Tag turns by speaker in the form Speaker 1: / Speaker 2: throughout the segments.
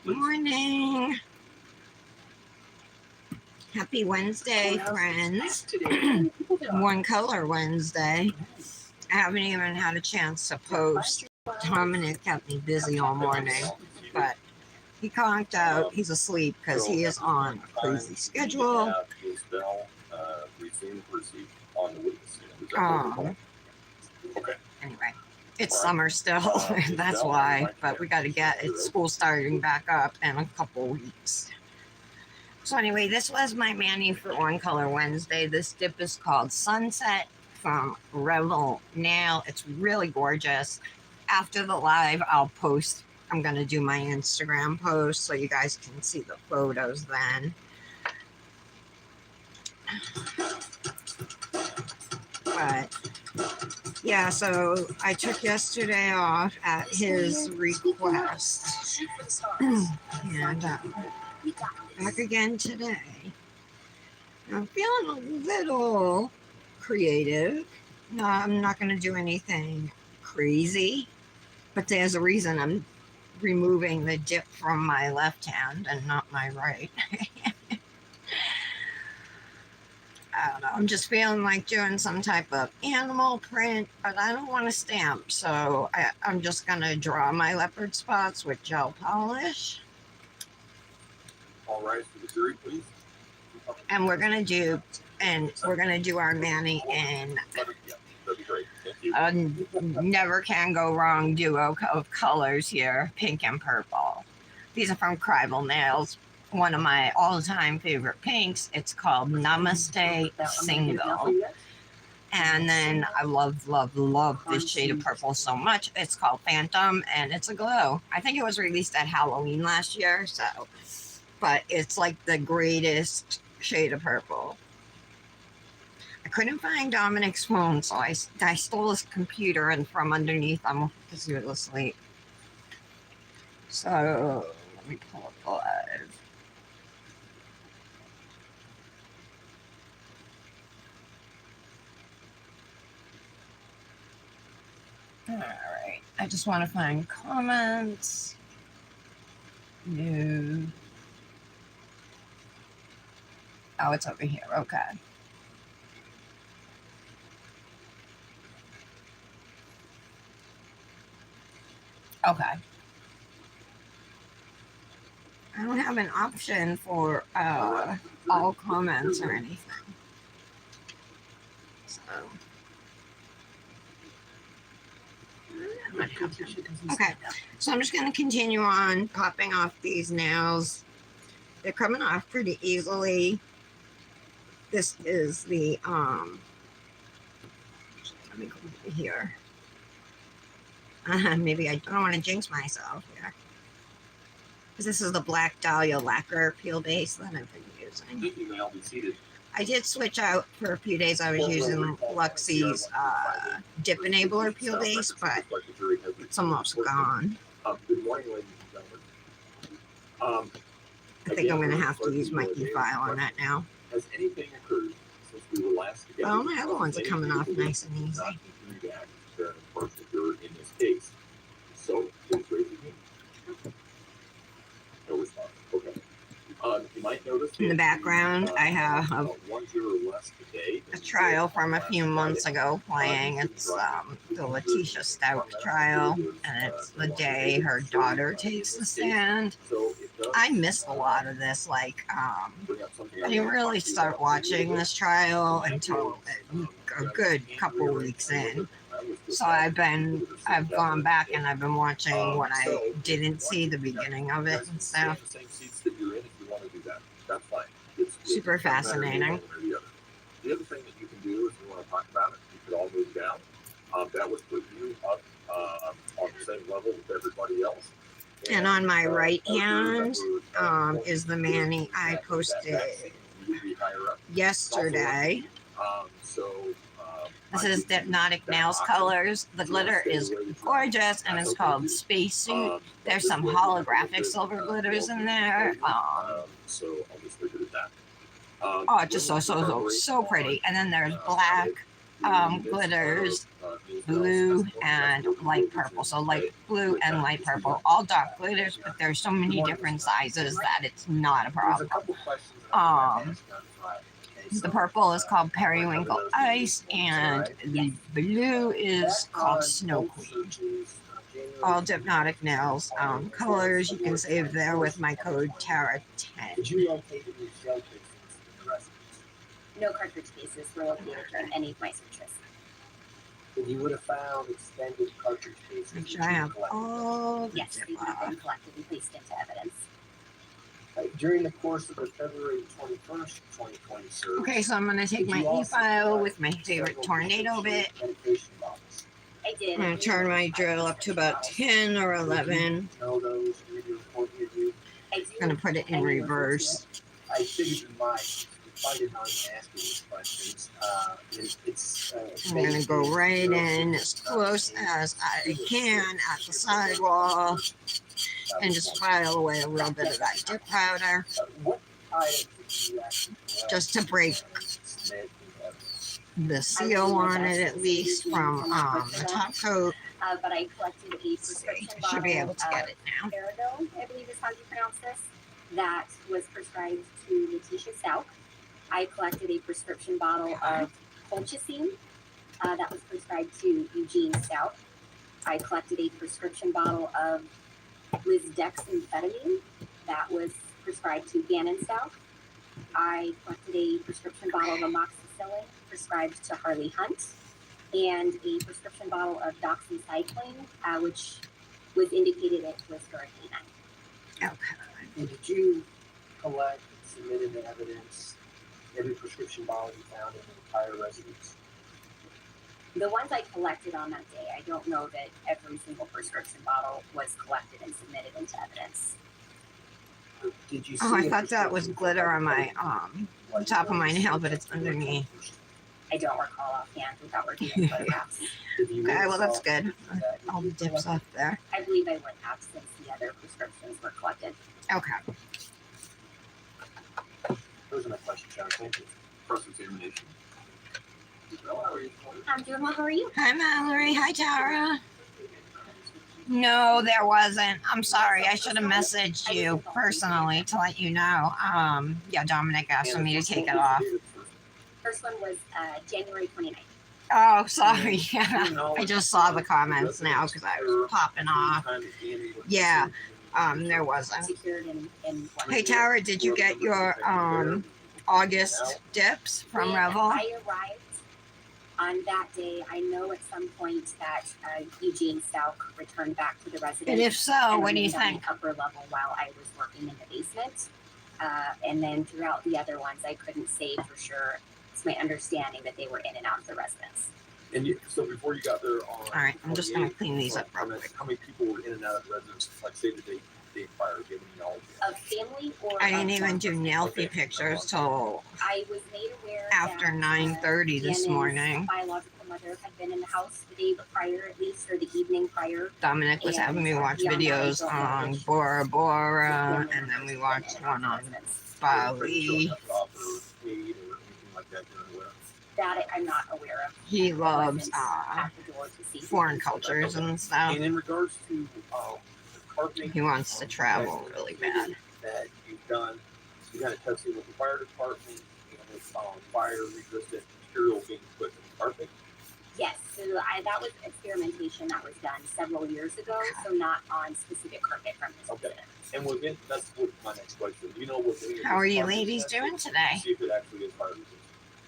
Speaker 1: Morning. Happy Wednesday, friends. One Color Wednesday. I haven't even had a chance to post. Dominic kept me busy all morning, but he conked out. He's asleep because he is on a crazy schedule. Anyway, it's summer still. That's why. But we got to get school starting back up in a couple weeks. So anyway, this was my menu for One Color Wednesday. This dip is called Sunset from Revel Nail. It's really gorgeous. After the live, I'll post. I'm going to do my Instagram post so you guys can see the photos then. But yeah, so I took yesterday off at his request. And back again today. I'm feeling a little creative. No, I'm not going to do anything crazy, but there's a reason I'm removing the dip from my left hand and not my right. I don't know. I'm just feeling like doing some type of animal print, but I don't want to stamp. So I'm just going to draw my leopard spots with gel polish.
Speaker 2: All rise for the jury, please.
Speaker 1: And we're going to do our Manny in a never can go wrong duo of colors here, pink and purple. These are from Crival Nails. One of my all-time favorite pinks. It's called Namaste Single. And then I love this shade of purple so much. It's called Phantom, and it's a glow. I think it was released at Halloween last year, so. But it's like the greatest shade of purple. I couldn't find Dominic's phone, so I stole his computer, and from underneath, because he was asleep. So, let me pull up the live. Alright, I just want to find comments. New. Oh, it's over here. Okay. Okay. I don't have an option for all comments or anything. So. Okay, so I'm just going to continue on popping off these nails. They're coming off pretty easily. This is the, let me go over here. Maybe I don't want to jinx myself here. Because this is the Black Dahlia lacquer peel base that I've been using. I did switch out for a few days. I was using Luxie's Dip Enabler peel base, but it's almost gone.
Speaker 2: Good morning, ladies and gentlemen.
Speaker 1: I think I'm going to have to use my e-file on that now.
Speaker 2: Has anything occurred since we were last together?
Speaker 1: Well, my other ones are coming off nice and easy.
Speaker 2: In this case, so please raise your hand. No response. Okay. You might notice
Speaker 1: in the background, I have a trial from a few months ago playing. It's the Letitia Stout trial, and it's the day her daughter takes the stand. I missed a lot of this. Like, I didn't really start watching this trial until a good couple weeks in. So I've gone back and I've been watching what I didn't see the beginning of it and stuff. Super fascinating.
Speaker 2: The other thing that you can do if you want to talk about it, you could all move down. That would put you up on the same level with everybody else.
Speaker 1: And on my right hand is the Manny I posted yesterday. This is Hypnotic Nails Colors. The glitter is gorgeous, and it's called Spacesuit. There's some holographic silver glitters in there.
Speaker 2: So I'll just leave it at that.
Speaker 1: Oh, it's just so pretty. And then there's black glitters, blue and light purple. So light blue and light purple, all dark glitters, but there's so many different sizes that it's not a problem. The purple is called Periwinkle Ice, and the blue is called Snow Queen. All Hypnotic Nails colors you can save there with my code TARA10.
Speaker 3: No cartridge cases were located during any of my searches.
Speaker 4: If you would have found extended cartridge cases,
Speaker 1: Make sure I have all the
Speaker 3: Yes, they would have been collected and placed into evidence.
Speaker 4: during the course of the February 21st, 2020 search.
Speaker 1: Okay, so I'm going to take my e-file with my favorite tornado bit.
Speaker 4: Medication bottles.
Speaker 3: I did.
Speaker 1: I'm going to turn my drill up to about 10 or 11.
Speaker 4: Know those, read your report review.
Speaker 3: I do.
Speaker 1: I'm going to put it in reverse.
Speaker 4: I figured you might. If I didn't know you ask me these questions,
Speaker 1: I'm going to go right in as close as I can at the sidewall and just file away a little bit of that dip powder
Speaker 4: What items did you actually collect
Speaker 1: just to break
Speaker 4: and submit in evidence?
Speaker 1: the seal on it, at least from the top coat.
Speaker 3: But I collected a prescription bottle
Speaker 1: Should be able to get it now.
Speaker 3: Peridot, I believe is how you pronounce this, that was prescribed to Letitia Stout. I collected a prescription bottle of colchicine that was prescribed to Eugene Stout. I collected a prescription bottle of lisdexamfetamine that was prescribed to Gannon Stout. I collected a prescription bottle of amoxicillin prescribed to Harley Hunt, and a prescription bottle of doxycycline, which was indicated it was for a canine.
Speaker 1: Okay.
Speaker 4: And did you collect and submit into evidence every prescription bottle you found in the entire residence?
Speaker 3: The ones I collected on that day, I don't know that every single prescription bottle was collected and submitted into evidence.
Speaker 4: Did you
Speaker 1: Oh, I
Speaker 4: see a
Speaker 1: thought that was
Speaker 4: prescription
Speaker 1: glitter on my
Speaker 4: like
Speaker 1: top of my
Speaker 4: those
Speaker 1: nail, but it's
Speaker 4: that were
Speaker 1: underneath.
Speaker 3: I don't recall offhand without reviewing photographs.
Speaker 4: If you would
Speaker 1: Okay,
Speaker 4: have
Speaker 1: well that's
Speaker 4: saw
Speaker 1: good.
Speaker 4: that,
Speaker 1: All the dips up there.
Speaker 3: I believe I would have since the other prescriptions were collected.
Speaker 1: Okay.
Speaker 4: Those are my questions, John. Thank you.
Speaker 2: Cross-examination.
Speaker 3: I'm doing well. How are you?
Speaker 1: Hi, Mallory. Hi, Tara. No, there wasn't. I'm sorry. I should have messaged you personally to let you know. Yeah, Dominic asked for me to take it off.
Speaker 3: First one was January 29th.
Speaker 1: Oh, sorry. Yeah, I just saw the comments now because I was popping off. Yeah, there wasn't.
Speaker 3: Secured in
Speaker 1: Hey, Tara, did you get your August dips from Revel?
Speaker 3: I arrived on that day. I know at some point that Eugene Stout returned back to the residence.
Speaker 1: And if so,
Speaker 3: and
Speaker 1: what do you
Speaker 3: remained on
Speaker 1: think?
Speaker 3: the upper level while I was working in the basement. And then throughout the other ones, I couldn't say for sure. It's my understanding that they were in and out of the residence.
Speaker 2: And so before you got there on.
Speaker 1: All right, I'm just gonna clean these up real quick.
Speaker 2: How many people were in and out of the residence, like say the day prior, giving you all?
Speaker 3: Of family or
Speaker 1: I didn't
Speaker 3: of
Speaker 1: even
Speaker 3: one
Speaker 1: do
Speaker 3: person?
Speaker 1: Nelfie pictures till
Speaker 3: I was made aware
Speaker 1: after
Speaker 3: that,
Speaker 1: 9:30 this
Speaker 3: Shannon's
Speaker 1: morning.
Speaker 3: biological mother had been in the house the day prior, at least, or the evening prior.
Speaker 1: Dominic was having me watch videos on Bora Bora, and then we watched one on Bali.
Speaker 3: That I'm not aware of.
Speaker 1: He loves
Speaker 3: At the door to see
Speaker 1: foreign cultures and stuff.
Speaker 2: And in regards to the carpeting.
Speaker 1: He wants to travel really bad.
Speaker 2: That you've done, you kind of testing with the fire department, with fire resistant material being put in the carpet.
Speaker 3: Yes, so that was experimentation that was done several years ago, so not on specific carpet from this
Speaker 2: Okay.
Speaker 3: incident.
Speaker 2: And within, that's what my next question. Do you know what?
Speaker 1: How are you ladies doing today?
Speaker 2: See if it actually is fire resistant.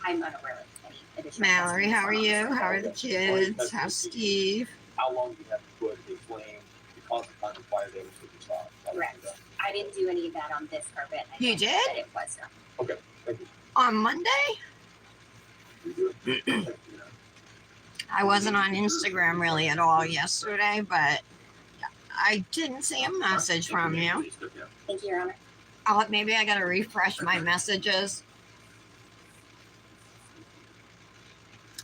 Speaker 3: I'm unaware of any additional.
Speaker 1: Mallory,
Speaker 3: testing
Speaker 1: how are
Speaker 3: on
Speaker 1: you?
Speaker 3: this.
Speaker 1: How are the kids? How's Steve?
Speaker 2: How long do you have to put a flame to cause the kind of fire damage that you saw?
Speaker 3: Correct. I didn't do any of that on this carpet. I
Speaker 1: You
Speaker 3: don't know
Speaker 1: did?
Speaker 3: that it was done.
Speaker 2: Okay, thank you.
Speaker 1: On Monday?
Speaker 2: You do it.
Speaker 1: I wasn't on Instagram really at all yesterday, but I didn't see a message from you.
Speaker 3: Thank you, Your Honor.
Speaker 1: Maybe I gotta refresh my messages.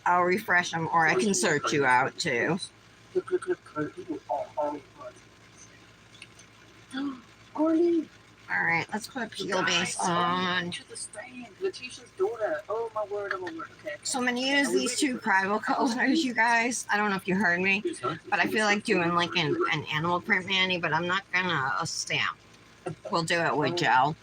Speaker 1: I'll refresh them, or I can search you out too.
Speaker 4: Arlie,
Speaker 1: All right, let's put peel base on.
Speaker 4: To the stand. Letitia's daughter. Oh my word, oh my word. Okay.
Speaker 1: So I'm gonna use these two Primal colors, you guys. I don't know if you heard me, but I feel like doing like an animal print mani, but I'm not gonna stamp. We'll do it with gel.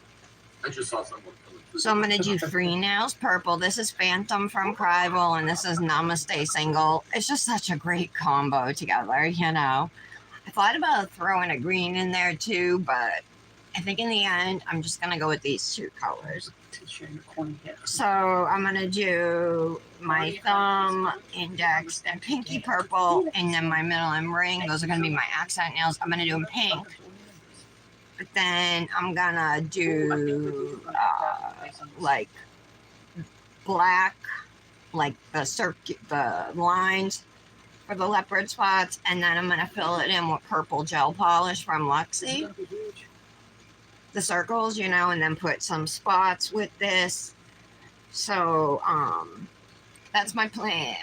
Speaker 2: I just saw someone coming through.
Speaker 1: So I'm gonna do Free Nails purple. This is Phantom from Primal, and this is Namaste single. It's just such a great combo together, you know. I thought about throwing a green in there too, but I think in the end, I'm just gonna go with these two colors. So I'm gonna do my thumb, index, and pinky purple, and then my middle and ring. Those are gonna be my accent nails. I'm gonna do them pink. But then I'm gonna do like black, like the lines for the leopard spots, and then I'm gonna fill it in with purple gel polish from Luxie. The circles, you know, and then put some spots with this. So that's my plan.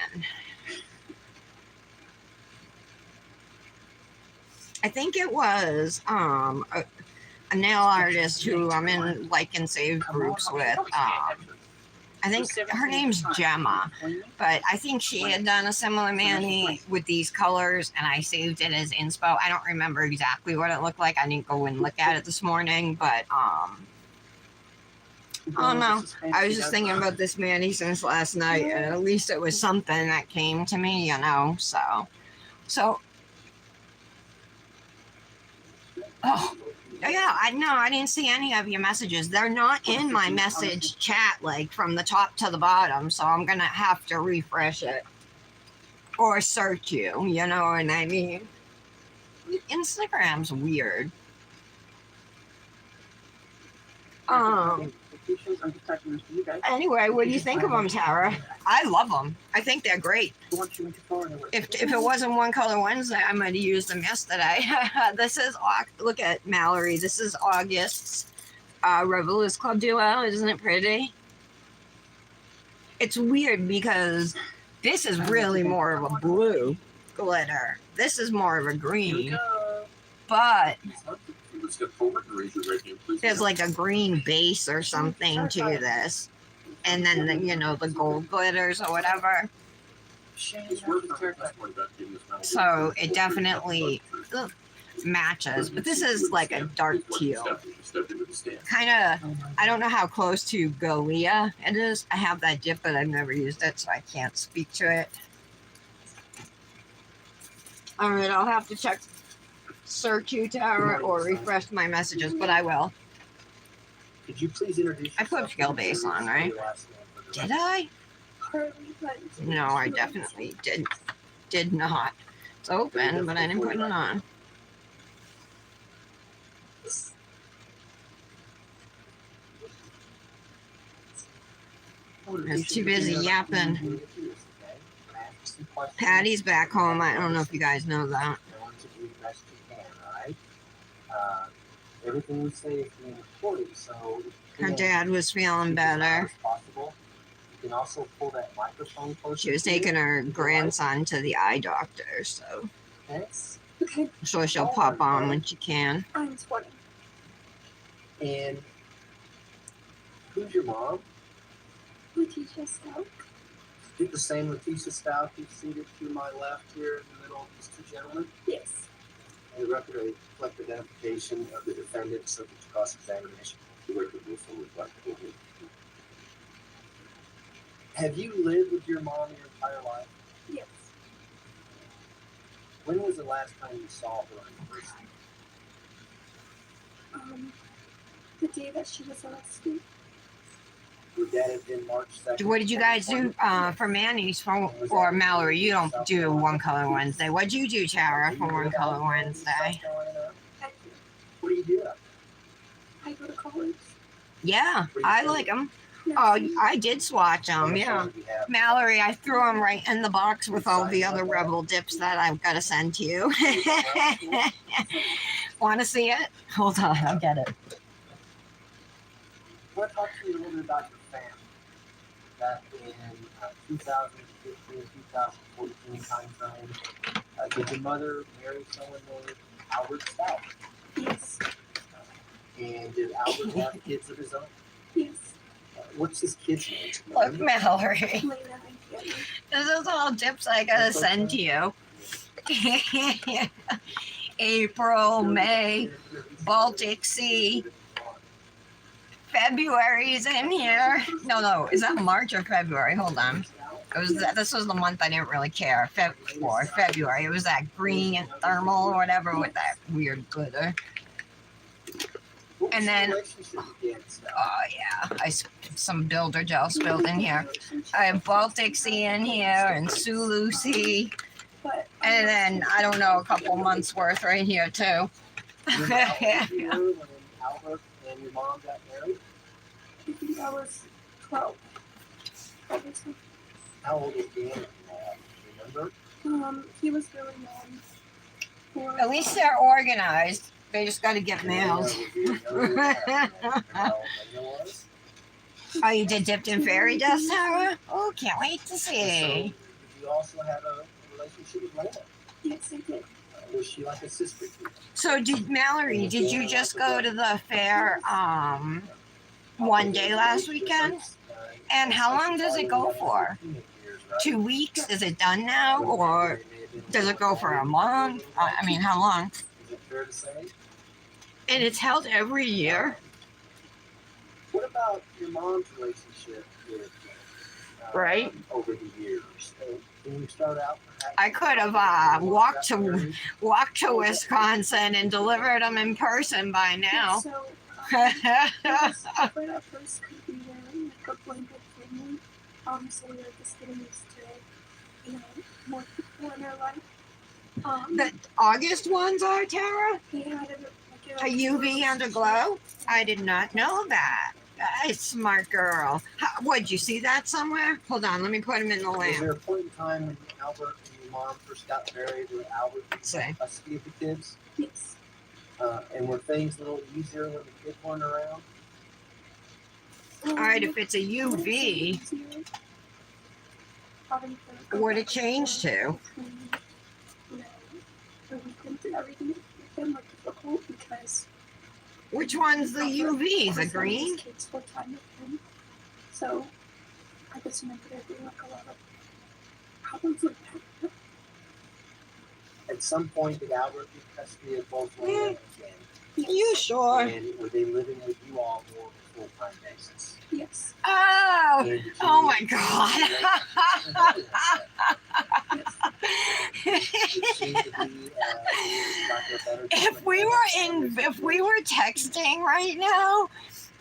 Speaker 1: I think it was a nail artist who I'm in like and save groups with. I think her name's Gemma, but I think she had done a similar mani with these colors, and I saved it as inspo. I don't remember exactly what it looked like. I didn't go and look at it this morning, but oh no, I was just thinking about this mani since last night, and at least it was something that came to me, you know. So. Oh. Yeah, I didn't see any of your messages. They're not in my message chat, like from the top to the bottom. So I'm gonna have to refresh it or search you. You know what I mean? Instagram's weird. Anyway, what do you think of them, Tara? I love them. I think they're great. If it wasn't One Color Wednesday, I might have used them yesterday. This is, look at Mallory. This is August's Revelers Club duo. Isn't it pretty? It's weird because this is really more of a blue glitter. This is more of a green. But there's like a green base or something to this. And then, the gold glitters or whatever. So it definitely matches. But this is like a dark teal. Kind of, I don't know how close to Galia it is. I have that dip, but I've never used it, so I can't speak to it. All right, I'll have to search you, Tara, or refresh my messages, but I will.
Speaker 4: Could you please introduce yourself?
Speaker 1: I put skill base on, right? Did I? No, I definitely did not. It's open, but I didn't put it on. I was too busy yapping. Patty's back home. I don't know if you guys know that.
Speaker 4: Everything we say is being recorded, so
Speaker 1: her dad was feeling better.
Speaker 4: You can also pull that microphone closer.
Speaker 1: She was taking her grandson to the eye doctor, so
Speaker 3: Okay.
Speaker 1: So she'll pop on when she can.
Speaker 3: I'm 20.
Speaker 4: And who's your mom?
Speaker 3: Letitia Stout.
Speaker 4: Get the same Letitia Stout who's seated to my left here in the middle of these two gentlemen.
Speaker 3: Yes.
Speaker 4: And the record reflect identification of the defendant subject to cross-examination. Have you lived with your mom your entire life?
Speaker 3: Yes.
Speaker 4: When was the last time you saw her in person?
Speaker 3: The day that she was arrested.
Speaker 4: Would that have been March 2nd?
Speaker 1: What did you guys do for Manny's or Mallory? You don't do One Color Wednesday. What'd you do, Tara, for One Color Wednesday?
Speaker 4: What do you do?
Speaker 3: I go to college.
Speaker 1: Yeah, I like them. Oh, I did swatch them, yeah. Mallory, I threw them right in the box with all the other Rebel dips that I've got to send to you. Want to see it? Hold on, I'll get it.
Speaker 4: I want to talk to you a little bit about your family. Back in 2015, 2014 timeframe, did your mother marry someone named Albert Stout?
Speaker 3: Yes.
Speaker 4: And did Albert have kids of his own?
Speaker 3: Yes.
Speaker 4: What's his kid's name?
Speaker 1: Look, Mallory.
Speaker 3: Lena and Cameron.
Speaker 1: This is all tips I gotta send to you. April, May, Baltic Sea, February's in here. No, is that March or February? Hold on. This was the month I didn't really care for. February. It was that green and thermal or whatever with that weird glitter. And then, oh yeah, some builder gel spilled in here. I have Baltic Sea in here and Sulu Sea. And then, I don't know, a couple months worth right here too.
Speaker 4: When Albert and your mom got married?
Speaker 3: I think I was 12. Obviously.
Speaker 4: How old was Dan? Remember?
Speaker 3: He was really young.
Speaker 1: At least they're organized. They just got to get mailed. Oh, you did Dipped in Fairy Dust, Tara? Oh, can't wait to see.
Speaker 4: Did you also have a relationship with Lena?
Speaker 3: Yes, I did.
Speaker 4: Was she like a sister to you?
Speaker 1: So, Mallory, did you just go to the fair one day last weekend? And how long does it go for? 2 weeks? Is it done now? Or does it go for a month? I mean, how long?
Speaker 4: Is it fair to say?
Speaker 1: And it's held every year.
Speaker 4: What about your mom's relationship with
Speaker 1: Right.
Speaker 4: over the years? Can you start out?
Speaker 1: I could have walked to Wisconsin and delivered them in person by now.
Speaker 3: So, when I first could be there, like a blended family, so we were just getting used to, more people in our life.
Speaker 1: The August ones are, Tara?
Speaker 3: They had
Speaker 1: A UV and a glow? I did not know that. A smart girl. Would you see that somewhere? Hold on, let me put him in the
Speaker 4: Was there
Speaker 1: lamp.
Speaker 4: a point in time when Albert and your mom first got married where Albert
Speaker 1: Say.
Speaker 4: custody of the kids?
Speaker 3: Yes.
Speaker 4: And were things a little easier when the kids weren't around?
Speaker 1: All right, if it's a UV, what it changed to?
Speaker 3: Everything became more difficult because
Speaker 1: Which one's the UV? The green?
Speaker 3: kids full time with him. So I just remember there being like a lot of problems with that.
Speaker 4: At some point, did Albert get custody of both Lena and Jen?
Speaker 1: You sure?
Speaker 4: And were they living with you all more on a full-time basis?
Speaker 3: Yes.
Speaker 1: Oh,
Speaker 4: And did you-
Speaker 1: oh my God.
Speaker 4: It seemed to be, like a better
Speaker 1: If we were texting right now,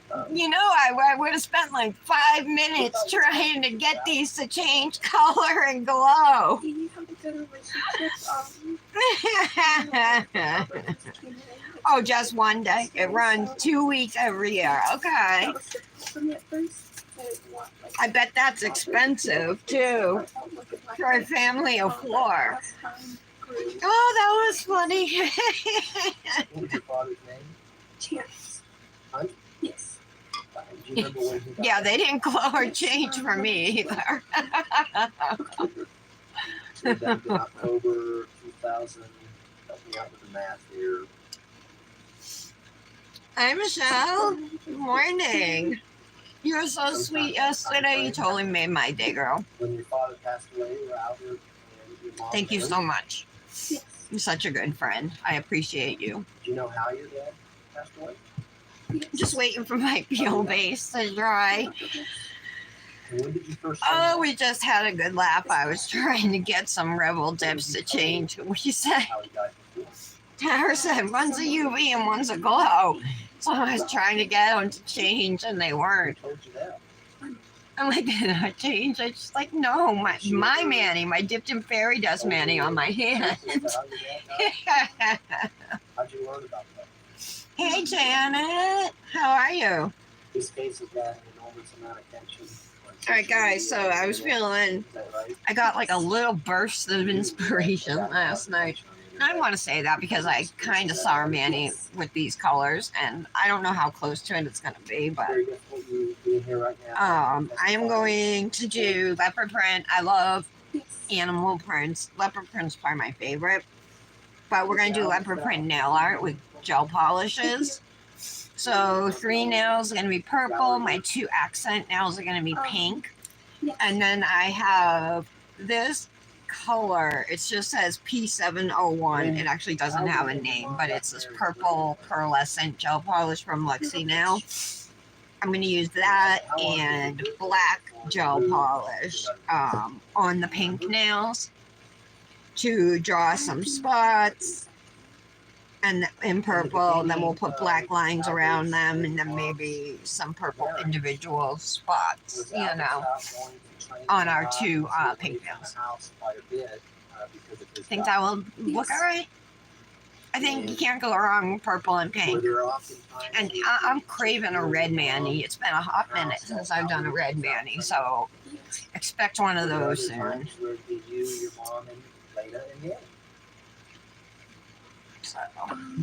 Speaker 1: I would have spent like 5 minutes trying to get these to change color and glow.
Speaker 3: Do you have a good relationship?
Speaker 1: Oh, just one day. It runs 2 weeks every year. Okay.
Speaker 3: That was difficult for me at first.
Speaker 1: I bet that's expensive too for a family of 4. Oh, that was funny.
Speaker 4: What was your father's name?
Speaker 3: Chance.
Speaker 4: Hunt?
Speaker 3: Yes.
Speaker 4: Do you remember when he got
Speaker 1: Yeah, they didn't glow or change for me either.
Speaker 4: So that in October 2000, help me out with the math here.
Speaker 1: Hi, Michelle. Good morning. You were so sweet yesterday. You totally made my day, girl.
Speaker 4: When your father passed away, you were out there and your mom.
Speaker 1: Thank you
Speaker 4: married.
Speaker 1: so much.
Speaker 3: Yes.
Speaker 1: You're such a good friend. I appreciate you.
Speaker 4: Do you know how your dad passed away?
Speaker 1: Just waiting for my peel base to dry.
Speaker 4: And when did you first?
Speaker 1: Oh, we just had a good laugh. I was trying to get some Rebel dips to change. What you say?
Speaker 4: How he died before?
Speaker 1: Tara said one's a UV and one's a glow. So I was trying to get them to change and they weren't.
Speaker 4: Who told you that?
Speaker 1: I'm like, did I change? I just like, no, my Manny, my Dipped in Fairy Dust Manny on my hand.
Speaker 4: Is that how your dad died? How'd you learn about that?
Speaker 1: Hey, Janet. How are you?
Speaker 4: This case has got an enormous amount of attention.
Speaker 1: All right, guys. So I was feeling,
Speaker 4: Is that right?
Speaker 1: I got like a little burst of inspiration last night. And I want to say that because I kind of saw Manny with these colors, and I don't know how close to it it's going to be, but
Speaker 4: Very difficult you being here right now.
Speaker 1: I am going to do leopard print. I love animal prints. Leopard print's probably my favorite, but we're going to do leopard print nail art with gel polishes. So 3 nails are going to be purple. My 2 accent nails are going to be pink.
Speaker 3: Yes.
Speaker 1: And then I have this color. It just says P701. It actually doesn't have a name, but it's this purple pearlescent gel polish from Lexi Nail. I'm going to use that and black gel polish on the pink nails to draw some spots. And in purple, then we'll put black lines around them, and then maybe some purple individual spots, you know, on our 2 pink nails. Think that will look all right? I think you can't go wrong with purple and pink. And I'm craving a red mani. It's been a hot minute since I've done a red mani, so expect one of those soon. So,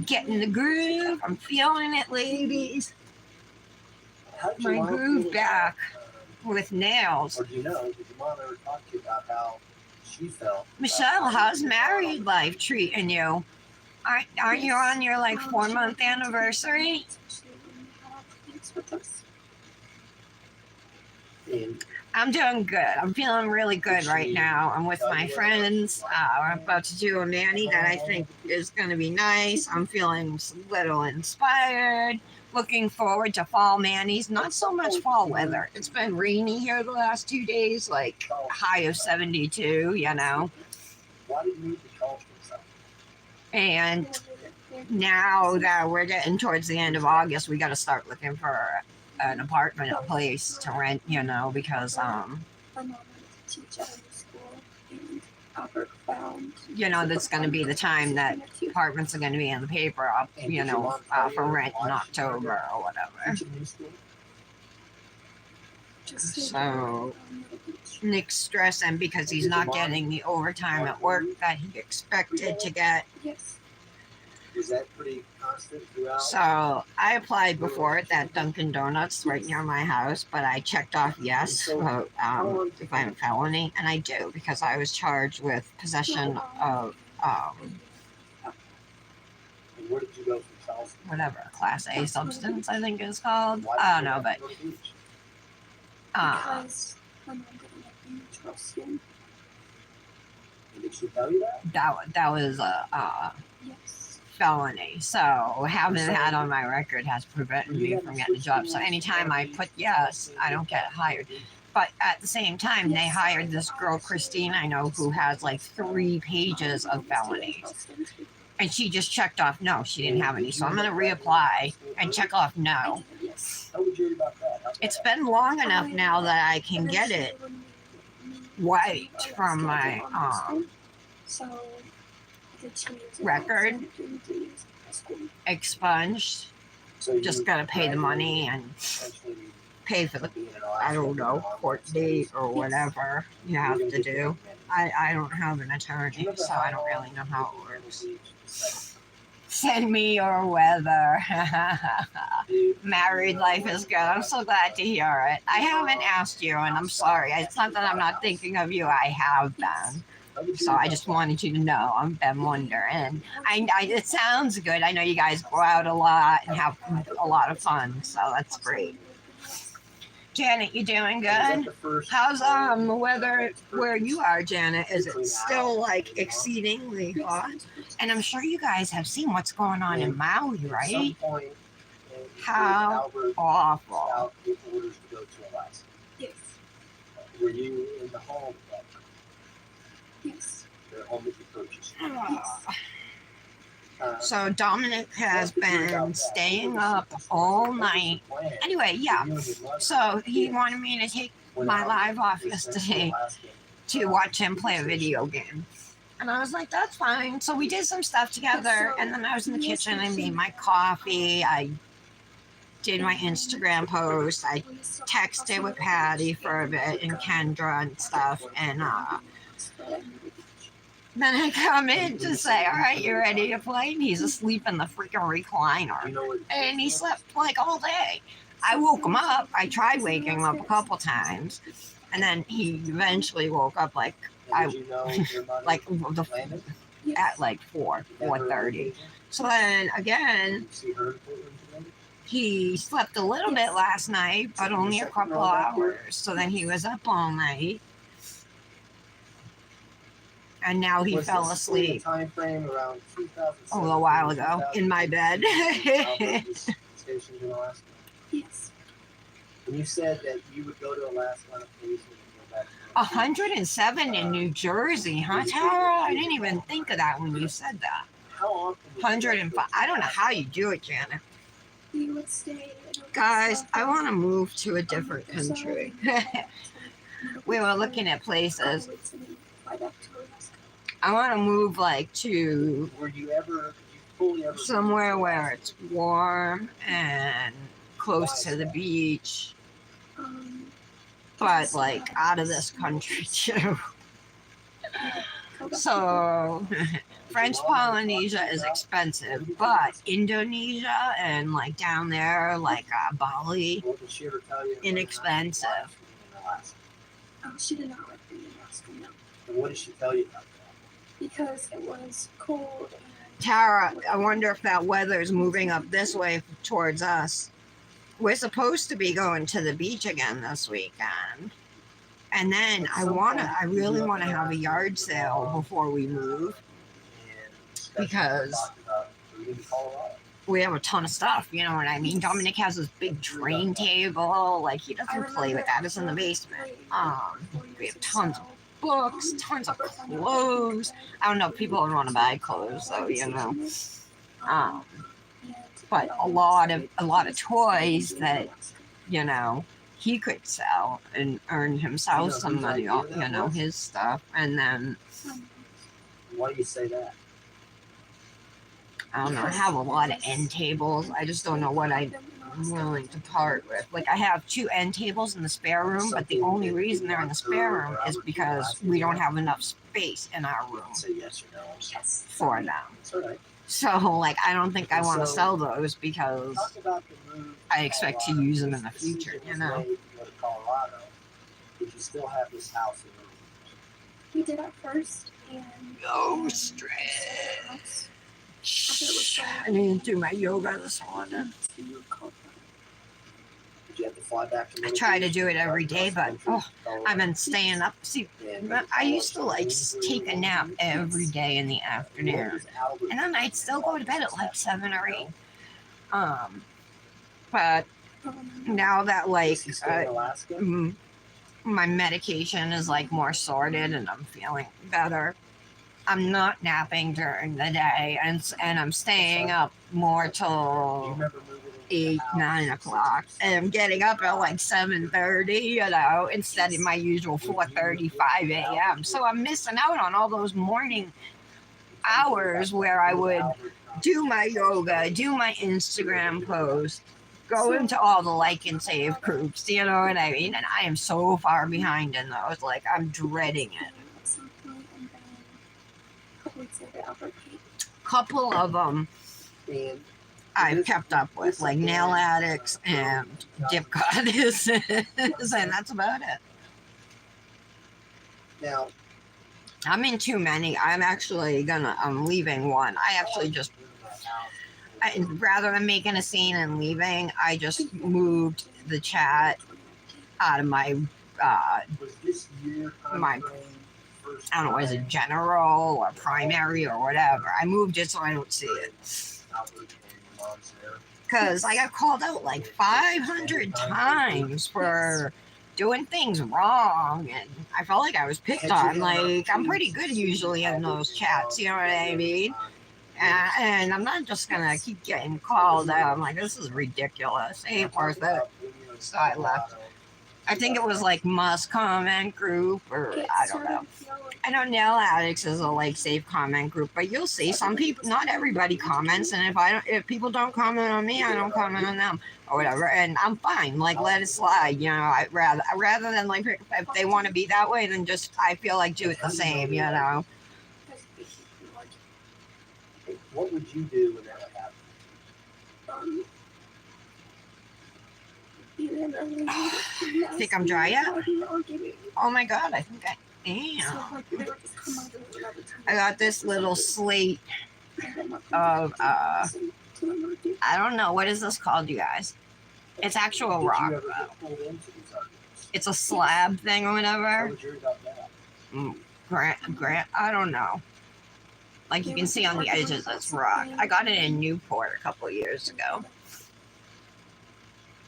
Speaker 1: getting the groove. I'm feeling it, ladies. My groove back with nails.
Speaker 4: Or do you know, did your mom ever talk to you about how she felt?
Speaker 1: Michelle, how's married life treating you? Aren't you on your like 4-month anniversary?
Speaker 4: And
Speaker 1: I'm doing good. I'm feeling really good right now. I'm with my friends. We're about to do a mani that I think is going to be nice. I'm feeling a little inspired. Looking forward to fall manis. Not so much fall weather. It's been rainy here the last 2 days, like high of 72, you know.
Speaker 4: why did you need to call yourself?
Speaker 1: And now that we're getting towards the end of August, we got to start looking for an apartment, a place to rent, you know, because
Speaker 5: My mom wanted to teach at a school, and Albert found.
Speaker 1: you know that's going to be the time that apartments are going to be in the paper up, you know, for rent in October or whatever.
Speaker 4: Teaching in school?
Speaker 5: Just
Speaker 1: So Nick's stressing because he's not getting the overtime at work that he expected to get.
Speaker 5: Yes.
Speaker 4: Is that pretty constant throughout?
Speaker 1: So I applied before at that Dunkin' Donuts right near my house, but I checked off yes about if I have a felony, and I do because I was charged with possession of
Speaker 4: And where did you go from Charleston?
Speaker 1: whatever Class A substance I think it's called.
Speaker 4: Why
Speaker 1: I
Speaker 4: did
Speaker 1: don't
Speaker 4: you
Speaker 1: know, but
Speaker 4: go to the beach?
Speaker 5: Because my mom didn't let me trust him.
Speaker 4: Did she tell you that?
Speaker 1: that was a
Speaker 5: Yes.
Speaker 1: felony. So having that on my record has prevented me from getting a job. So anytime I put yes, I don't get hired. But at the same time, they hired this girl, Christine, I know, who has like 3 pages of felonies. And she just checked off no, she didn't have any. So I'm going to reapply and check off no.
Speaker 5: Yes.
Speaker 4: How would you read about that? How's
Speaker 1: It's
Speaker 4: that?
Speaker 1: been long enough now that I can get it wiped from my
Speaker 5: So the 2 years
Speaker 1: record.
Speaker 5: ago, 3 years of high school.
Speaker 1: expunged.
Speaker 4: So
Speaker 1: Just
Speaker 4: you
Speaker 1: got to pay the money and
Speaker 4: essentially
Speaker 1: pay for the,
Speaker 4: being an
Speaker 1: I don't know,
Speaker 4: artist,
Speaker 1: court date or whatever you have to do. I don't have an attorney, so I don't really know how it works. Send me your weather. Married life is good. I'm so glad to hear it. I haven't asked you, and I'm sorry. It's not that I'm not thinking of you. I have been. So I just wanted you to know I've been wondering. I it sounds good. I know you guys go out a lot and have a lot of fun, so that's great. Janet, you doing good? How's the weather where you are, Janet? Is it still like exceedingly hot? And I'm sure you guys have seen what's going on in Maui, right? How awful.
Speaker 4: Out with orders to go to Alaska.
Speaker 5: Yes.
Speaker 4: Were you in the home?
Speaker 5: Yes.
Speaker 4: The home that you purchased?
Speaker 1: So Dominic has been staying up all night. Anyway, yeah. So he wanted me to take my live off yesterday to watch him play a video game. And I was like, that's fine. So we did some stuff together. And then I was in the kitchen. I made my coffee. I did my Instagram post. I texted with Patty for a bit and Kendra and stuff. And then I come in to say, all right, you ready to play? And he's asleep in the freaking recliner. And he slept like all day. I woke him up. I tried waking him up a couple times. And then he eventually woke up like like at like 4:30. So then again, he slept a little bit last night, but only a couple hours. So then he was up all night. And now he
Speaker 4: Was
Speaker 1: fell
Speaker 4: this in the
Speaker 1: asleep
Speaker 4: time frame around 2007,
Speaker 1: a little while ago in my bed.
Speaker 4: Stationed in Alaska.
Speaker 5: Yes.
Speaker 4: And you said that you would go to Alaska on occasion and go back.
Speaker 1: 107 in New Jersey, huh, Tara? I didn't even think of that when you said that.
Speaker 4: How often?
Speaker 1: 105. I don't know how you do it, Janet.
Speaker 5: We would stay.
Speaker 1: Guys, I want to move to a different country. We were looking at places. I want to move like to
Speaker 4: Were you ever? Did you fully ever?
Speaker 1: somewhere where it's warm and close to the beach, but like out of this country too. So French Polynesia is expensive, but Indonesia and like down there, like Bali,
Speaker 4: What did she ever tell you?
Speaker 1: inexpensive.
Speaker 4: In Alaska?
Speaker 5: She did not like being in Alaska, no.
Speaker 4: And what did she tell you about that?
Speaker 5: Because it was cold and
Speaker 1: Tara, I wonder if that weather is moving up this way towards us. We're supposed to be going to the beach again this weekend. And then I really want to have a yard sale before we move because we have a ton of stuff, you know what I mean? Dominic has this big train table, like he doesn't play with that, it's in the basement. We have tons of books, tons of clothes. I don't know if people would want to buy clothes though, you know. But a lot of toys that, you know, he could sell and earn himself some money off, you know, his stuff. And then
Speaker 4: Why do you say that?
Speaker 1: I don't know, I have a lot of end tables. I just don't know what I'm willing to part with. Like I have 2 end tables in the spare room, but the only reason they're in the spare room is because we don't have enough space in our room
Speaker 4: Say yes or no.
Speaker 3: Yes.
Speaker 1: for them.
Speaker 4: That's all right.
Speaker 1: So like I don't think I want to sell those because
Speaker 4: Talk about the move.
Speaker 1: I expect to use them in the future, you know.
Speaker 4: Decision was made to go to Colorado. Did you still have this house in your
Speaker 5: we did at first, and
Speaker 1: No stress. I didn't do my yoga this morning.
Speaker 4: Did you have to fly back to
Speaker 1: I try to do it every day, but I've been staying up. See, I used to like take a nap every day in the afternoon, and then I'd still go to bed at like 7 or 8. But now that like my medication is like more sorted and I'm feeling better, I'm not napping during the day, and I'm staying up more till 8, 9 o'clock, and I'm getting up at like 7:30, you know, instead of my usual 4:35 a.m. So I'm missing out on all those morning hours where I would do my yoga, do my Instagram post, go into all the like and save groups, you know what I mean? And I am so far behind in those, like I'm dreading it.
Speaker 5: at some point, and then a couple weeks later, Albert came.
Speaker 1: Couple of them
Speaker 4: And
Speaker 1: I've kept up with, like Nail Addicts and Dip Goddesses, and that's about it.
Speaker 4: now,
Speaker 1: I'm in too many. I'm leaving one. I actually just, rather than making a scene and leaving, I just moved the chat out of my,
Speaker 4: was this year
Speaker 1: my, I don't know, is it general or primary or whatever. I moved it so I don't see it. Because I got called out like 500 times for doing things wrong, and I felt like I was picked on. Like, I'm pretty good usually in those chats, you know what I mean? And I'm not just gonna keep getting called out. I'm like, this is ridiculous. It ain't worth it. So I left. I think it was like Must Comment Group, or I don't know. I know Nail Addicts is a like safe comment group, but you'll see some people, not everybody comments, and if people don't comment on me, I don't comment on them or whatever, and I'm fine. Like, let it slide, you know. I rather than like if they want to be that way, then just I feel like do it the same, you know.
Speaker 4: What would you do when that would happen?
Speaker 1: I think I'm dry yet? Oh my god, I think I am. I got this little slate of
Speaker 5: what I'm gonna do.
Speaker 1: I don't know. What is this called, you guys? It's actual
Speaker 4: Did
Speaker 1: rock,
Speaker 4: you ever
Speaker 1: though.
Speaker 4: get pulled into these arguments?
Speaker 1: It's a slab thing or
Speaker 4: Tell
Speaker 1: whatever.
Speaker 4: the jury about that.
Speaker 1: Grant, I don't know. Like you can see on the edges, it's rock. I got it in Newport a couple years ago,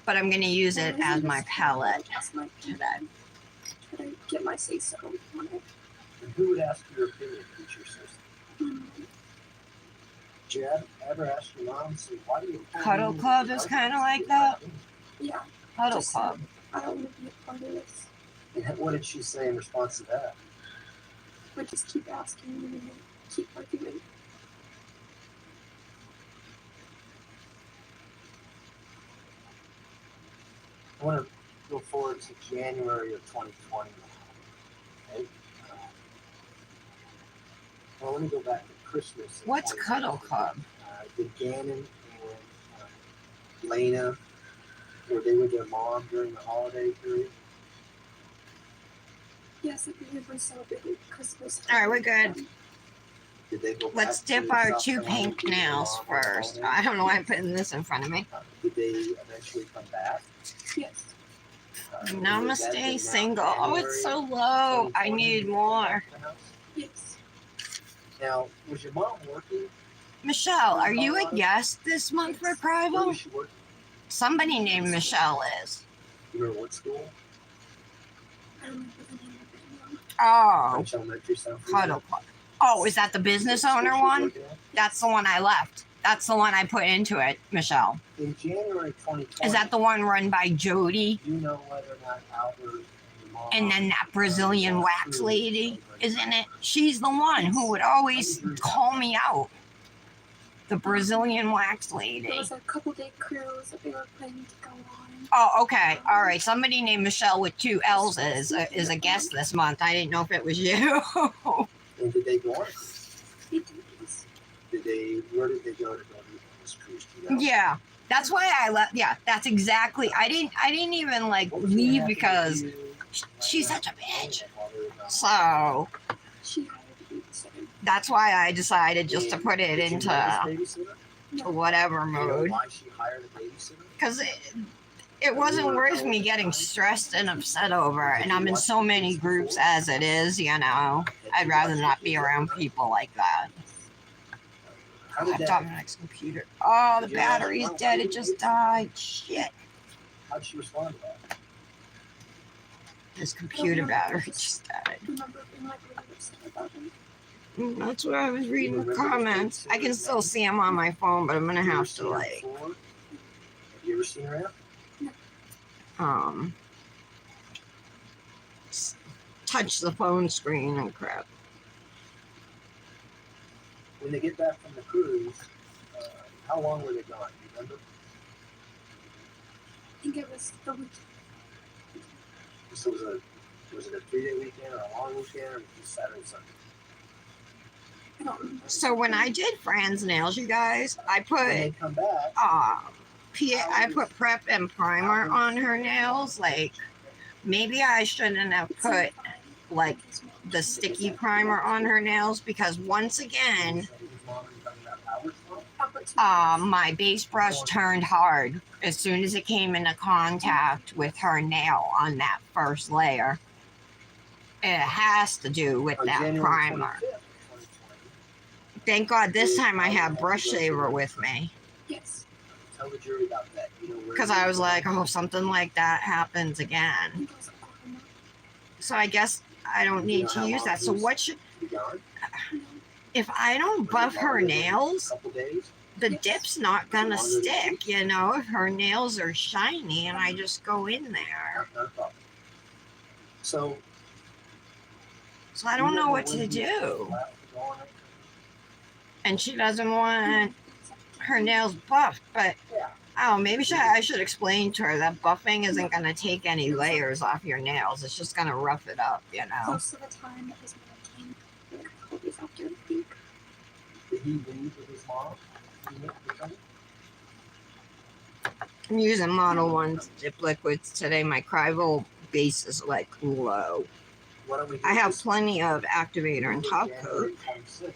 Speaker 1: but I'm gonna use it as my palette
Speaker 5: That's my
Speaker 1: today.
Speaker 5: Try to get my say so on it.
Speaker 4: And who would ask your opinion, teacher sister?
Speaker 5: Mm,
Speaker 4: Did you ever ask your mom, say, why do you pull
Speaker 1: Cuddle
Speaker 4: me into
Speaker 1: Club
Speaker 4: these
Speaker 1: is kinda
Speaker 4: arguments?
Speaker 1: like that.
Speaker 5: yeah,
Speaker 1: Huddle
Speaker 5: Just-
Speaker 1: Club.
Speaker 5: I don't want to be a part of this.
Speaker 4: And what did she say in response to that?
Speaker 5: But just keep asking and keep arguing.
Speaker 4: I want to go forward to January of 2020. Okay? Well, let me go back to Christmas. of
Speaker 1: What's
Speaker 4: 2020.
Speaker 1: Cuddle Club?
Speaker 4: Did Gannon and Lena, were they with their mom during the holiday period?
Speaker 5: Yes, I believe we celebrated Christmas.
Speaker 1: All right, we're good.
Speaker 4: Did they go back
Speaker 1: Let's
Speaker 4: to
Speaker 1: dip our
Speaker 4: South
Speaker 1: 2
Speaker 4: Carolina
Speaker 1: pink
Speaker 4: with their
Speaker 1: nails
Speaker 4: mom on the
Speaker 1: first.
Speaker 4: holiday?
Speaker 1: I don't know why I'm putting this in front of me.
Speaker 4: Did they eventually come back?
Speaker 5: Yes.
Speaker 4: Was that
Speaker 1: Namaste,
Speaker 4: now
Speaker 1: single. Oh, it's so low. I
Speaker 4: 2020
Speaker 1: need
Speaker 4: when they
Speaker 1: more.
Speaker 4: came back to the house?
Speaker 5: Yes.
Speaker 4: Now, was your mom working?
Speaker 1: Michelle, are you a guest this month for
Speaker 4: Where
Speaker 1: Prival?
Speaker 4: was she working?
Speaker 1: Somebody named Michelle is.
Speaker 4: You remember what school?
Speaker 5: I don't remember the name of it now.
Speaker 1: Oh,
Speaker 4: French Elementary, South
Speaker 1: Cuddle Club. Oh, is that the business owner one? That's the one I left. That's the one I put into it, Michelle.
Speaker 4: In January 2020,
Speaker 1: Is that the one run by Jody?
Speaker 4: do you know whether or not Albert and your mom
Speaker 1: And then that Brazilian wax lady, isn't it? She's the one who would always call me out. The Brazilian wax
Speaker 5: There
Speaker 1: lady.
Speaker 5: was a couple day cruise that they were planning to go on.
Speaker 1: Oh, okay. All right. Somebody named Michelle with 2 L's is a guest this month. I didn't know if it was you.
Speaker 4: And did they go on?
Speaker 5: They did this.
Speaker 4: Where did they go to this cruise? Do you know?
Speaker 1: Yeah. That's why I left. Yeah, that's exactly. I didn't even like
Speaker 4: What was gonna
Speaker 1: leave
Speaker 4: happen
Speaker 1: because
Speaker 4: if you
Speaker 1: she's
Speaker 4: went
Speaker 1: such a
Speaker 4: out
Speaker 1: bitch.
Speaker 4: while they were gone?
Speaker 1: So
Speaker 5: She hired a babysitter.
Speaker 1: that's why I decided just to put it
Speaker 4: Did you
Speaker 1: into
Speaker 4: know this babysitter?
Speaker 1: whatever
Speaker 4: Do you know
Speaker 1: mode.
Speaker 4: why she hired a babysitter?
Speaker 1: Because it wasn't worth me getting stressed and upset over. And I'm in so many groups as it is, you know. I'd rather not be around people like that.
Speaker 4: How did that?
Speaker 1: Dominic's computer. Oh, the battery's dead. It just died. Shit.
Speaker 4: How'd she respond to that?
Speaker 1: His computer battery just died.
Speaker 5: I remember being like really upset about it.
Speaker 1: That's what I was reading the comments. I can still see him on my phone, but I'm gonna
Speaker 4: Have you ever
Speaker 1: have
Speaker 4: seen
Speaker 1: to
Speaker 4: her
Speaker 1: like
Speaker 4: before? Have you ever seen her out?
Speaker 1: touch the phone screen and crap.
Speaker 4: When they get back from the cruise, how long were they gone? Do you remember?
Speaker 5: I think it was the week.
Speaker 4: So was it a 3-day weekend or a long weekend or just Saturday, Sunday?
Speaker 5: I don't remember.
Speaker 1: So when I did Fran's nails, you guys, I
Speaker 4: When
Speaker 1: put
Speaker 4: they come back,
Speaker 1: I put prep and primer on her nails. Like maybe I shouldn't have
Speaker 5: It's
Speaker 1: put
Speaker 5: fine.
Speaker 1: like
Speaker 5: His mom
Speaker 1: the
Speaker 5: did
Speaker 1: sticky
Speaker 5: it.
Speaker 1: primer on her nails because once again,
Speaker 4: his mom was talking about Albert's mom?
Speaker 5: Albert's
Speaker 1: my base brush turned hard as soon as it came into contact with her nail on that first layer. It has to do with
Speaker 4: On
Speaker 1: that
Speaker 4: January
Speaker 1: primer.
Speaker 4: 25th, 2020,
Speaker 1: Thank God this time I have brush saver with me
Speaker 5: Yes.
Speaker 4: tell the jury about that. You know, where
Speaker 1: because
Speaker 4: you
Speaker 1: I
Speaker 4: were
Speaker 1: was
Speaker 4: going.
Speaker 1: like, oh, something like that happens
Speaker 5: I
Speaker 1: again.
Speaker 5: think it was Oklahoma.
Speaker 1: So I guess I don't
Speaker 4: Do you
Speaker 1: need
Speaker 4: know
Speaker 1: to
Speaker 4: how
Speaker 1: use
Speaker 4: long
Speaker 1: that. So
Speaker 4: he was
Speaker 1: what should
Speaker 4: to be gone?
Speaker 1: if I don't
Speaker 4: Was it
Speaker 1: buff her
Speaker 4: longer than
Speaker 1: nails?
Speaker 4: A couple days?
Speaker 1: The
Speaker 5: Yes.
Speaker 1: dip's not gonna
Speaker 4: Longer than a
Speaker 1: stick,
Speaker 4: week?
Speaker 1: you know, if her nails are shiny and I just go in there.
Speaker 4: Not a problem. So
Speaker 1: So I don't know what to do. And she doesn't want her nails buffed, but
Speaker 4: Yeah.
Speaker 1: oh, maybe I should explain to her that buffing isn't gonna take any layers off your nails. It's just gonna rough it up, you know.
Speaker 5: Close to the time that his mom came, like a couple days after, I think.
Speaker 4: Did he leave with his mom? Did he make the
Speaker 1: I'm using Model 1 dip liquids today. My Crival base is like low.
Speaker 4: Why don't we do
Speaker 1: I have
Speaker 4: this?
Speaker 1: plenty of activator and top coat.
Speaker 4: January 26th.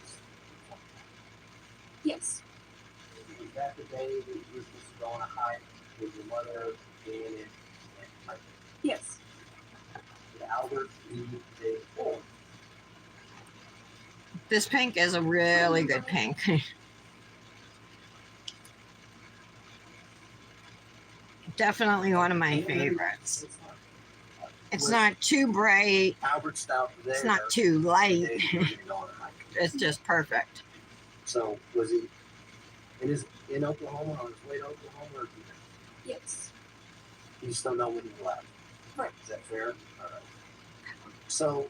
Speaker 5: Yes.
Speaker 4: that the day that you were supposed to go on a hike with your mother, Dan, and Mike?
Speaker 5: Yes.
Speaker 4: Did Albert leave the day before?
Speaker 1: This pink is a really good pink. Definitely one of my favorites. It's not too bright.
Speaker 4: Albert stopped there.
Speaker 1: It's not too
Speaker 4: the
Speaker 1: light.
Speaker 4: day that you were gonna go on a hike.
Speaker 1: It's just perfect.
Speaker 4: So was he in Oklahoma, on his way to Oklahoma, or
Speaker 5: Yes.
Speaker 4: you just don't know when he left?
Speaker 5: Right.
Speaker 4: Is that fair? All right. So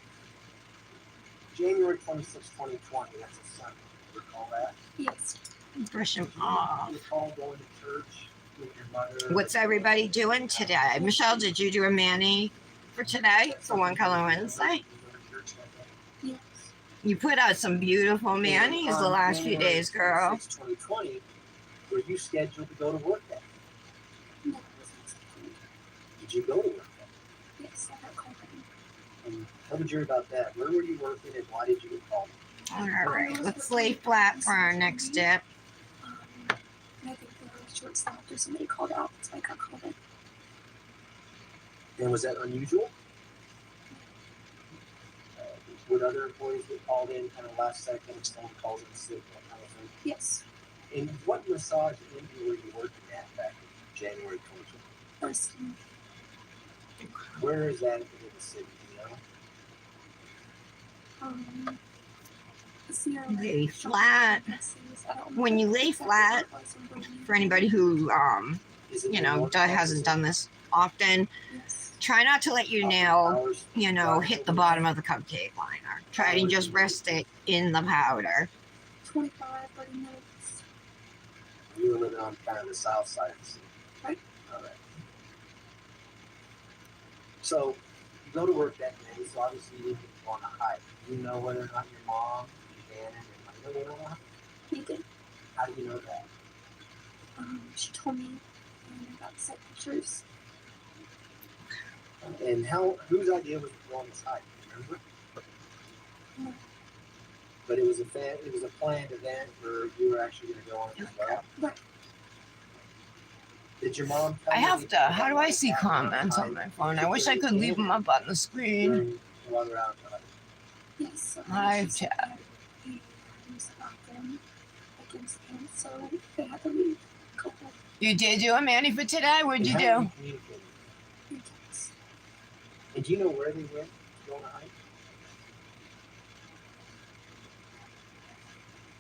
Speaker 4: January 26, 2020, that's a Sunday. Recall that?
Speaker 5: Yes.
Speaker 1: Brush them off.
Speaker 4: Recall going to church with your mother.
Speaker 1: What's everybody doing today? Michelle, did you do a mani for today for One Color Wednesday?
Speaker 5: Yes.
Speaker 1: You put out some beautiful manis the last few days, girl.
Speaker 4: 2020, were you scheduled to go to work that day?
Speaker 5: No, it wasn't scheduled.
Speaker 4: Did you go to work that day?
Speaker 5: Yes, I got called in.
Speaker 4: And tell the jury about that. Where were you working and why did you get called?
Speaker 1: All right, let's lay flat for our next dip.
Speaker 5: And I think they were short staffed or somebody called out, so I got called in.
Speaker 4: And was that unusual? Would other employees get called in kind of last second if someone calls in sick, that kind of thing?
Speaker 5: Yes.
Speaker 4: And what massage indie were you working at back in January 2020?
Speaker 5: First,
Speaker 4: Where is that in the city, you know?
Speaker 5: the Sierra
Speaker 1: Lay flat.
Speaker 5: I don't know
Speaker 1: When you lay
Speaker 5: exactly
Speaker 1: flat,
Speaker 5: what it was when we-
Speaker 1: for anybody who
Speaker 4: Is it
Speaker 1: you
Speaker 4: in
Speaker 1: know,
Speaker 4: North
Speaker 1: hasn't done this often,
Speaker 5: Yes.
Speaker 1: try not to let your nail,
Speaker 4: Hours?
Speaker 1: hit the bottom of the cupcake liner. Try and just rest it in the powder.
Speaker 5: 25, 30 minutes.
Speaker 4: You were living on kind of the south side of the city.
Speaker 5: Right.
Speaker 4: All right. So you go to work that day, so obviously you didn't go on a hike. Do you know whether or not your mom, Shannon, and Linda went on a hike?
Speaker 5: He did.
Speaker 4: How do you know that?
Speaker 5: She told me and I got set pictures.
Speaker 4: And whose idea was to go on this hike? Do you remember?
Speaker 5: No.
Speaker 4: But it was a planned event where you were actually going to go on it as well.
Speaker 5: Right.
Speaker 4: Did your mom?
Speaker 1: I have to. How do I see comments on my phone? I wish I could leave them up on the screen.
Speaker 4: While they're out on the hike?
Speaker 5: Yes.
Speaker 1: Live
Speaker 5: she said
Speaker 1: chat.
Speaker 5: that he was about them against him, so they had to leave a couple
Speaker 1: You did do a mani for today? What'd you
Speaker 4: And
Speaker 1: do?
Speaker 4: how did you communicate?
Speaker 5: weekends.
Speaker 4: And do you know where they went to go on a hike?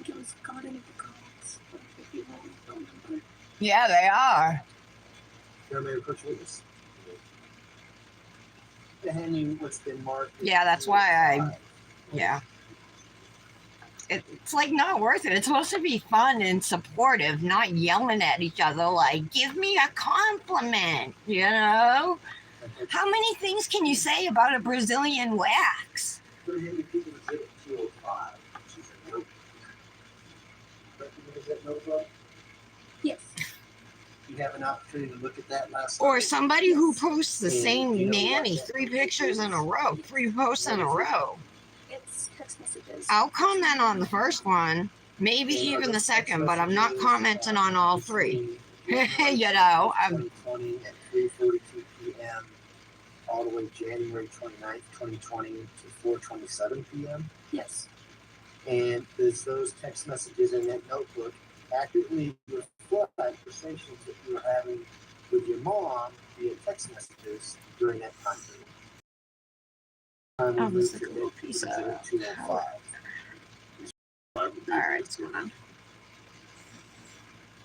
Speaker 5: I think it was Garden of the Gods. But if you don't remember.
Speaker 1: Yeah, they are.
Speaker 4: They're Mayor Coach Witness. To hand you what's been marked. as
Speaker 1: Yeah, that's why
Speaker 4: 205.
Speaker 1: Yeah. It's like not worth it. It's supposed to be fun and supportive, not yelling at each other like, give me a compliment, you know? How many things can you say about a Brazilian wax?
Speaker 4: 300 people was at 205. She's a note. Recognize that notebook?
Speaker 5: Yes.
Speaker 4: You have an opportunity to look at that last
Speaker 1: Or
Speaker 4: night.
Speaker 1: somebody who posts the
Speaker 4: And
Speaker 1: same
Speaker 4: you know what?
Speaker 1: nanny, 3 pictures in a row, 3 posts in a row.
Speaker 5: It's text messages.
Speaker 1: I'll comment on the first one, maybe even the second, but I'm not commenting on all 3. You know, I'm
Speaker 4: 2020 at 3:42 p.m. all the way January 29th, 2020 to 4:27 p.m.
Speaker 5: Yes.
Speaker 4: And does those text messages in that notebook accurately reflect conversations that you were having with your mom via text messages during that time period?
Speaker 1: Oh, this is a little piece of
Speaker 4: 205.
Speaker 1: all right, what's going on?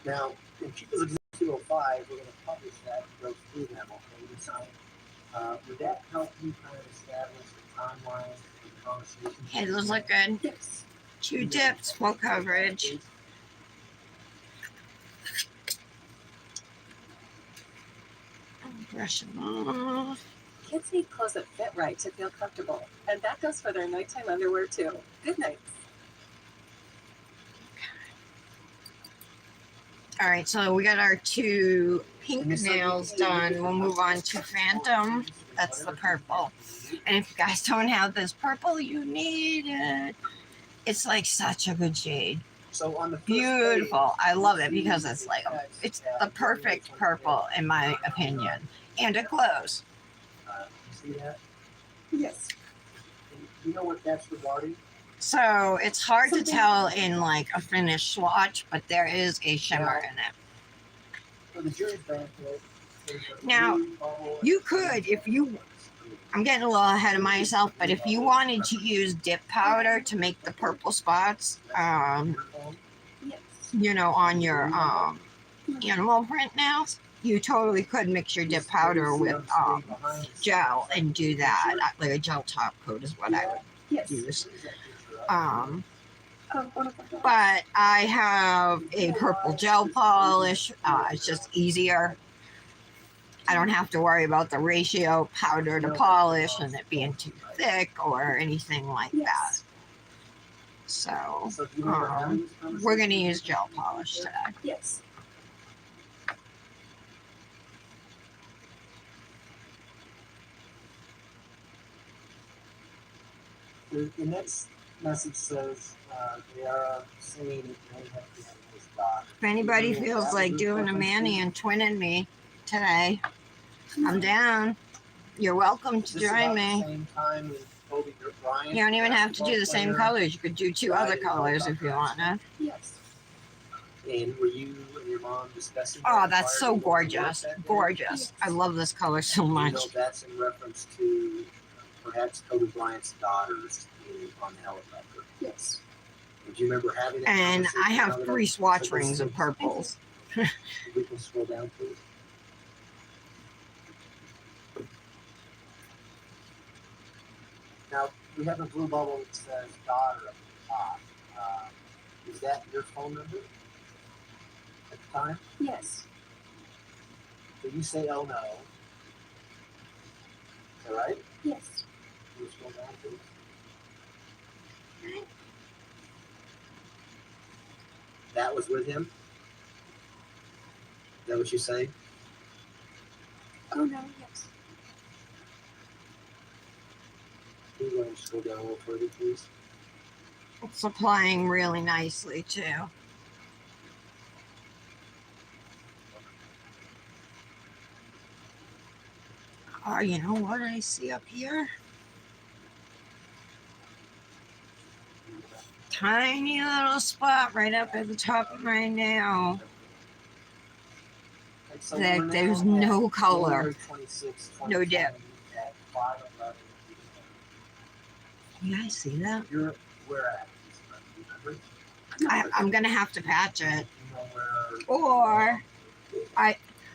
Speaker 4: Now, in People's Exhibit 205, we're going to publish that and go through them, okay, this time. Would that help you kind of establish the timeline for the conversation?
Speaker 1: Okay, those look good.
Speaker 5: Yes.
Speaker 1: 2 dips, full coverage. Brush them off.
Speaker 6: Kids need clothes that fit right to feel comfortable, and that goes for their nighttime underwear too. Good night.
Speaker 1: All right, so we got our 2 pink nails done. We'll move on to Phantom. That's the purple. And if you guys don't have this purple, you need it. It's like such a good shade.
Speaker 4: So on the first
Speaker 1: Beautiful.
Speaker 4: page,
Speaker 1: I love
Speaker 4: you
Speaker 1: it because
Speaker 4: see
Speaker 1: it's like
Speaker 4: text
Speaker 1: it's
Speaker 4: at
Speaker 1: the perfect purple in my opinion, and it glows.
Speaker 4: You see that?
Speaker 5: Yes.
Speaker 4: And you know what that's regarding?
Speaker 1: So it's hard to tell in like a finished swatch, but there is a shimmer in it.
Speaker 4: For the jury's benefit, there's a
Speaker 1: Now,
Speaker 4: blue bubble
Speaker 1: you
Speaker 4: and
Speaker 1: could, if you-
Speaker 4: blue
Speaker 1: I'm getting a little ahead of myself, but if you wanted to use dip powder to make the purple spots,
Speaker 5: Yes.
Speaker 1: you know, on your animal print nails, you totally could mix your dip powder with gel and do that. Like a gel top coat is what I would
Speaker 5: Yes.
Speaker 1: use.
Speaker 5: One of the dogs.
Speaker 1: But I have a purple gel polish. It's just easier. I don't have to worry about the ratio powder to polish and it being too thick or anything like that.
Speaker 5: Yes.
Speaker 1: So we're going to use gel polish today.
Speaker 5: Yes.
Speaker 4: The next message says they are saying that they have to have this dot.
Speaker 1: If anybody feels like doing a mani and twinning me today, I'm down. You're welcome
Speaker 4: Is
Speaker 1: to
Speaker 4: this
Speaker 1: join
Speaker 4: about the
Speaker 1: me.
Speaker 4: same time as Kobe Bryant?
Speaker 1: You don't even have to do the same
Speaker 4: Basketball
Speaker 1: colors. You could do two other colors if you want to.
Speaker 5: Yes.
Speaker 4: player? And were you and your mom discussing
Speaker 1: Oh,
Speaker 4: that
Speaker 1: that's
Speaker 4: prior
Speaker 1: so
Speaker 4: to going to work
Speaker 1: gorgeous.
Speaker 4: that day?
Speaker 1: Gorgeous. I love this color so
Speaker 4: You
Speaker 1: much.
Speaker 4: know that's in reference to perhaps Kobe Bryant's daughters being on the helicopter.
Speaker 5: Yes.
Speaker 4: Would you remember having that
Speaker 1: And I
Speaker 4: conversation?
Speaker 1: have 3 swatch rings of purples.
Speaker 4: We can scroll down, please. Now, we have a blue bubble that says daughter at the top. Is that your phone number at the time?
Speaker 5: Yes.
Speaker 4: So you say, oh no. Is that right?
Speaker 5: Yes.
Speaker 4: Can you scroll down, please? That was with him? Is that what you say?
Speaker 5: Oh no. Yes.
Speaker 4: Can you go and scroll down a little further, please?
Speaker 1: It's applying really nicely too. Oh, you know what I see up here? Tiny little spot right up at the top of my nail.
Speaker 4: And so
Speaker 1: That
Speaker 4: we're
Speaker 1: there's
Speaker 4: now
Speaker 1: no
Speaker 4: at
Speaker 1: color.
Speaker 4: January 26,
Speaker 1: No dip.
Speaker 4: 2020 at 5:11 p.m.
Speaker 1: You guys see that?
Speaker 4: You're where at? Remember?
Speaker 1: I'm gonna have to patch it.
Speaker 4: You know where?
Speaker 1: Or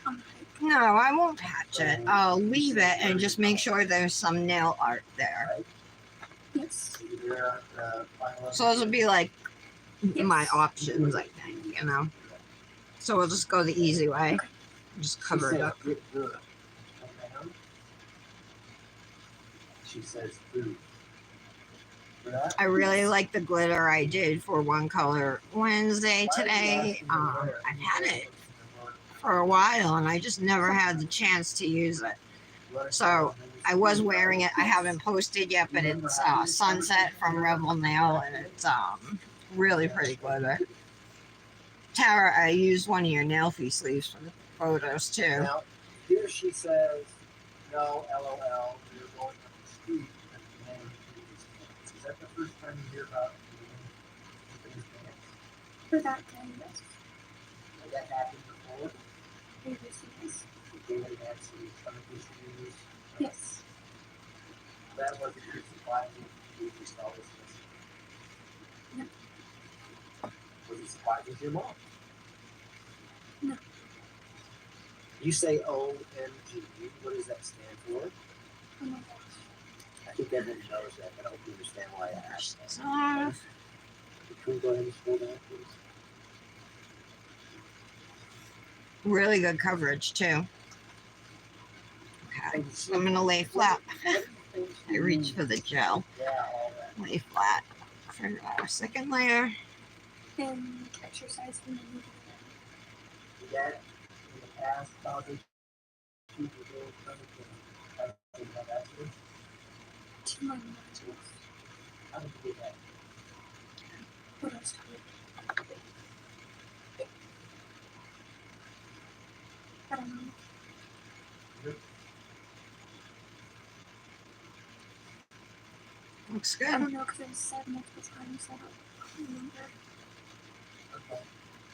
Speaker 5: Um,
Speaker 1: no, I won't patch it. I'll leave it and just make sure there's some nail art there.
Speaker 5: yes.
Speaker 4: You're there at 5:11
Speaker 1: So those would be like my
Speaker 5: Yes.
Speaker 1: options, I think, you know. So we'll just go the easy way. Just cover it up.
Speaker 4: Get good. Okay. She says food. For that?
Speaker 1: I really like the glitter I did for One Color Wednesday today. I've had it for a while and I just never had the chance to use it. So I was wearing it. I haven't posted yet, but it's Sunset from Rebel Nail and it's really pretty glitter. Tara, I used one of your nail fee sleeves for the photos too.
Speaker 4: Now, here she says, no, LOL, you're going up the street and the name is Pants. Is that the first time you hear about the name Pants?
Speaker 5: For that day, yes.
Speaker 4: Has that happened before?
Speaker 5: Previously, yes.
Speaker 4: David had some stomach issues.
Speaker 5: Yes.
Speaker 4: That wasn't your surprising. You just saw this.
Speaker 5: No.
Speaker 4: Was it surprising to your mom?
Speaker 5: No.
Speaker 4: You say OMG. What does that stand for?
Speaker 5: Oh my gosh.
Speaker 4: I think everyone knows that, but I hope you understand why I asked that.
Speaker 1: So,
Speaker 4: Can we go ahead and scroll down, please?
Speaker 1: really good coverage too. Okay, so I'm gonna lay flat. I reach for the gel.
Speaker 4: Yeah, all that.
Speaker 1: Lay flat for our second layer.
Speaker 5: And exercise in the movie.
Speaker 4: That in the past causing people to go clinic and have accidents.
Speaker 5: To my knowledge.
Speaker 4: How did you do that?
Speaker 5: What else?
Speaker 1: Looks
Speaker 5: I
Speaker 1: good.
Speaker 5: don't know because it was said multiple times. I don't remember.
Speaker 4: Okay.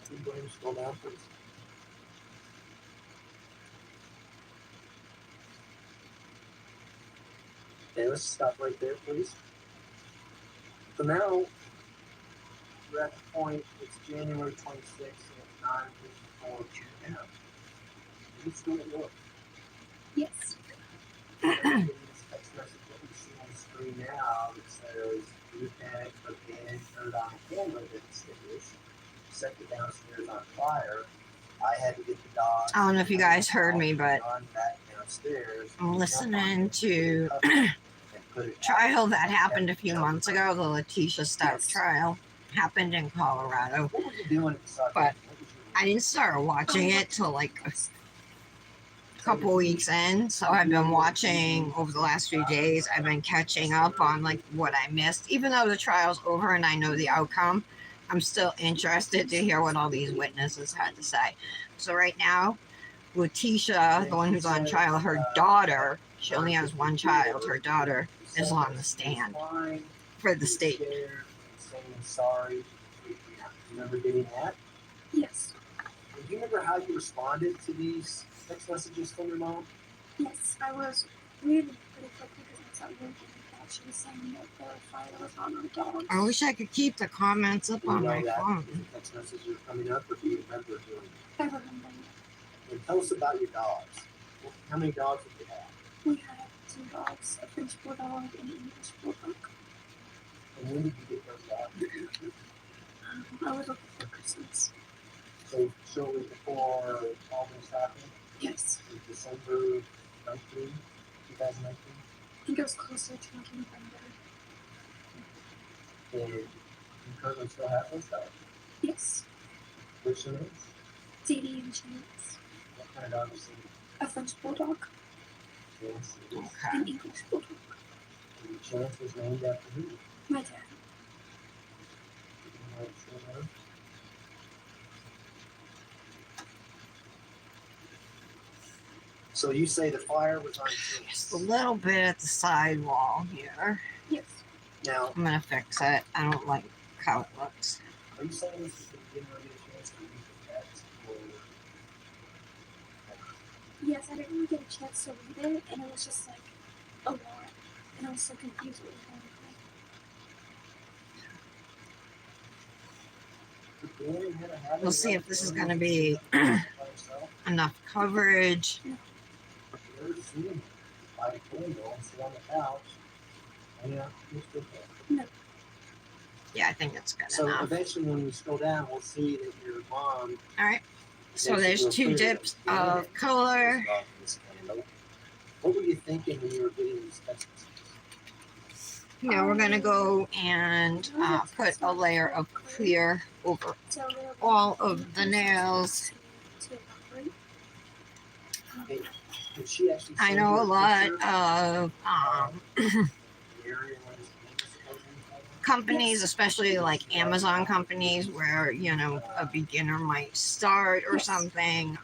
Speaker 4: Can you go ahead and scroll down, please? Okay, let's stop right there, please. So now we're at the point, it's January 26th, and it's 9:54 p.m. You still at work.
Speaker 5: Yes.
Speaker 4: Getting this text message that we see on the screen now that says, "You panic, but then turned on a camera that extinguished, set the downstairs on fire. I had to get the dog."
Speaker 1: I don't know if you guys heard me, but
Speaker 4: run back downstairs.
Speaker 1: I'm listening to
Speaker 4: and put it out.
Speaker 1: trial that happened a few months ago. The Letitia Stout
Speaker 5: Yes.
Speaker 1: trial happened in Colorado.
Speaker 4: What were you doing at the side?
Speaker 1: But I didn't start watching it till like a couple weeks in, so I've been watching over the last few days. I've been catching up on like what I missed. Even though the trial's over and I know the outcome, I'm still interested to hear what all these witnesses had to say. So right now, Letitia, the one who's on trial, her daughter, she only has one child, her daughter is on the stand for the state.
Speaker 4: Saying sorry. Remember getting that?
Speaker 5: Yes.
Speaker 4: Do you remember how you responded to these text messages from your mom?
Speaker 5: Yes. I was reading pretty quickly because I was at work and she was saying that the fire was on our dogs.
Speaker 1: I wish I could keep the comments up
Speaker 4: Do you
Speaker 1: on
Speaker 4: know
Speaker 1: my
Speaker 4: that
Speaker 1: phone.
Speaker 4: the text messages are coming up, or do you remember doing it?
Speaker 5: I remember.
Speaker 4: And tell us about your dogs. How many dogs did you have?
Speaker 5: We had 2 dogs, a French bulldog and an English bulldog.
Speaker 4: And when did you get those dogs?
Speaker 5: I was looking for Christmas.
Speaker 4: So shortly before all this happened,
Speaker 5: Yes.
Speaker 4: in December 2019.
Speaker 5: I think it was closer to like November.
Speaker 4: And you currently still have those dogs?
Speaker 5: Yes.
Speaker 4: Which are those?
Speaker 5: Sadie and Chance.
Speaker 4: What kind of dog is it?
Speaker 5: A French bulldog.
Speaker 4: Chance.
Speaker 1: Okay.
Speaker 5: An English bulldog.
Speaker 4: And Chance was named after who?
Speaker 5: My dad.
Speaker 4: You know, sure know? So you say the fire was on
Speaker 1: Just
Speaker 4: Chance.
Speaker 1: a little bit at the side wall here.
Speaker 5: Yes.
Speaker 4: Now,
Speaker 1: I'm gonna fix it. I don't like how it looks.
Speaker 4: are you saying this because you didn't really get a chance to read the text? Or...
Speaker 5: Yes, I didn't really get a chance to read it, and it was just like a lot, and I was so confused what was going on.
Speaker 1: We'll see if this is gonna be enough coverage. Yeah, I think it's good
Speaker 4: So
Speaker 1: enough.
Speaker 4: eventually, when we scroll down, we'll see that your mom.
Speaker 1: All right. So there's 2 dips of color.
Speaker 4: What were you thinking when you were getting these text messages?
Speaker 1: Now we're gonna go and put a layer of clear over
Speaker 5: So they were
Speaker 1: all of the nails.
Speaker 5: to elaborate.
Speaker 4: Hey, did she actually
Speaker 1: I
Speaker 4: send
Speaker 1: know
Speaker 4: you
Speaker 1: a lot
Speaker 4: picture
Speaker 1: of
Speaker 4: the area where this thing is supposedly
Speaker 1: companies, especially like Amazon companies, where you know a beginner might start or something.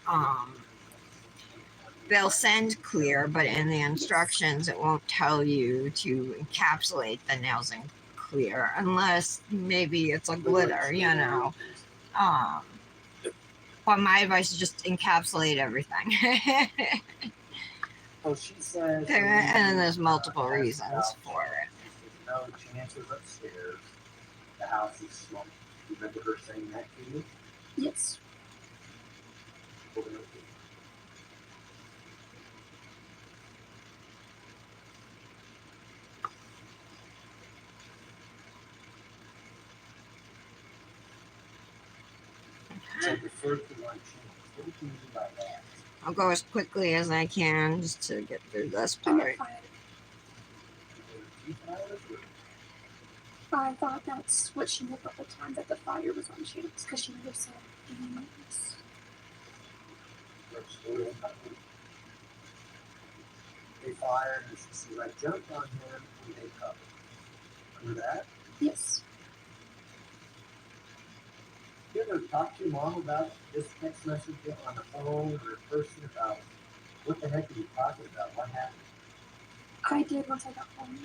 Speaker 1: They'll send clear, but in the instructions, it won't tell you to encapsulate the nails in clear unless maybe it's a glitter, you know. But my advice is just encapsulate everything.
Speaker 4: Oh, she says.
Speaker 1: And then there's multiple reasons for it.
Speaker 4: No chances upstairs. The house is smoking. You remember her saying that to you?
Speaker 5: Yes.
Speaker 4: So refer to my chance. What do you mean by that?
Speaker 1: I'll go as quickly as I can just to get through this
Speaker 5: I'm
Speaker 1: part.
Speaker 5: not fired. I thought that's what she knew the whole time, that the fire was on Chance, because she never said anything else.
Speaker 4: They fired, and she says, I jumped on him and they covered. Remember that?
Speaker 5: Yes.
Speaker 4: You ever talk to your mom about this text message on the phone or in person about What the heck are you talking about? What happened?
Speaker 5: I did once I got home.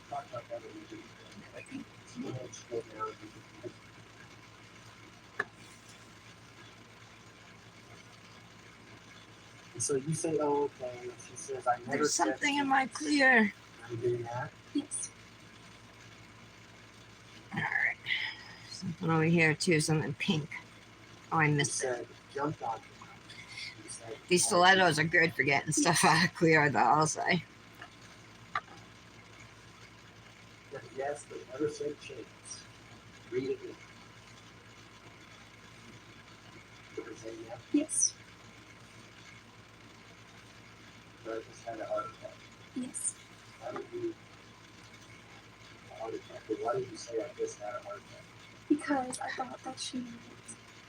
Speaker 4: Talk about that when you do. You know, it's good now. And so you say, oh, okay. And she says, I never
Speaker 1: There's something
Speaker 4: texted.
Speaker 1: in my clear.
Speaker 4: Are you getting that?
Speaker 5: Yes.
Speaker 1: All right. Something over here too. Something pink. Oh, I
Speaker 4: You
Speaker 1: missed it.
Speaker 4: said, jumped on you. You said,
Speaker 1: These stilettos are good for getting stuff out of clear, though. I'll say.
Speaker 4: yes, but never said chance. Read it again. Did it say yes?
Speaker 5: Yes.
Speaker 4: But I just had a heart attack.
Speaker 5: Yes.
Speaker 4: Why did you a heart attack? But why did you say I just had a heart attack?
Speaker 5: Because I thought that she meant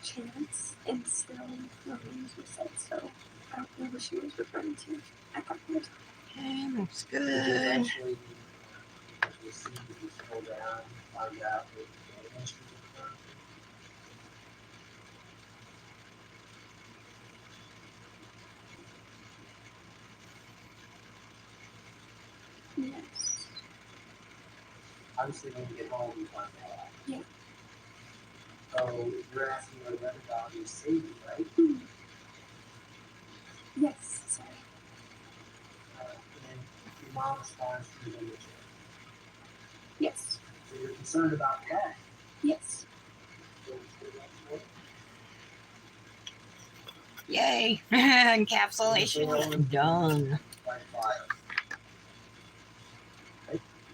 Speaker 5: chance and still no names were said, so I don't know who she was referring to at that point.
Speaker 1: Okay, looks
Speaker 4: Did you
Speaker 1: good.
Speaker 4: eventually see if you scroll down, find out what the damage was occurring?
Speaker 5: Yes.
Speaker 4: Obviously, when you get home, you find that out.
Speaker 5: Yeah.
Speaker 4: So you're asking whether that dog is saved, right?
Speaker 5: Yes. Sorry.
Speaker 4: And your mom responds to the image.
Speaker 5: Yes.
Speaker 4: So you're concerned about that.
Speaker 5: Yes.
Speaker 1: Yay! Encapsulation done.
Speaker 4: By fire.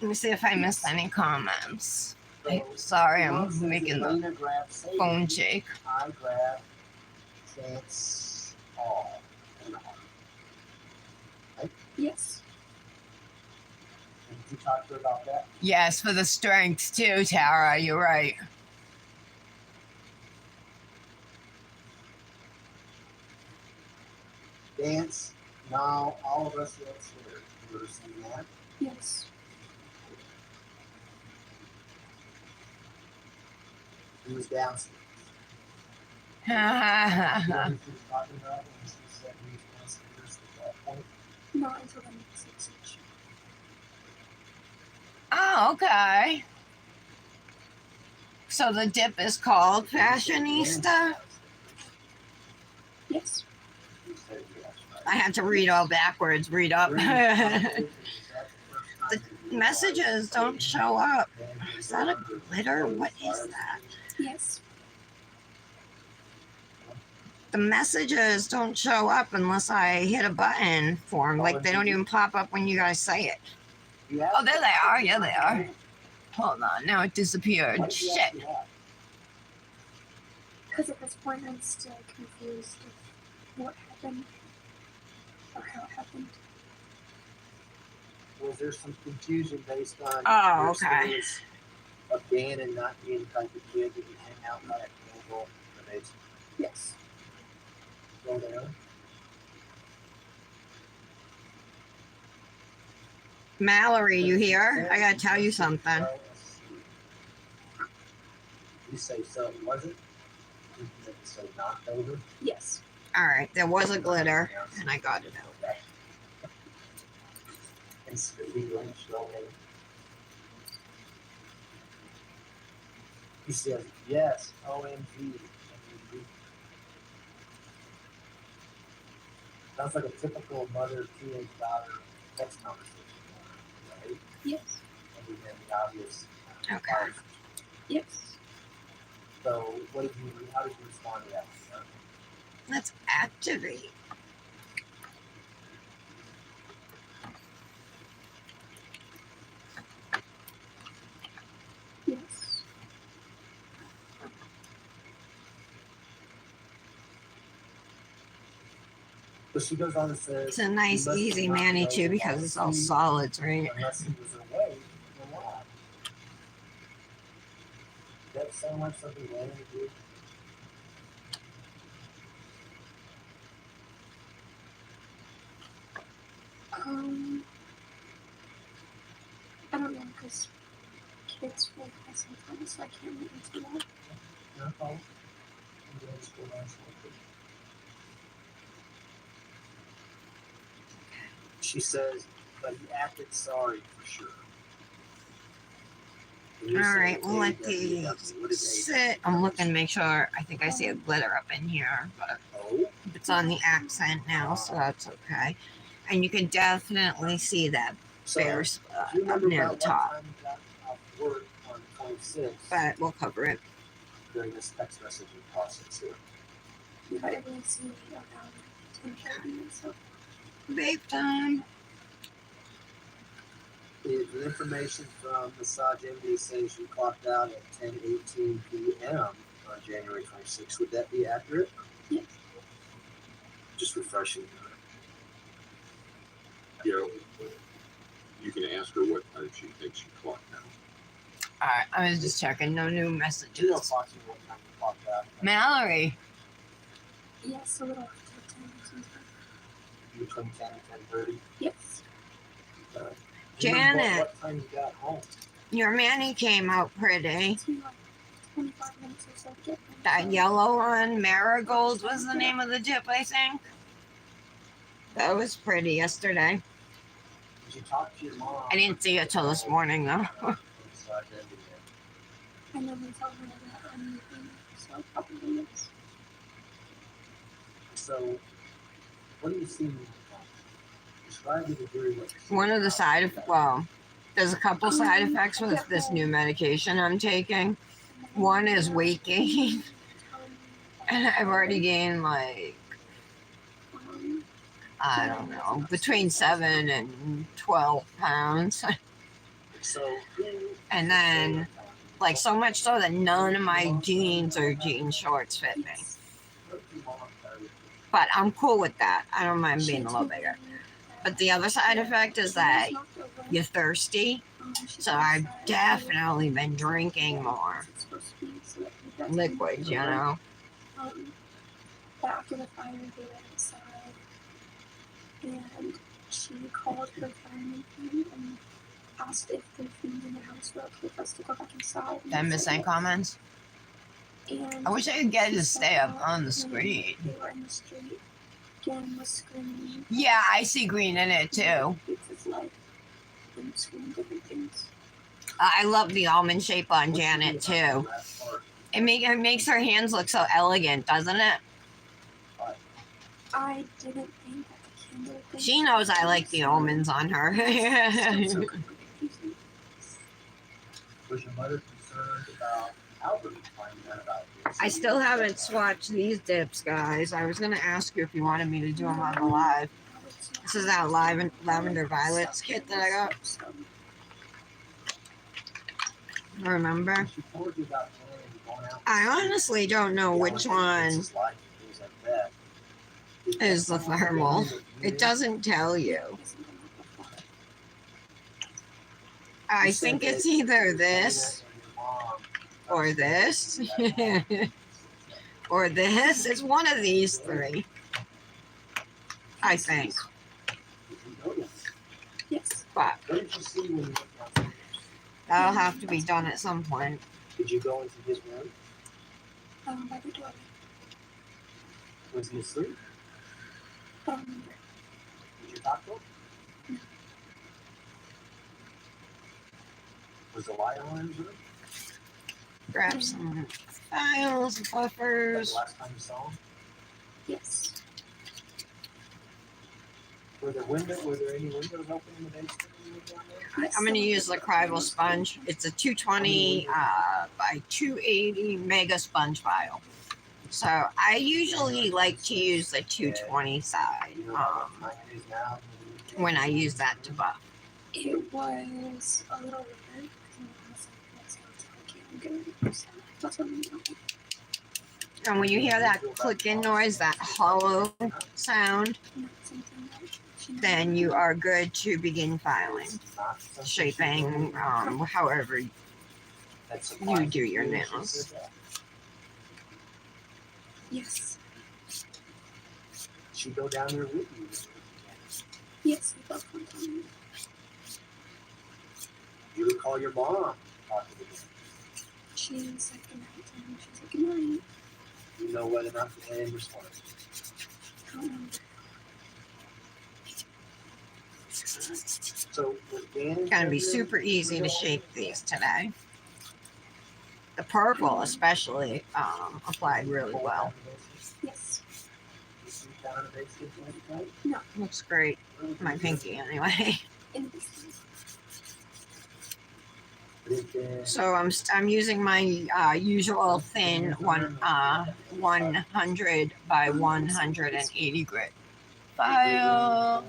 Speaker 1: Let me see if I missed any comments.
Speaker 4: So,
Speaker 1: Sorry,
Speaker 4: Mom
Speaker 1: I'm
Speaker 4: says
Speaker 1: making the
Speaker 4: Elena grabbed safety,
Speaker 1: phone shake.
Speaker 4: I grab chance all. in the heart.
Speaker 5: Yes.
Speaker 4: And did you talk to her about that?
Speaker 1: Yes, for the strength too, Tara. You're right.
Speaker 4: Dance. Now all of us are upstairs. You ever seen that?
Speaker 5: Yes.
Speaker 4: He was downstairs.
Speaker 1: Oh,
Speaker 4: You know who she was talking about when she said he was downstairs at that point?
Speaker 5: Not until the next message.
Speaker 1: okay. So the dip is called Fashionista.
Speaker 5: Yes.
Speaker 4: You said yes, right?
Speaker 1: I had to read all backwards, read up.
Speaker 4: During the conversation, was that the first time
Speaker 1: The
Speaker 4: that you
Speaker 1: messages don't
Speaker 4: realized
Speaker 1: show up.
Speaker 4: that you
Speaker 1: Is that a
Speaker 4: were
Speaker 1: glitter?
Speaker 4: under
Speaker 1: What is
Speaker 4: fire?
Speaker 1: that?
Speaker 5: Yes.
Speaker 1: The messages don't show up unless I hit a button for them. Like they don't even pop up when you guys say it.
Speaker 4: You asked
Speaker 1: Oh, there
Speaker 4: her,
Speaker 1: they are. Yeah, they are. Hold on. Now it disappeared.
Speaker 4: why did you
Speaker 1: Shit.
Speaker 4: ask her that?
Speaker 5: Because at this point I'm still confused with what happened or how it happened.
Speaker 4: Was there some confusion based on
Speaker 1: Oh,
Speaker 4: your
Speaker 1: okay.
Speaker 4: experience of Dan and not being the type of kid that would hang out by a candle in the basement?
Speaker 5: Yes.
Speaker 4: Go there.
Speaker 1: Mallory, you here? I gotta tell you something.
Speaker 4: You say so, was it? You say knocked over?
Speaker 5: Yes.
Speaker 1: All right, there was a glitter, and I got it out.
Speaker 4: Okay. And Scooby Lynch rolling. He says, yes, OMG. Sounds like a typical mother teenage daughter text conversation, right?
Speaker 5: Yes.
Speaker 4: And then the obvious.
Speaker 1: Okay.
Speaker 5: Yes.
Speaker 4: So, what did you? How did you respond to that?
Speaker 1: Let's activate.
Speaker 5: Yes.
Speaker 4: So she goes on and says,
Speaker 1: It's a nice,
Speaker 4: "You must
Speaker 1: easy
Speaker 4: not
Speaker 1: mani
Speaker 4: know
Speaker 1: too because it's all
Speaker 4: why
Speaker 1: solids, right?
Speaker 4: unless he was away, then why?" Does that sound like something Lennon would do?
Speaker 5: I don't know because kids will pass sometimes, so I can't really answer that.
Speaker 4: No problem. I'm going to school last week. She says, but he acted sorry for sure. And you
Speaker 1: All
Speaker 4: say
Speaker 1: right, we'll let
Speaker 4: AWW. What
Speaker 1: these
Speaker 4: is
Speaker 1: sit. I'm looking to make sure. I think I see a glitter up in here, but
Speaker 4: Oh,
Speaker 1: it's on the accent now, so that's okay. And you can definitely see that
Speaker 4: so
Speaker 1: bare
Speaker 4: do
Speaker 1: spot
Speaker 4: you
Speaker 1: up
Speaker 4: remember
Speaker 1: near
Speaker 4: about
Speaker 1: the top,
Speaker 4: what time you got off work on the 26th
Speaker 1: but we'll cover it.
Speaker 4: during this text messaging process here?
Speaker 5: But it was really around 10:30 or so.
Speaker 1: Vape time.
Speaker 4: The information from Massage MD says you clocked out at 10:18 p.m. on January 26th. Would that be accurate?
Speaker 5: Yes.
Speaker 4: Just refreshing.
Speaker 2: Yeah, you can ask her what time she thinks she clocked out.
Speaker 1: All right, I was just checking. No new
Speaker 4: Do you know
Speaker 1: messages.
Speaker 4: approximately what time you clocked out?
Speaker 1: Mallory,
Speaker 5: Yes, a little after 10 or something.
Speaker 4: Between 10 and 10:30.
Speaker 5: Yes.
Speaker 4: Do you remember
Speaker 1: Janet.
Speaker 4: what time you got home?
Speaker 1: your Manny came out pretty.
Speaker 5: It's been like 25 minutes or so to get home.
Speaker 1: That yellow one, Marigold was the name of the dip, I think. That was pretty yesterday.
Speaker 4: Did you talk to your mom?
Speaker 1: I didn't see it till this morning though.
Speaker 4: Massage MD yet?
Speaker 5: I never tell her that anything, so probably yes.
Speaker 4: So, what do you see? Describe to the jury what you see.
Speaker 1: One of the there's a couple side effects with this new medication I'm taking. One is weight gain, and I've already gained like, I don't know, between 7 and 12 pounds.
Speaker 4: So,
Speaker 1: And then, like, so much so that none of my jeans or jean shorts fit me. But I'm cool with that. I don't mind being a little bigger. But the other side effect is that you're thirsty. So I've definitely been drinking more liquids, you know.
Speaker 5: But after the fire, they went outside, and she called her fireman friend and asked if the things in the house were okay for us to go back inside.
Speaker 1: Did I miss any comments?
Speaker 5: And
Speaker 1: I wish I could get it to
Speaker 5: she
Speaker 1: stay
Speaker 5: said
Speaker 1: up
Speaker 5: that
Speaker 1: on the
Speaker 5: when
Speaker 1: screen.
Speaker 5: They were in the street. Again was screaming.
Speaker 1: Yeah, I see green in it too.
Speaker 5: It's his life. And screaming different things.
Speaker 1: I love the almond shape on Janet too. It makes her hands look so elegant, doesn't it?
Speaker 5: I didn't think that the candle thing.
Speaker 1: She knows I like the almonds on her.
Speaker 4: Was your mother concerned about Albert finding out about this?
Speaker 1: I still haven't swatched these dips, guys. I was gonna ask you if you wanted me to do them on the live. This is that lavender violets kit that I got. Remember?
Speaker 4: She told you about going out.
Speaker 1: I honestly don't know which one is the thermal. It doesn't tell you. I think it's either this or this or this. It's one of these three, I think.
Speaker 5: Yes.
Speaker 1: But
Speaker 4: What did you see when you went downstairs?
Speaker 1: that'll have to be done at some point.
Speaker 4: Did you go into his room?
Speaker 5: By the door.
Speaker 4: Was he asleep? Did you talk to him? Was the light on in his room?
Speaker 1: Grab some files,
Speaker 4: Like
Speaker 1: buffers.
Speaker 4: the last time you saw him?
Speaker 5: Yes.
Speaker 4: Were there any windows open in the basement when you were down there?
Speaker 1: I'm going to use the Crival sponge. It's a 220 by 280 mega sponge file. So I usually like to use the 220 side
Speaker 4: You know what time it is now?
Speaker 1: when I use that to buff.
Speaker 5: It was a little weird. That's what I'm doing.
Speaker 1: And when you hear that clicking noise, that hollow sound, then you are good to begin filing, shaping, however you do your nails.
Speaker 5: Yes.
Speaker 4: She go down there with you.
Speaker 5: Yes, we both went on.
Speaker 4: You would call your mom. Talk to them.
Speaker 5: She said goodnight to him. She said goodnight.
Speaker 4: You know whether or not the man responded.
Speaker 5: I don't know.
Speaker 4: So with Gannon,
Speaker 1: It's gonna be super easy to shape these today. The purple especially applied really well.
Speaker 5: Yes. Looks
Speaker 1: great. My pinky anyway.
Speaker 5: in this
Speaker 1: So I'm using my usual thin 100 by 180 grit file.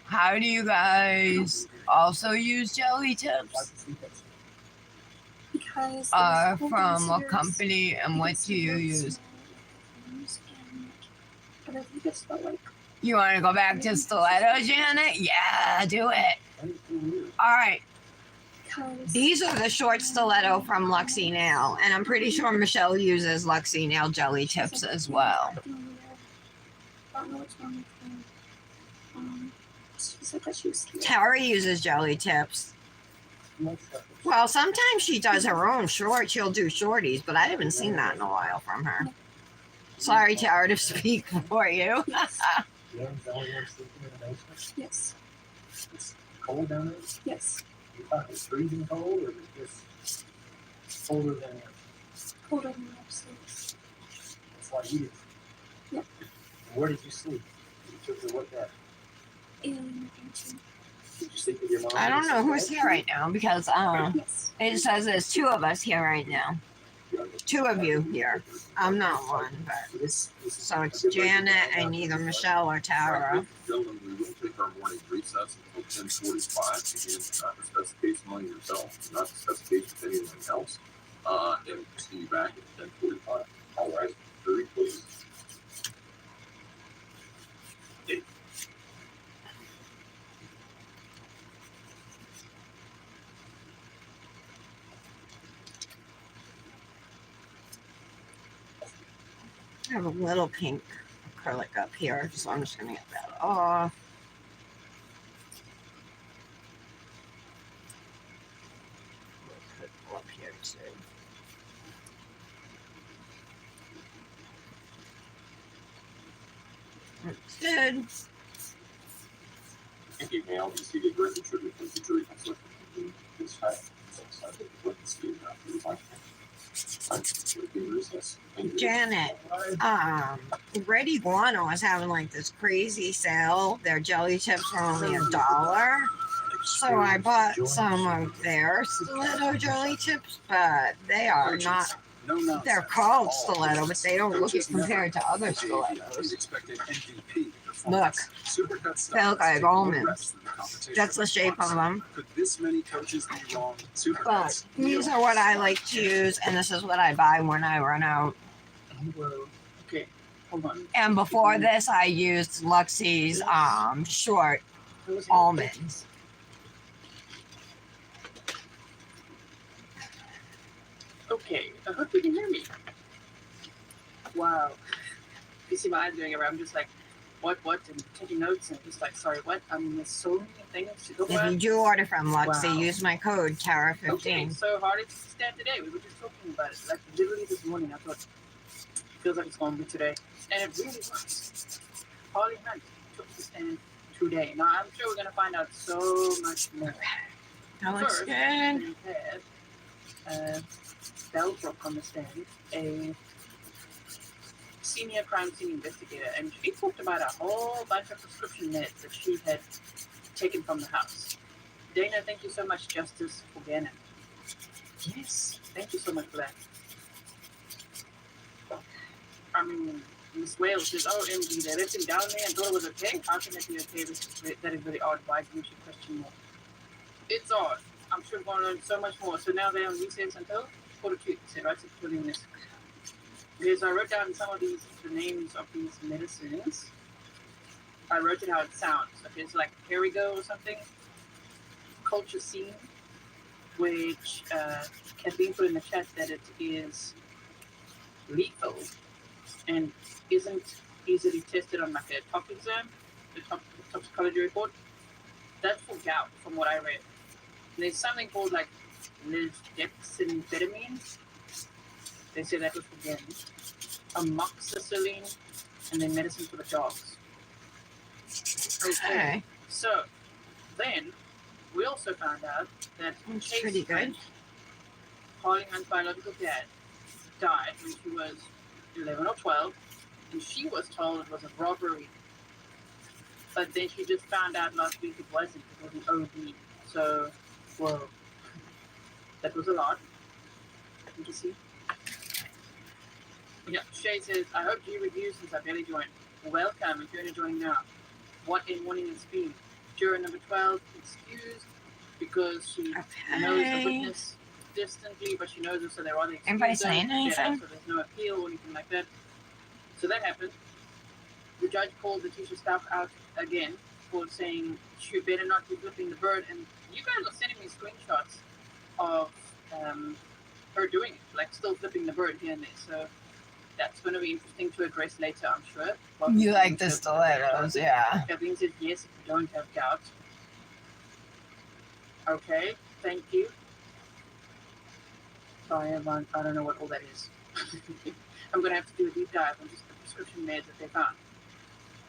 Speaker 1: How do you guys also use jelly tips?
Speaker 5: because
Speaker 1: From what company and what do you use?
Speaker 5: But I think it's felt like
Speaker 1: You want to go back to stiletto, Janet? Yeah, do it. All right.
Speaker 5: because
Speaker 1: These are the short stiletto from Luxie Nail, and I'm pretty sure Michelle uses Luxie Nail jelly tips as well.
Speaker 5: I don't know what's wrong with her. She said that she was scared.
Speaker 1: Tara uses jelly tips. Well, sometimes she does her own short. She'll do shorties, but I haven't seen that in a while from her. Sorry, Tara, to speak for you.
Speaker 5: Yes.
Speaker 4: Dan's the only one sleeping in the basement.
Speaker 5: Yes.
Speaker 4: It's cold down there.
Speaker 5: Yes.
Speaker 4: You thought it was freezing cold, or is it just colder than
Speaker 5: Colder than upstairs.
Speaker 4: it's like you did?
Speaker 5: Yep.
Speaker 4: Where did you sleep? You took her with that.
Speaker 5: In Hampton.
Speaker 4: Did you sleep with your mom?
Speaker 1: I don't know who's here right now because
Speaker 5: Yes.
Speaker 1: it says there's two of us here right now. Two of you here. I'm not one, but so it's Janet and either Michelle or Tara.
Speaker 2: Gentlemen, we will take our morning recess until 10:45. Again, not the specification on yourself, not the specification of anyone else. And we'll see you back at 10:45. All right, 30, please.
Speaker 1: I have a little pink acrylic up here, so I'm just gonna get that off. Put up here too. That's good.
Speaker 2: Thank you, Gail. You see the great contributor to the jury conflict this time.
Speaker 1: Janet, Red Iguana was having like this crazy sale. Their jelly tips were only $1. So I bought some of their stiletto jelly tips, but they are not. They're called stiletto, but they don't look it compared to other stilettos. Look, they look like almonds. That's the shape of them. But these are what I like to use, and this is what I buy when I run out.
Speaker 4: Okay, hold on.
Speaker 1: And before this, I used Luxie's short almonds.
Speaker 7: Okay, I hope you can hear me. Wow. You see my eyes doing it, I'm just like, what, and taking notes, and just like, sorry, what? I mean, there's so many things to go
Speaker 1: If you
Speaker 7: by.
Speaker 1: do order from Luxie,
Speaker 7: Wow.
Speaker 1: use my code TARA15.
Speaker 7: Okay, so hard to stand today. We were just talking about it. Like, literally this morning, I thought, feels like it's going to be today. And it really was. Harley Hunt took the stand today. Now, I'm sure we're going to find out so much more.
Speaker 1: That looks
Speaker 7: First,
Speaker 1: good.
Speaker 7: we had Bellbrook on the stand, a senior crime scene investigator, and she talked about a whole bunch of prescription meds that she had taken from the house. Dana, thank you so much, Justice for Gannon. Yes, thank you so much for that. I mean, Miss Wales says, oh, MD, they left him down there and thought it was okay? How can it be okay? That is really odd. Why do you should question more? It's odd. I'm sure we're going to learn so much more. So now they're on recess until 42, right? So 20 minutes. Okay, so I wrote down some of the names of these medicines. I wrote it how it sounds. Okay, it's like Perigo or something. Culture Scene, which Kathleen put in the chat that it is lethal and isn't easily tested on like a top exam, the toxicology report. That's for gout, from what I read. There's something called like lisdexamfetamine. They say that was for Gannon. Amoxicillin, and then medicine for the dogs.
Speaker 1: Okay.
Speaker 7: So then we also found out that
Speaker 1: It's
Speaker 7: Chase
Speaker 1: pretty good.
Speaker 7: Hunt, Harley Hunt's biological dad, died when she was 11 or 12, and she was told it was a robbery. But then she just found out last week it wasn't. It was an OD. So, whoa. That was a lot. Did you see? Yeah, Shay says, I hope G reviews since I barely joined. Welcome, if you're going to join now. What a morning it's been. Juror number 12, excused because she knows the
Speaker 1: Okay.
Speaker 7: witness distantly, but she knows her, so they're rather excused.
Speaker 1: Anybody saying
Speaker 7: Yeah,
Speaker 1: anything?
Speaker 7: so there's no appeal or anything like that. So that happened. The judge called the teacher staff out again for saying she better not be flipping the bird. And you guys are sending me screenshots of her doing it, like still flipping the bird here and there. So that's going to be interesting to address later, I'm sure.
Speaker 1: You like the stilettos, yeah.
Speaker 7: Kathleen said yes if you don't have doubt. Okay, thank you. Sorry, Evan, I don't know what all that is. I'm going to have to do a deep dive on just the prescription meds that they found.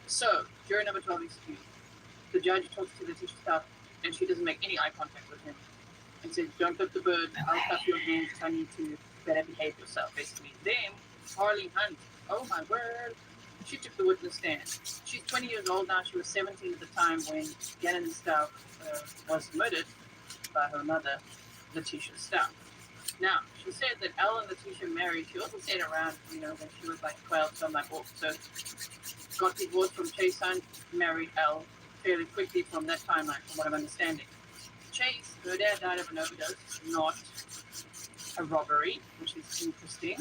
Speaker 7: So, juror number 12 excused. The judge talks to the teacher staff, and she doesn't make any eye contact with him, and says, "Don't flip the bird. I'll cuff your hands. I need to better behave yourself." Basically, then Harley Hunt. Oh my word! She took the witness stand. She's 20 years old now. She was 17 at the time when Gannon Stout was murdered by her mother, Letitia Stout. Now, she said that Elle and Letitia married. She also said around, when she was like 12, so I'm like, oh, so got divorced from Chase Hunt, married Elle fairly quickly from that timeline, from what I'm understanding. Chase, her dad died of an overdose, not a robbery, which is interesting.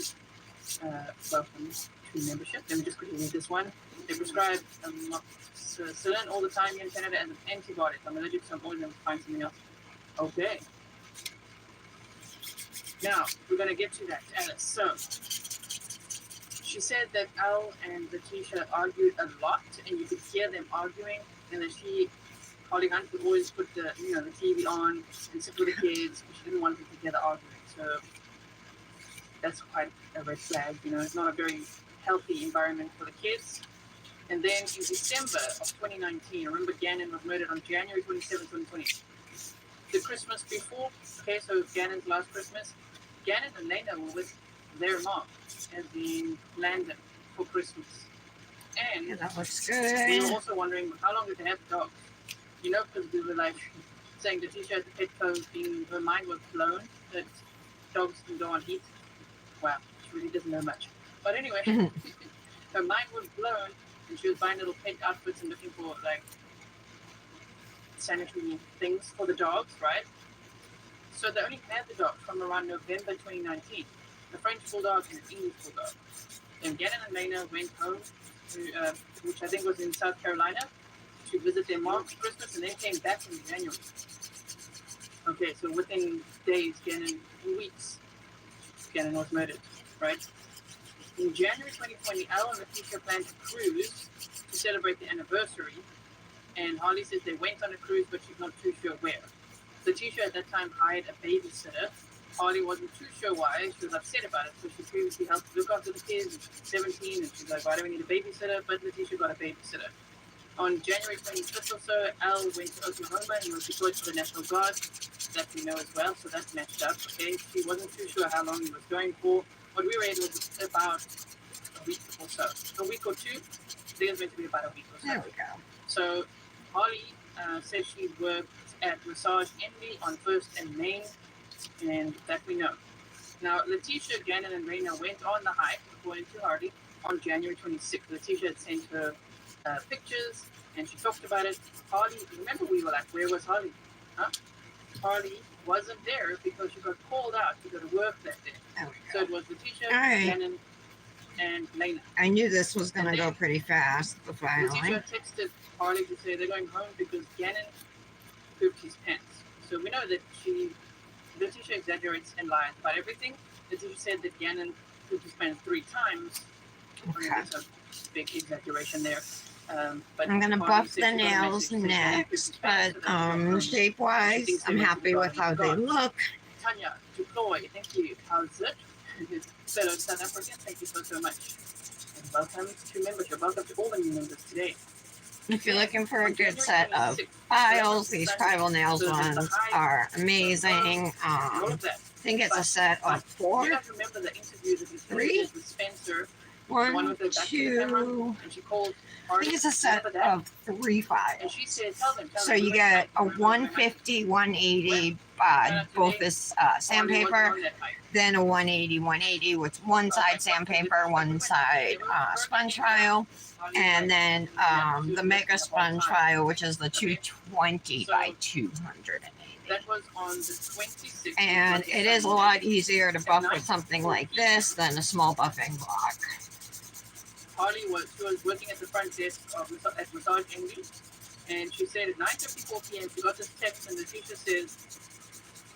Speaker 7: Welcome to membership. Let me just quickly read this one. They prescribe amoxicillin all the time here in Canada as an antibiotic. I'm allergic, so I'm always going to find something else. Okay. Now, we're going to get to that, Alice. So, she said that Elle and Letitia argued a lot, and you could hear them arguing, and that Holly Hunt would always put the TV on and sit with the kids, but she didn't want them to hear the argument. So, that's quite a red flag. It's not a very healthy environment for the kids. And then in December of 2019, remember Gannon was murdered on January 27, 2020. The Christmas before, okay, so Gannon's last Christmas, Gannon and Lena were with their mom, as in Landon, for Christmas. And
Speaker 1: Yeah, that looks
Speaker 7: we were
Speaker 1: good.
Speaker 7: also wondering, how long did they have the dogs? Because we were like saying the teacher at the pet co being, her mind was blown that dogs can go on heat. Wow, she really doesn't know much. But anyway, her mind was blown, and she was buying little pet outfits and looking for like sanitary things for the dogs, right? So they only had the dog from around November 2019. The French bulldog and the English bulldog. And Gannon and Lena went home, to, which I think was in South Carolina, to visit their mom for Christmas, and then came back in January. Okay, so within days, weeks, Gannon was murdered, right? In January 2020, Elle and Letitia planned to cruise to celebrate the anniversary, and Harley says they went on a cruise, but she's not too sure where. Letitia at that time hired a babysitter. Harley wasn't too sure why. She was upset about it, so she previously helped look after the kids. She's 17, and she's like, why do we need a babysitter? But Letitia got a babysitter. On January 25th or so, Elle went to Oklahoma and was deployed for the National Guard. That we know as well, so that's matched up, okay? She wasn't too sure how long he was going for. What we read was about a week or so. A week or two. I think it's meant to be about a week or so.
Speaker 1: There we go.
Speaker 7: So Harley says she worked at Massage Envy on 1st and Main, and that we know. Now, Letitia, Gannon, and Raina went on the hike, according to Harley, on January 26th. Letitia had sent her pictures, and she talked about it. Harley, remember we were like, where was Harley? Huh? Harley wasn't there because she got called out to go to work that day.
Speaker 1: There we
Speaker 7: So
Speaker 1: go.
Speaker 7: it was Letitia,
Speaker 1: All right.
Speaker 7: Gannon, and Lena.
Speaker 1: I knew this was going to go pretty fast, the finally.
Speaker 7: Letitia texted Harley to say they're going home because Gannon pooped his pants. So we know that Letitia exaggerates and lies about everything. Letitia said that Gannon pooped his pants 3 times. I mean,
Speaker 1: Okay.
Speaker 7: that's a big exaggeration there. But
Speaker 1: I'm gonna
Speaker 7: Harley
Speaker 1: buff
Speaker 7: said
Speaker 1: the
Speaker 7: she got a
Speaker 1: nails
Speaker 7: message saying Gannon pooped his
Speaker 1: next,
Speaker 7: pants,
Speaker 1: but
Speaker 7: so that's confirmed.
Speaker 1: shape wise, I'm happy with how they look.
Speaker 7: Tanya, deploy, thank you. How's it? Fellow South African, thank you so much. And welcome to membership. Welcome to all the new members today.
Speaker 1: If you're looking for a good set of files, these Tribal Nails ones are amazing. I think it's a set of
Speaker 7: You
Speaker 1: 4.
Speaker 7: guys remember the interview that we
Speaker 1: 3?
Speaker 7: did with Spencer, the one
Speaker 1: 1,
Speaker 7: with the back to the camera,
Speaker 1: 2.
Speaker 7: and she called
Speaker 1: I
Speaker 7: Hardy.
Speaker 1: think it's a set
Speaker 7: Remember that?
Speaker 1: of 3 files.
Speaker 7: And she said, tell them.
Speaker 1: So you get a 150, 180, both this sandpaper, then a 180, 180 with one side sandpaper, one side sponge file, and then the mega sponge file, which is the 220 by 280.
Speaker 7: That was on the 26th.
Speaker 1: And it is a lot easier to buff with something like this than a small buffing block.
Speaker 7: Harley she was working at the front desk at Massage Envy, and she said at 9:54 p.m. she got this text, and the teacher says,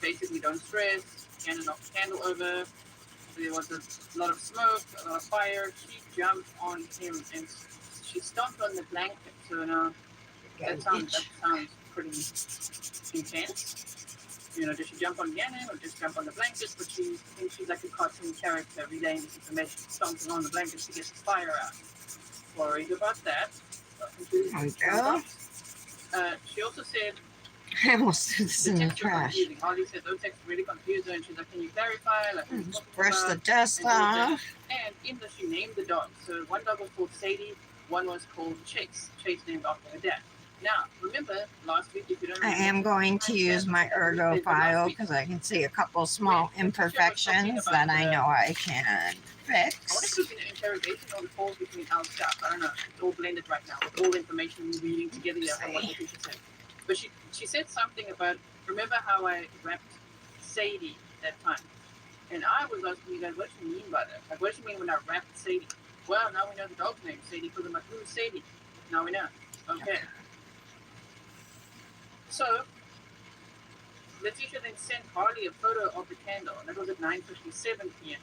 Speaker 7: basically, don't stress. Cannon knocked the candle over. There was a lot of smoke, a lot of fire. She jumped on him and she stomped on the blanket. So now that sounds pretty intense. You know, does she jump on Gannon or just jump on the blanket? But she thinks she's like a cartoon character relaying this information, stomping on the blanket to get the fire out. Worried about that. She also said,
Speaker 1: I almost threw this in the trash.
Speaker 7: Harley said those texts really confused her, and she's like, can you clarify? Like,
Speaker 1: Just brush the dust off.
Speaker 7: And in that she named the dogs. So one dog was called Sadie, one was called Chase. Chase named after her dad. Now, remember last week, if you don't remember,
Speaker 1: I am going to use my ergo file because I can see a couple small imperfections that I know I can
Speaker 7: I
Speaker 1: fix.
Speaker 7: want to keep an interrogation on the calls between our staff. I don't know. It's all blended right now with all the information we're reading together here from what the teacher said. But she said something about, remember how I wrapped Sadie that time? And I was asking you guys, what do you mean by that? Like, what do you mean when I wrapped Sadie? Well, now we know the dog's name, Sadie, because I'm like, who's Sadie? Now we know. Okay. So, the teacher then sent Harley a photo of the candle, and that was at 9:57 p.m.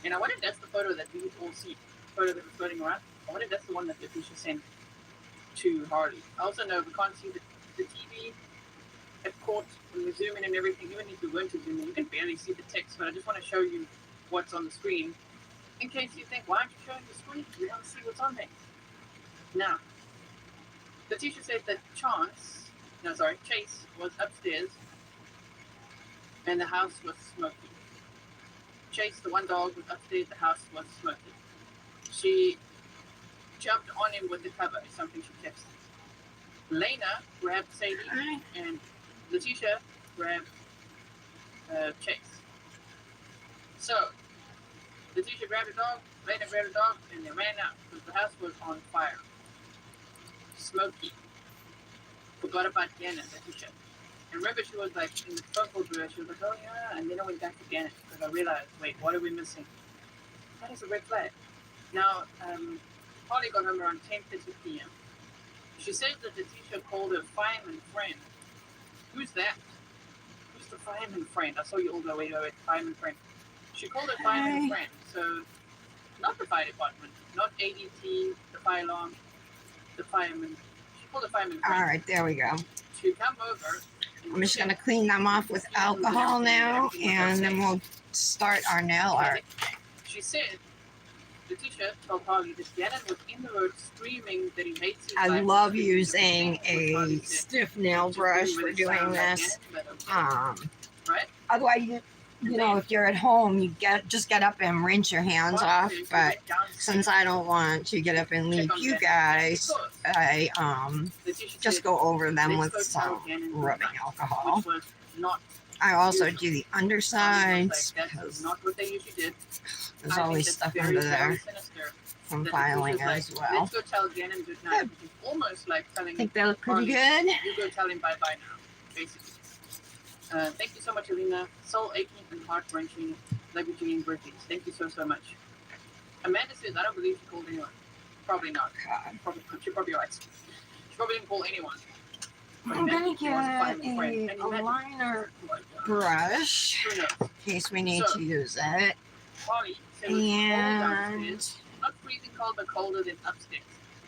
Speaker 7: And I wonder if that's the photo that we all see, the photo that was floating around. I wonder if that's the one that the teacher sent to Harley. I also know we can't see the TV at court when we zoom in and everything. Even if we weren't to zoom in, you can barely see the text, but I just want to show you what's on the screen in case you think, why aren't you showing the screen? We want to see what's on there. Now, the teacher said that Chase was upstairs and the house was smoky. Chase, the one dog, was upstairs, the house was smoky. She jumped on him with the cover, is something she kept saying. Lena grabbed Sadie and Letitia grabbed Chase. So, Letitia grabbed a dog, Lena grabbed a dog, and they ran out because the house was on fire. Smoky. Forgot about Gannon, Letitia. And remember, she was like, in the phone call to her, she was like, oh yeah, and then I went back to Gannon because I realized, wait, what are we missing? That is a red flag. Now, Holly got home around 10:50 p.m. She said that the teacher called her fireman friend. Who's that? Who's the fireman friend? I saw you all go, wait, fireman friend. She called her fireman friend. So, not the fire department, not ADT, the fire alarm, the fireman. She called the fireman friend.
Speaker 1: All right, there we go.
Speaker 7: To come over.
Speaker 1: I'm just going to clean them off with alcohol now, and then we'll start our nail art.
Speaker 7: She said, the teacher told Harley that Gannon was in the road screaming that he hates his life.
Speaker 1: I love using a stiff nail brush for doing this.
Speaker 7: Right?
Speaker 1: Otherwise, you know, if you're at home, you just get up and rinse your hands off. But since I don't want to get up and leave you guys, I just go over them with some rubbing alcohol. I also do the undersides because there's always stuff under there from filing as well.
Speaker 7: Let's go tell Gannon good night. Which is almost like telling.
Speaker 1: I think they look pretty good.
Speaker 7: You go tell him bye bye now, basically. Thank you so much, Alina. Soul aching and heart wrenching, leveraging and birthdays. Thank you so much. Amanda says, I don't believe she called anyone. Probably not. She's probably right. She probably didn't call anyone.
Speaker 1: I'm gonna get a liner brush in case we need to use it.
Speaker 7: Holly said it was cold downstairs. Not freezing cold, but colder than upstairs.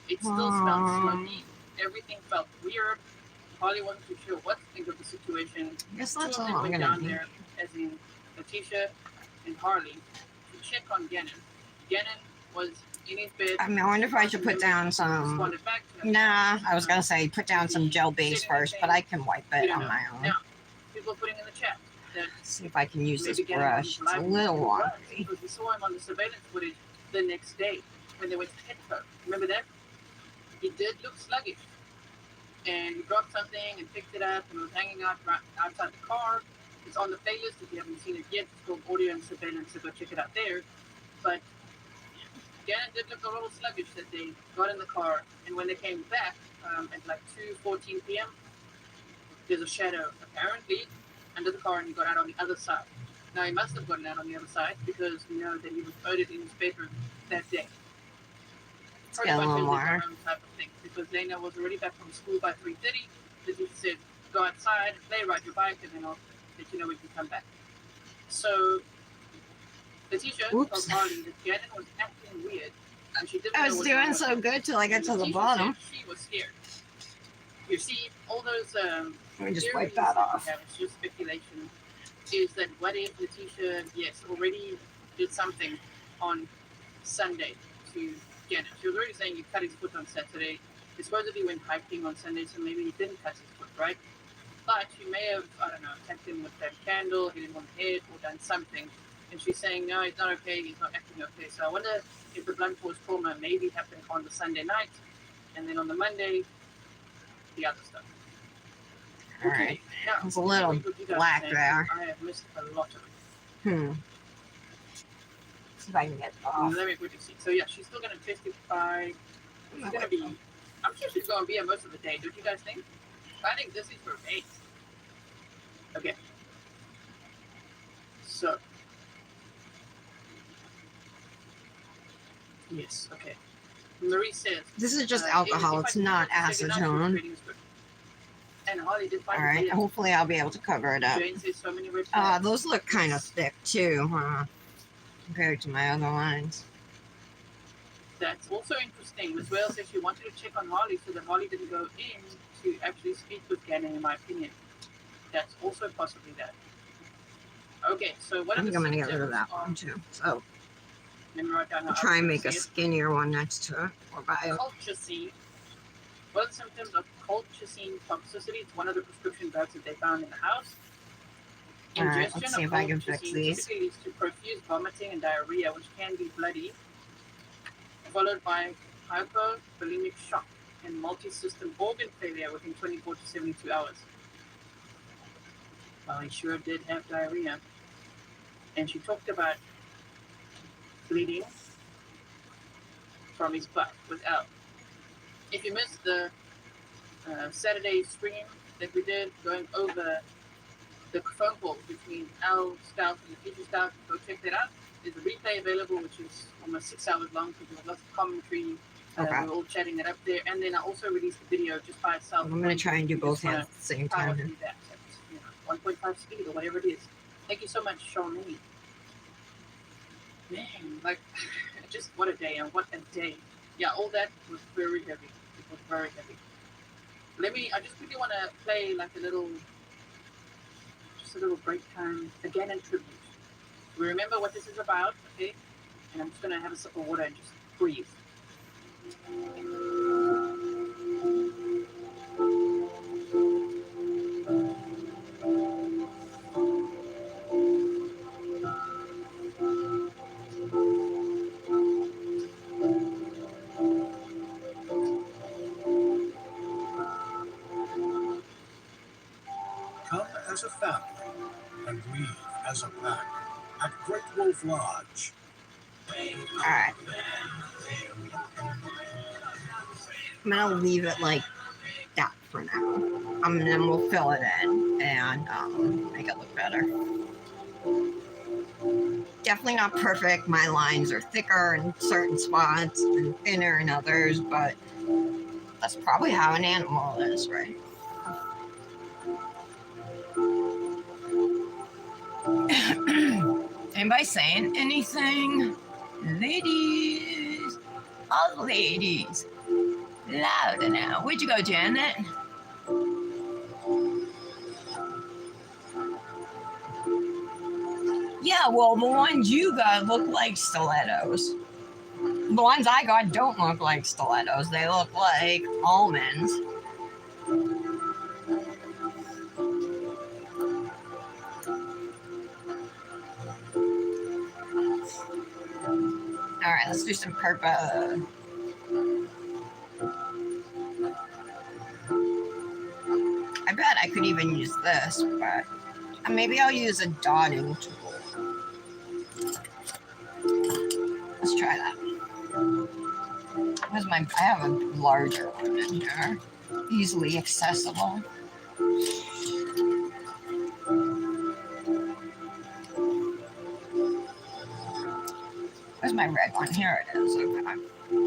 Speaker 7: It still smelled smoky. Everything felt weird. Holly wasn't too sure what to think of the situation.
Speaker 1: I guess
Speaker 7: Two
Speaker 1: that's
Speaker 7: of
Speaker 1: all
Speaker 7: them
Speaker 1: I'm
Speaker 7: went
Speaker 1: gonna
Speaker 7: down
Speaker 1: do.
Speaker 7: there, as in Letitia and Harley, to check on Gannon. Gannon was in his bed.
Speaker 1: I mean, I wonder if I should put down some.
Speaker 7: Responded back to him.
Speaker 1: Nah, I was gonna say put down some gel base first, but I can wipe
Speaker 7: You
Speaker 1: it
Speaker 7: don't
Speaker 1: on
Speaker 7: know.
Speaker 1: my own.
Speaker 7: Now, people are putting in the chat that
Speaker 1: See if I can use this
Speaker 7: maybe getting on
Speaker 1: brush.
Speaker 7: his
Speaker 1: It's a
Speaker 7: live
Speaker 1: little
Speaker 7: was,
Speaker 1: wonky.
Speaker 7: because we saw him on the surveillance footage the next day when they went to Petco. Remember that? He did look sluggish. And he dropped something and picked it up and was hanging out right outside the car. It's on the playlist if you haven't seen it yet. It's called Audio and Surveillance, so go check it out there. But Gannon did look a little sluggish that they got in the car, and when they came back at like 2:14 p.m., there's a shadow apparently under the car, and he got out on the other side. Now he must have gotten out on the other side because we know that he was murdered in his bedroom that day. Pretty
Speaker 1: get a
Speaker 7: much
Speaker 1: little
Speaker 7: in
Speaker 1: more.
Speaker 7: their own type of thing, because Lena was already back from school by 3:30. The teacher said, "Go outside, play, ride your bike, and then I'll let you know when you come back." So the teacher told
Speaker 1: Oops.
Speaker 7: Harley that Gannon was acting weird, and she didn't
Speaker 1: I
Speaker 7: know
Speaker 1: was
Speaker 7: what
Speaker 1: doing
Speaker 7: was
Speaker 1: so good till I got
Speaker 7: and
Speaker 1: to the
Speaker 7: teacher
Speaker 1: bottom.
Speaker 7: said she was scared. You see, all those
Speaker 1: Let me just
Speaker 7: theories
Speaker 1: wipe that
Speaker 7: we
Speaker 1: off.
Speaker 7: have, it's just speculation. Is that what if Letitia, yes, already did something on Sunday to Gannon? She was already saying he cut his foot on Saturday. He supposedly went hiking on Sunday, so maybe he didn't cut his foot, right? But she may have, I don't know, attacked him with that candle, hit him on the head, or done something. And she's saying, no, he's not okay, he's not acting okay. So I wonder if the blunt force trauma maybe happened on the Sunday night, and then on the Monday, the other stuff.
Speaker 1: All right.
Speaker 7: Now,
Speaker 1: It's a little
Speaker 7: what you guys
Speaker 1: black
Speaker 7: say,
Speaker 1: there.
Speaker 7: I have missed a lot of it.
Speaker 1: See if I can get it off.
Speaker 7: Let me quickly see. So yeah, she's still gonna testify. She's gonna be. I'm sure she's gonna be here most of the day. Don't you guys think? I think this is her base. Okay. So. Yes. Okay. Marie says.
Speaker 1: This is just
Speaker 7: if
Speaker 1: alcohol.
Speaker 7: I
Speaker 1: It's
Speaker 7: can
Speaker 1: not
Speaker 7: check it out, she was
Speaker 1: acetone.
Speaker 7: reading the script. And Holly did find
Speaker 1: All right.
Speaker 7: it.
Speaker 1: Hopefully, I'll be able to cover it up.
Speaker 7: Jane says so many red flags.
Speaker 1: Those look kind of thick too, huh? Compared to my other lines.
Speaker 7: That's also interesting. Miss Wales says she wanted to check on Harley so that Harley didn't go in to actually speak with Gannon, in my opinion. That's also possibly that. Okay, so what
Speaker 1: I
Speaker 7: are
Speaker 1: think
Speaker 7: the
Speaker 1: I'm gonna get rid of
Speaker 7: symptoms
Speaker 1: that one too. So
Speaker 7: Let me write down how
Speaker 1: I'll try and
Speaker 7: I
Speaker 1: make a
Speaker 7: see it.
Speaker 1: skinnier one next to it. Or bio.
Speaker 7: Colchicine. What are the symptoms of colchicine toxicity? It's one of the prescription drugs that they found in the house.
Speaker 1: All right,
Speaker 7: Ingestion
Speaker 1: let's see
Speaker 7: of
Speaker 1: if I can fix
Speaker 7: colchicine
Speaker 1: these.
Speaker 7: typically leads to profuse vomiting and diarrhea, which can be bloody, followed by hypovolemic shock and multi-system organ failure within 24 to 72 hours. Well, he sure did have diarrhea. And she talked about bleeding from his butt with Al. If you missed the Saturday stream that we did going over the phone call between Al Stout and the future Stout, go check that out. There's a replay available, which is almost 6 hours long because there was lots of commentary.
Speaker 1: Okay.
Speaker 7: We were all chatting it up there. And then I also released the video just by itself.
Speaker 1: I'm gonna try and do
Speaker 7: You
Speaker 1: both
Speaker 7: just wanna
Speaker 1: hands at the same
Speaker 7: power
Speaker 1: time.
Speaker 7: through that at 1.5 speed or whatever it is. Thank you so much, Shawnee. Man, like, just what a day and what a day. Yeah, all that was very heavy. It was very heavy. I just really want to play like a little break time again in tribute. We remember what this is about, okay? And I'm just going to have a sip of water and just breathe.
Speaker 8: Come as a family and leave as a pack at Great Wolf Lodge.
Speaker 1: All right. I'm gonna leave it like that for now. And then we'll fill it in and make it look better. Definitely not perfect. My lines are thicker in certain spots and thinner in others, but that's probably how an animal is, right? Anybody saying anything? Ladies, all the ladies, louder now. Where'd you go, Janet? Yeah, well, the ones you got look like stilettos. The ones I got don't look like stilettos. They look like almonds. All right, let's do some purple. I bet I could even use this, but maybe I'll use a dotting tool. Let's try that. Where's my? I have a larger one in here, easily accessible. Where's my red one? Here it is. Okay,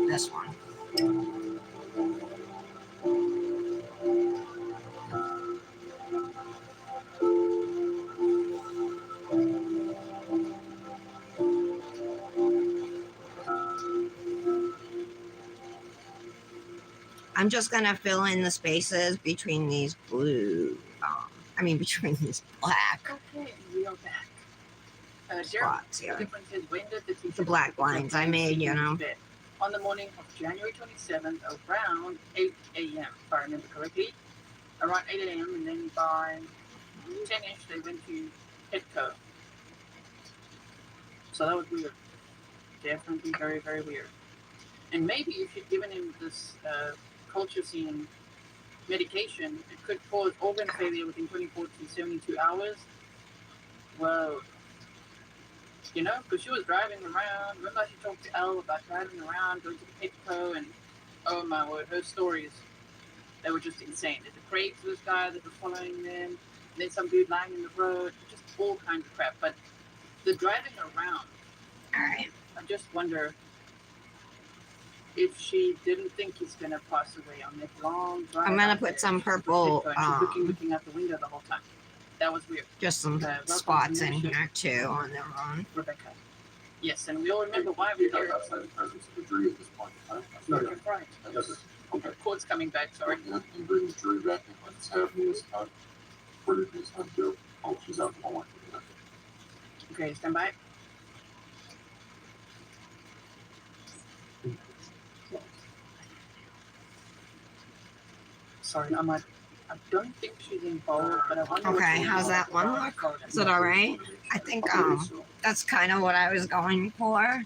Speaker 1: this one. I'm just gonna fill in the spaces between these blue. Between these black
Speaker 7: Okay, we are back. Jeremy,
Speaker 1: spots
Speaker 7: the
Speaker 1: here.
Speaker 7: difference is when did the teacher
Speaker 1: The black lines I made, you know.
Speaker 7: On the morning of January 27th, around 8 a.m., if I remember correctly. Around 8 a.m., and then by 10-ish, they went to Petco. So that was weird. Definitely very, very weird. And maybe if you'd given him this colchicine medication, it could cause organ failure within 24 to 72 hours. Well, you know, because she was driving around. Remember she talked to Elle about driving around, going to the Petco, and oh my word, her stories, they were just insane. There's a Craigslist guy that was following them, and then some dude lying in the road, just all kinds of crap. But the driving around,
Speaker 1: All right.
Speaker 7: I just wonder if she didn't think he's going to pass away on that long drive.
Speaker 1: I'm gonna
Speaker 7: out
Speaker 1: put
Speaker 7: there.
Speaker 1: some
Speaker 7: She's
Speaker 1: purple,
Speaker 7: looking out the window the whole time. That was weird.
Speaker 1: just some spots in here too on their own.
Speaker 7: Rebecca. Yes, and we all remember why we're here.
Speaker 2: Outside the presence of the jury at this point in time.
Speaker 7: You're right.
Speaker 2: I guess it's okay.
Speaker 7: Court's coming back, sorry.
Speaker 2: And bring the jury back in. Let's have Ms. Hunt. Where did Ms. Hunt go? Oh, she's out in the hallway.
Speaker 7: Okay, stand by. Sorry, I don't think she's involved, but I wonder.
Speaker 1: Okay, how's that one look? Is it all right? I think that's kind of what I was going for.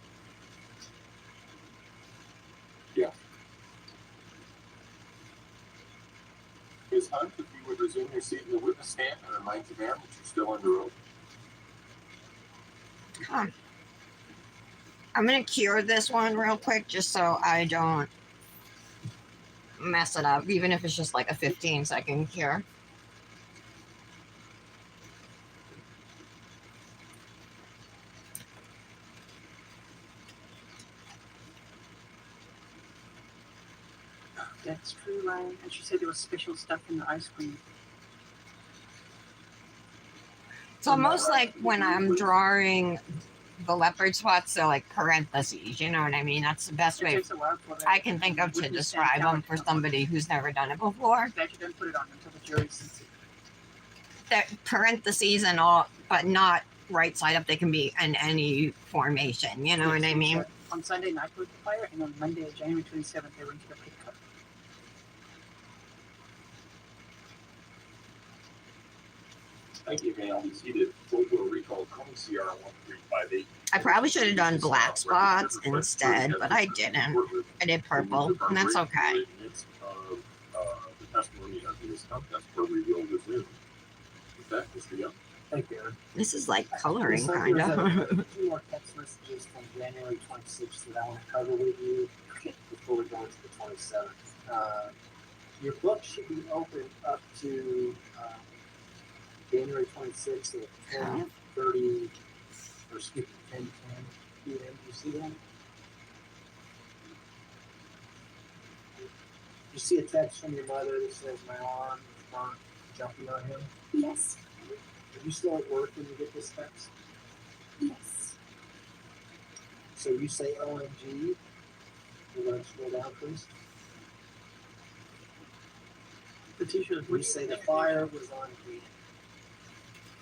Speaker 2: Ms. Hunt, if you would resume your seat in the witness stand and remind the man that you're still under oath.
Speaker 1: Huh. I'm gonna cure this one real quick just so I don't mess it up, even if it's just like a 15-second cure.
Speaker 7: That's true, Ryan. And she said there was special stuff in the ice cream.
Speaker 1: It's almost like when I'm drawing the leopard spots, they're like parentheses, you know what I mean? That's the best
Speaker 7: It
Speaker 1: way
Speaker 7: takes a while for that.
Speaker 1: I can think of to describe them for somebody who's never done it before.
Speaker 7: That you don't put it on until the jury sees it.
Speaker 1: That parentheses and all, but not right side up. They can be in any formation, you know what I mean?
Speaker 7: On Sunday night was the fire, and on Monday, January 27th, they went to the Petco.
Speaker 2: Thank you, may all be seated. Total recall Cone CR 1358.
Speaker 1: I probably should have done black spots instead, but I didn't. I did purple, and that's okay.
Speaker 2: The testimony of Ms. Hunt, that's where we will resume. With that, Mr. Young.
Speaker 4: Thank you, Aaron.
Speaker 1: This is like coloring,
Speaker 4: So
Speaker 1: kind
Speaker 4: there's
Speaker 1: of.
Speaker 4: a few more text messages from January 26th that I want to cover with you before we go into the 27th. Your book should be open up to January 26th at 10:30, or excuse me, 10:10 p.m. Do you see that? You see a text from your mother that says, "My arm is burnt, jumping on him."
Speaker 5: Yes.
Speaker 4: Are you still at work when you get this text?
Speaker 5: Yes.
Speaker 4: So you say OMG. You're going to scroll down, please.
Speaker 7: The t-shirt.
Speaker 4: We say the fire was on me.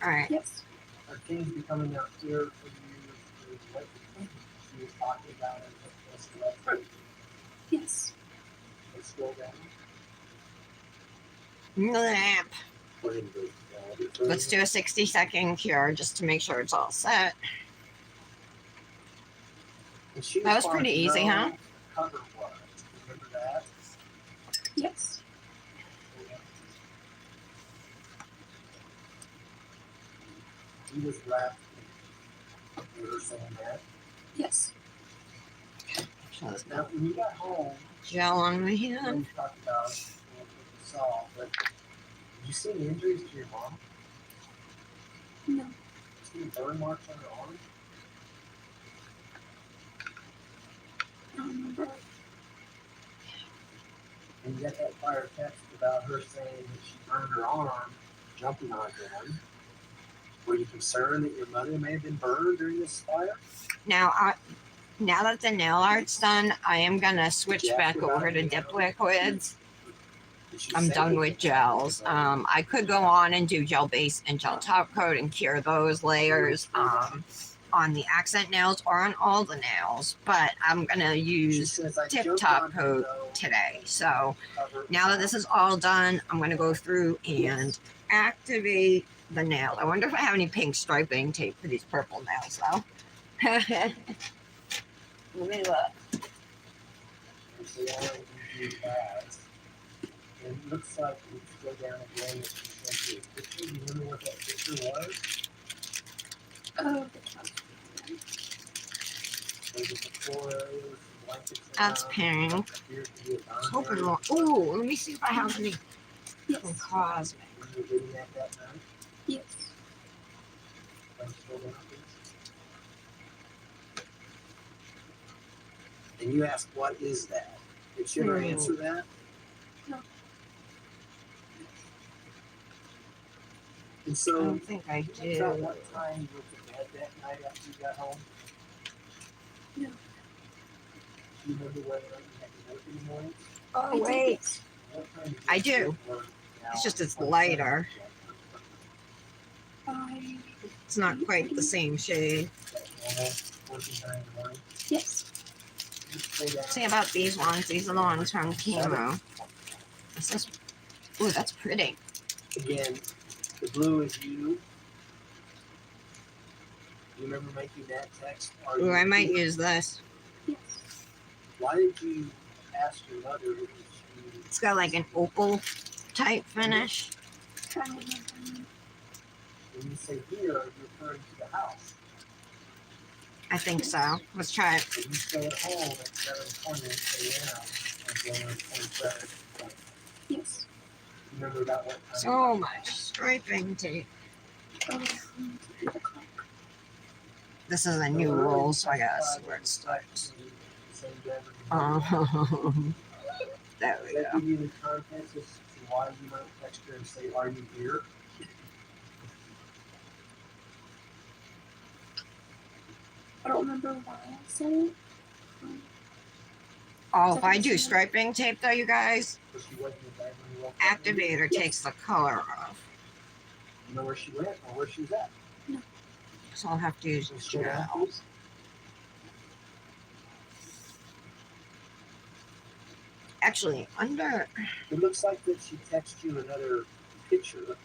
Speaker 1: All right.
Speaker 5: Yes.
Speaker 4: Are things becoming now clear for you? What she was talking about it? Let's go through.
Speaker 5: Yes.
Speaker 4: Let's scroll down.
Speaker 1: Nap.
Speaker 4: Go ahead and go down.
Speaker 1: Let's do a 60-second cure just to make sure it's all set.
Speaker 4: And she
Speaker 1: That was
Speaker 4: wanted
Speaker 1: pretty
Speaker 4: to
Speaker 1: easy,
Speaker 4: know
Speaker 1: huh?
Speaker 4: what the cover was. Remember that?
Speaker 5: Yes.
Speaker 4: He was wrapped. You were saying that.
Speaker 5: Yes.
Speaker 1: So there's
Speaker 4: Now,
Speaker 1: no
Speaker 4: when you got home,
Speaker 1: gel on my
Speaker 4: I know
Speaker 1: hand.
Speaker 4: you talked about what you saw, but did you see any injuries to your mom?
Speaker 5: No.
Speaker 4: See any burn marks on her arm?
Speaker 5: I don't remember.
Speaker 4: And you got that fire text about her saying that she burned her arm jumping on him. Were you concerned that your mother may have been burned during this fire?
Speaker 1: Now that the nail art's done, I am gonna switch back over to dip liquids.
Speaker 4: Did she
Speaker 1: I'm
Speaker 4: say
Speaker 1: done with
Speaker 4: anything
Speaker 1: gels.
Speaker 4: about it?
Speaker 1: I could go on and do gel base and gel top coat and cure those layers on the accent nails or on all the nails, but I'm gonna
Speaker 4: She
Speaker 1: use
Speaker 4: says, "I
Speaker 1: tip
Speaker 4: jumped
Speaker 1: top
Speaker 4: on him,
Speaker 1: coat
Speaker 4: though,
Speaker 1: today. So
Speaker 4: cover
Speaker 1: now that this is all done, I'm gonna go through and activate the nail. I wonder if I have any pink striping tape for these purple nails though. Let me look.
Speaker 4: And so now you do that. And it looks like let's go down again. If you sent you a picture, do you remember what that picture was?
Speaker 5: Oh, the couch.
Speaker 4: Was it the floor area with some blankets
Speaker 1: That's
Speaker 4: around?
Speaker 1: pink.
Speaker 4: Appeared to be a
Speaker 1: I was
Speaker 4: burn
Speaker 1: hoping
Speaker 4: area.
Speaker 1: more. Ooh, let me see if I have any from
Speaker 5: Yes.
Speaker 1: Cosmic.
Speaker 4: Were you reading that night?
Speaker 5: Yes.
Speaker 4: Let's go down, please. And you asked, what is that? Did she ever answer that?
Speaker 5: No.
Speaker 4: And
Speaker 1: I
Speaker 4: so,
Speaker 1: don't think I
Speaker 4: do you remember
Speaker 1: do.
Speaker 4: what time you went to bed that night after you got home?
Speaker 5: No.
Speaker 4: Do you remember whether or not you had to work in the morning?
Speaker 1: Oh
Speaker 5: I did.
Speaker 1: wait,
Speaker 4: What time did you
Speaker 1: I
Speaker 4: have to
Speaker 1: do.
Speaker 4: work now?
Speaker 1: It's just it's
Speaker 4: 27?
Speaker 1: lighter.
Speaker 5: I.
Speaker 1: It's not quite the same shade.
Speaker 4: That normal working time in the morning?
Speaker 5: Yes.
Speaker 4: Just stay down.
Speaker 1: See about these ones. These are the ones from Chemo. This is. Ooh, that's pretty.
Speaker 4: Again, the blue is you. Do you remember making that text? Are
Speaker 1: Ooh,
Speaker 4: you
Speaker 1: I might
Speaker 4: here?
Speaker 1: use this.
Speaker 5: Yes.
Speaker 4: Why did you ask your mother if she?
Speaker 1: It's got like an opal type finish.
Speaker 5: I don't remember.
Speaker 4: When you say here, are you referring to the house?
Speaker 1: I think so. Let's try it.
Speaker 4: If you stay at home at 7:20 a.m. on January 23rd,
Speaker 5: Yes.
Speaker 4: you remember about what time?
Speaker 1: So much striping tape.
Speaker 5: Around 8 o'clock.
Speaker 1: This is a new roll, so I gotta see where it starts. There we
Speaker 4: Does that
Speaker 1: go.
Speaker 4: give you the context as to why you might text her and say, "Are you here?"
Speaker 5: I don't remember why I said it.
Speaker 1: Oh, if I do striping tape though, you guys,
Speaker 4: Because she wasn't in bed when you woke up.
Speaker 1: activator takes the color off.
Speaker 4: You know where she went or where she was at?
Speaker 1: So I'll have to use
Speaker 4: Just go down,
Speaker 1: gel.
Speaker 4: please.
Speaker 1: Actually, under
Speaker 4: It looks like that she texted you another picture,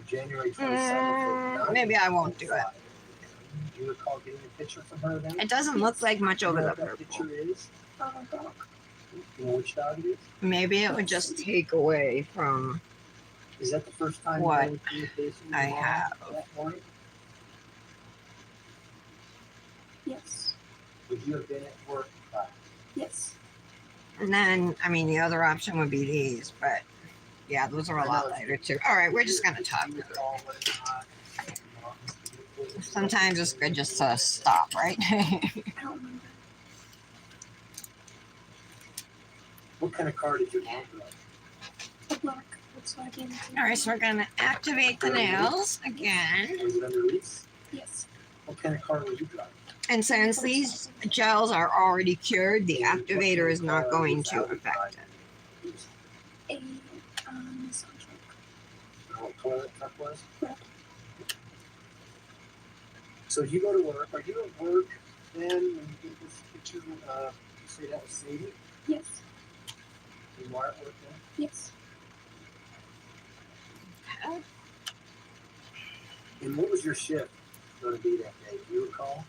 Speaker 4: January 27th.
Speaker 1: maybe I won't do it.
Speaker 4: Do you recall getting a picture from her then?
Speaker 1: It doesn't look like much
Speaker 4: You
Speaker 1: over
Speaker 4: know
Speaker 1: the
Speaker 4: what that
Speaker 1: purple.
Speaker 4: picture is?
Speaker 5: Oh, dog.
Speaker 4: You know which dog it is?
Speaker 1: Maybe it would just take away from.
Speaker 4: Is that the first time
Speaker 1: What
Speaker 4: you had communication with
Speaker 1: I
Speaker 4: your mom
Speaker 1: have.
Speaker 4: at that point?
Speaker 5: Yes.
Speaker 4: Would you have been at work?
Speaker 5: Yes.
Speaker 1: And then, I mean, the other option would be these, but yeah, those are a lot lighter too. All right, we're just gonna talk. Sometimes it's good just to stop, right?
Speaker 5: I don't remember.
Speaker 4: What kind of car did your mom drive?
Speaker 5: A black Volkswagen.
Speaker 1: All right, so we're gonna activate the nails again.
Speaker 4: Was it under lease?
Speaker 5: Yes.
Speaker 4: What kind of car were you driving?
Speaker 1: And since these gels are already cured, the activator is not going to affect it.
Speaker 5: A Nissan truck.
Speaker 4: You know what color that truck was?
Speaker 5: Red.
Speaker 4: So you go to work. Are you at work then when you get this picture say that was Sadie?
Speaker 5: Yes.
Speaker 4: You are at work then?
Speaker 5: Yes.
Speaker 4: And what was your shift going to be that day? Do you recall?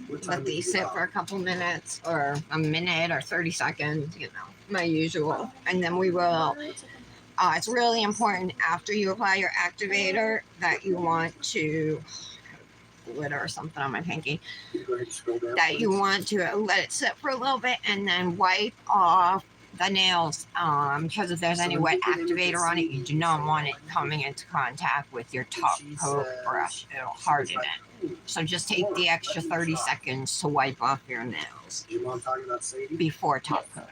Speaker 4: What time
Speaker 1: Let
Speaker 4: did you
Speaker 1: these
Speaker 4: get
Speaker 1: sit
Speaker 4: off?
Speaker 1: for a couple minutes or a minute or 30 seconds, my usual. And then we will, it's really important after you apply your activator that you want to, glitter or something on my pinky,
Speaker 4: Can you go ahead and scroll down,
Speaker 1: that you
Speaker 4: please?
Speaker 1: want to let it sit for a little bit and then wipe off the nails, because if there's any wet activator on it, you do not want it coming into contact with your top coat brush. It'll harden it. So just take the extra 30 seconds to wipe off your nails
Speaker 4: Did your mom talking about Sadie?
Speaker 1: before top coating.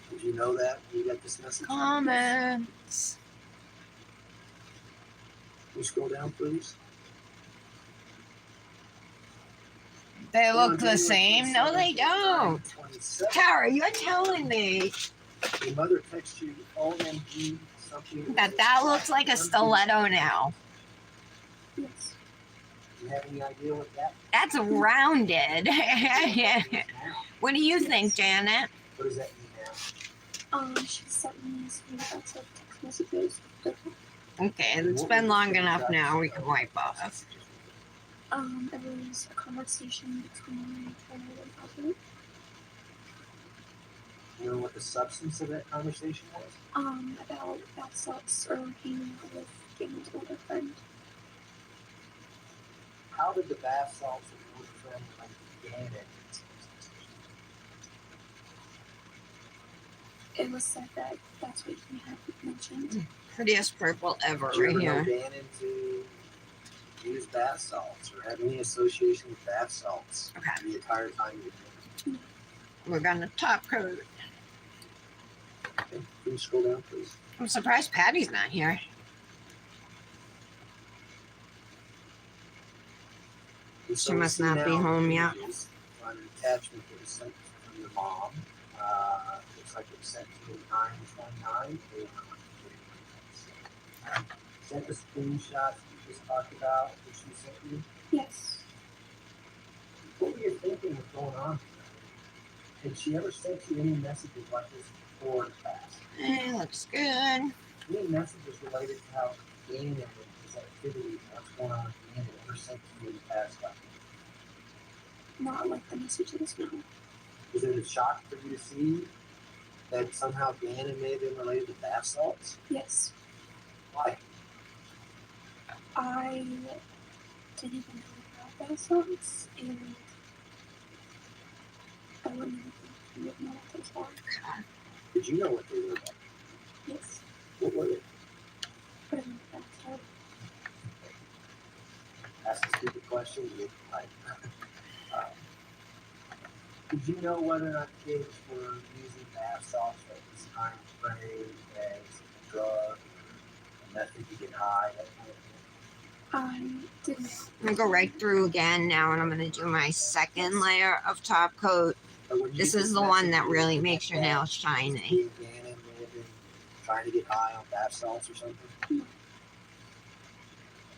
Speaker 4: Did you know that when you got this message?
Speaker 1: Comments.
Speaker 4: Can you scroll down, please?
Speaker 1: They
Speaker 4: On
Speaker 1: look the
Speaker 4: January
Speaker 1: same? No, they
Speaker 4: 27th,
Speaker 1: don't.
Speaker 4: 9:27,
Speaker 1: Tara, you're telling me
Speaker 4: your mother texts you OMG something.
Speaker 1: that looks like a stiletto now.
Speaker 5: Yes.
Speaker 4: Do you have any idea what that
Speaker 1: That's rounded.
Speaker 4: means now?
Speaker 1: What do you think, Janet?
Speaker 4: What does that mean now?
Speaker 5: She sent me a screenshot of text messages.
Speaker 1: Okay, it's been long enough now. We can wipe off.
Speaker 5: It was a conversation between her and Albert.
Speaker 4: You know what the substance of that conversation was?
Speaker 5: About bath salts or hanging out with Galen's older friend.
Speaker 4: How did the bath salts and your friend like Gannon?
Speaker 5: It was said that that's what he had mentioned.
Speaker 1: Prettiest purple ever
Speaker 4: Did you
Speaker 1: right
Speaker 4: ever know
Speaker 1: here.
Speaker 4: Gannon to use bath salts or have any association with bath salts
Speaker 1: Okay.
Speaker 4: the entire time you were doing
Speaker 1: We're gonna top coat.
Speaker 4: it? Okay. Can you scroll down, please?
Speaker 1: I'm surprised Patty's not here.
Speaker 4: And
Speaker 1: She
Speaker 4: we
Speaker 1: must
Speaker 4: see
Speaker 1: not be
Speaker 4: now
Speaker 1: home yet.
Speaker 4: images on an attachment that was sent from your mom. Looks like it was sent to you at 9:29 a.m. Sent the screenshots you just talked about, which she sent you.
Speaker 5: Yes.
Speaker 4: What were you thinking was going on? Had she ever sent you any messages like this before in the past?
Speaker 1: Looks good.
Speaker 4: Any messages related to how Gannon and his activity, what's going on with Gannon, ever sent to you in the past?
Speaker 5: Not like the messages, no.
Speaker 4: Was it a shock for you to see that somehow Gannon may have been related to bath salts?
Speaker 5: Yes.
Speaker 4: Why?
Speaker 5: I didn't even know about bath salts, and I wouldn't even know what those are.
Speaker 4: Did you know what they were about?
Speaker 5: Yes.
Speaker 4: What were they?
Speaker 5: Put them in the bathtub.
Speaker 4: Ask a stupid question. Did you know whether or not kids were using bath salts at this time frame as a drug, a method to get high, that kind of thing?
Speaker 5: I didn't.
Speaker 1: I'm gonna go right through again now, and I'm gonna do my second layer of top coat.
Speaker 4: But when you
Speaker 1: This
Speaker 4: get
Speaker 1: is the one that
Speaker 4: message,
Speaker 1: really
Speaker 4: you
Speaker 1: makes your
Speaker 4: think
Speaker 1: nails
Speaker 4: that
Speaker 1: shiny.
Speaker 4: Gannon may have been trying to get high on bath salts or something? Can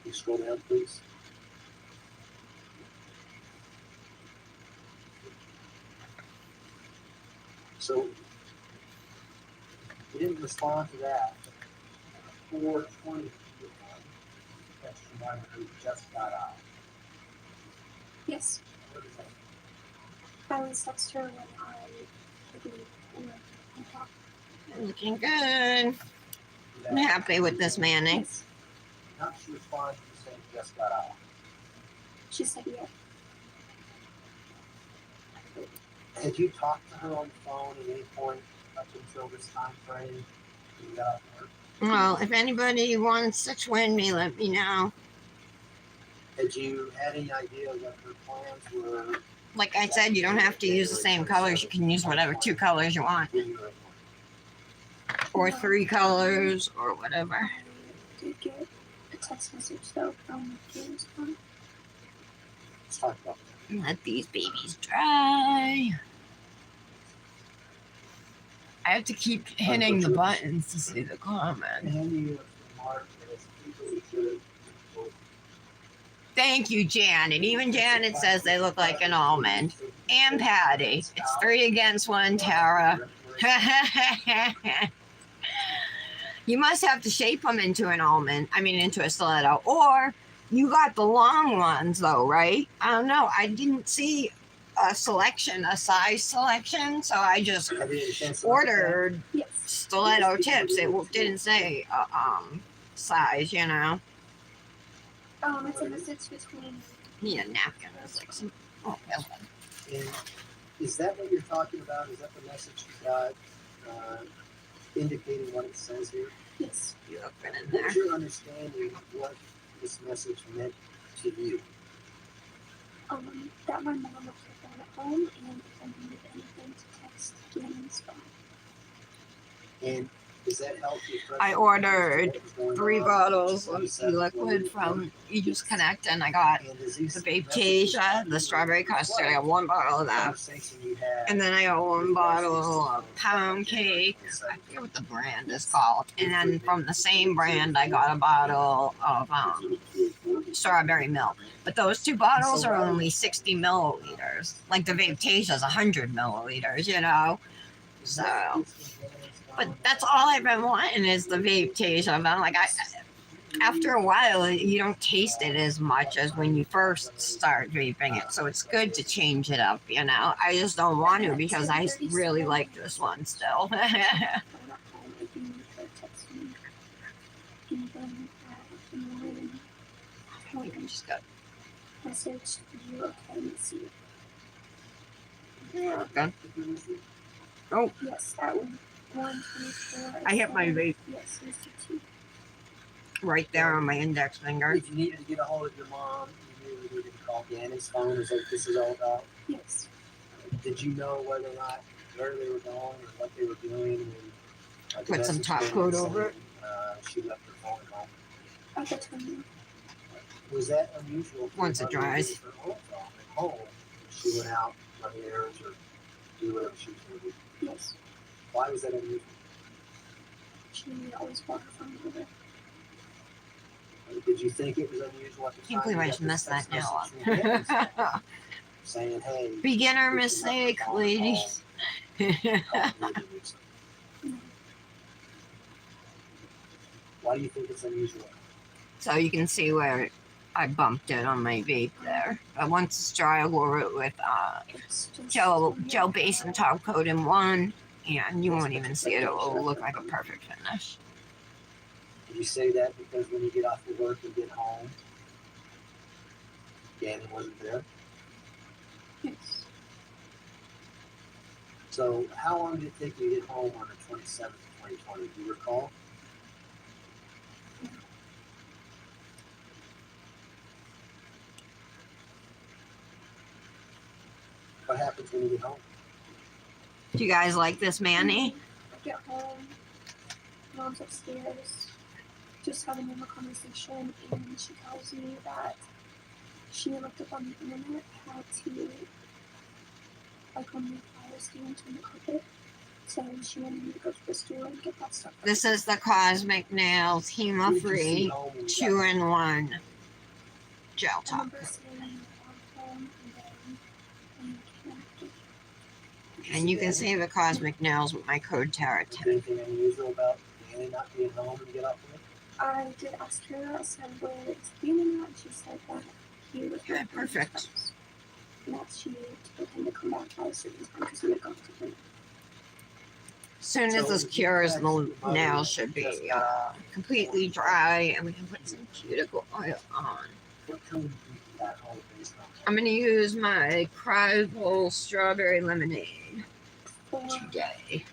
Speaker 4: you scroll down, please? So you didn't respond to that. 4:20 question mark who just got out.
Speaker 5: Yes.
Speaker 4: What is that?
Speaker 5: I always text her when I agree or talk.
Speaker 1: Looking good. I'm happy with this mayonnaise.
Speaker 5: Yes.
Speaker 4: How did she respond to you saying just got out?
Speaker 5: She said yes.
Speaker 4: Had you talked to her on the phone at any point up until this time frame? You got off work?
Speaker 1: Well, if anybody wants to twin me, let me know.
Speaker 4: Had you had any idea what her plans were
Speaker 1: Like I said, you don't have to use the same colors. You can use whatever 2 colors you want,
Speaker 4: when you were at work?
Speaker 1: or 3 colors, or whatever.
Speaker 5: I did get a text message though from Galen's mom.
Speaker 4: Let's talk about that.
Speaker 1: Let these babies dry. I have to keep hitting the buttons to see the comments.
Speaker 4: Andy was remarked as people who should
Speaker 1: Thank you, Janet. Even Janet says they look like an almond. And Patty. It's 3 against 1, Tara. You must have to shape them into an almond. I mean, into a stiletto. Or you got the long ones, though, right? I don't know. I didn't see a size selection, so I just
Speaker 4: Have you had a chance to look at that?
Speaker 1: ordered
Speaker 5: Yes.
Speaker 1: stiletto tips. It didn't say size, you know.
Speaker 5: It's a message between.
Speaker 1: Need a napkin. It's like some. Oh, that's one.
Speaker 4: And is that what you're talking about? Is that the message you got indicating what it says here?
Speaker 5: Yes.
Speaker 1: You open in
Speaker 4: What's
Speaker 1: there.
Speaker 4: your understanding of what this message meant to you?
Speaker 5: That my mom would keep on at home, and if I needed anything to text Gannon's phone.
Speaker 4: And does that help you?
Speaker 1: I ordered 3 bottles of e-liquid from You Just Connect, and I got the Baptasia, the strawberry custard. I got 1 bottle of that. And then I got 1 bottle of pound cake. I forget what the brand is called. And then from the same brand, I got a bottle of strawberry milk. But those 2 bottles are only 60 milliliters. Like the Baptasia is 100 milliliters, you know? So, but that's all I've been wanting is the Baptasia. I'm like, after a while, you don't taste it as much as when you first start vaping it. So it's good to change it up, you know. I just don't want to because I really like this one still.
Speaker 5: Phone at home if you need to text me. And then in the morning,
Speaker 1: You can just go.
Speaker 5: message you okay, Missy.
Speaker 1: Okay.
Speaker 5: Yes, at 1:24.
Speaker 1: I hit my vape
Speaker 5: Yes, Missy too.
Speaker 1: right there on my index finger.
Speaker 4: If you needed to get a hold of your mom, you knew you needed to call Gannon's phone. Is that what this is all about?
Speaker 5: Yes.
Speaker 4: Did you know whether or not where they were going or what they were doing? And, the
Speaker 1: Put some
Speaker 4: message
Speaker 1: top
Speaker 4: came
Speaker 1: coat
Speaker 4: saying,
Speaker 1: over it.
Speaker 4: She left her phone at home.
Speaker 5: At the time.
Speaker 4: Was that unusual? for
Speaker 1: Once
Speaker 4: your
Speaker 1: it
Speaker 4: mother to
Speaker 1: dries.
Speaker 4: leave her own phone at home when she went out running errands or do whatever she was going to do?
Speaker 5: Yes.
Speaker 4: Why was that unusual?
Speaker 5: She always brought her phone with her.
Speaker 4: Did you think it was unusual at the
Speaker 1: Can't
Speaker 4: time?
Speaker 1: believe I
Speaker 4: you
Speaker 1: just
Speaker 4: got
Speaker 1: messed
Speaker 4: this
Speaker 1: that
Speaker 4: text
Speaker 1: nail
Speaker 4: message from Gannon's phone
Speaker 1: up.
Speaker 4: saying, hey,
Speaker 1: Beginner
Speaker 4: Christian left her
Speaker 1: mistake,
Speaker 4: phone at
Speaker 1: ladies.
Speaker 4: home. Call me if you need something. Why do you think it's unusual?
Speaker 1: So you can see where I bumped it on my vape there. But once it's dry, I'll go over it with
Speaker 5: It's just
Speaker 1: gel base and top coat in one, and you won't even see it. It'll look like a perfect finish.
Speaker 4: Did you say that because when you get off of work and get home, Gannon wasn't there?
Speaker 5: Yes.
Speaker 4: So how long did it take you to get home on the 27th of 2020? Do you recall? What happens when you get home?
Speaker 1: Do you guys like this Manny?
Speaker 5: I get home, mom's upstairs, just having a conversation, and she tells me that she looked up on the internet how to, like, remove fire stains from the carpet. So she wanted me to go to the store and get that stuff.
Speaker 1: This is the Cosmic Nails
Speaker 4: Who did you see
Speaker 1: Hema-Free
Speaker 4: home when you got
Speaker 1: 2-in-1 gel
Speaker 5: I
Speaker 1: top.
Speaker 5: remember seeing on home and then came after.
Speaker 1: And you can see the Cosmic Nails with my code Tara 10.
Speaker 4: anything unusual about Gannon not being home when you get off of it?
Speaker 5: I did ask her, I said, where is Gannon at? And she said that he was
Speaker 1: Yeah,
Speaker 5: with his
Speaker 1: perfect.
Speaker 5: friends. And that she told him to come back by a certain time because he had gone to dinner.
Speaker 1: As soon as this cures, the nails should be completely dry, and we can put some cuticle oil on.
Speaker 4: What can we do at home based on
Speaker 1: I'm going to use my Crival Strawberry Lemonade
Speaker 5: Or
Speaker 1: today.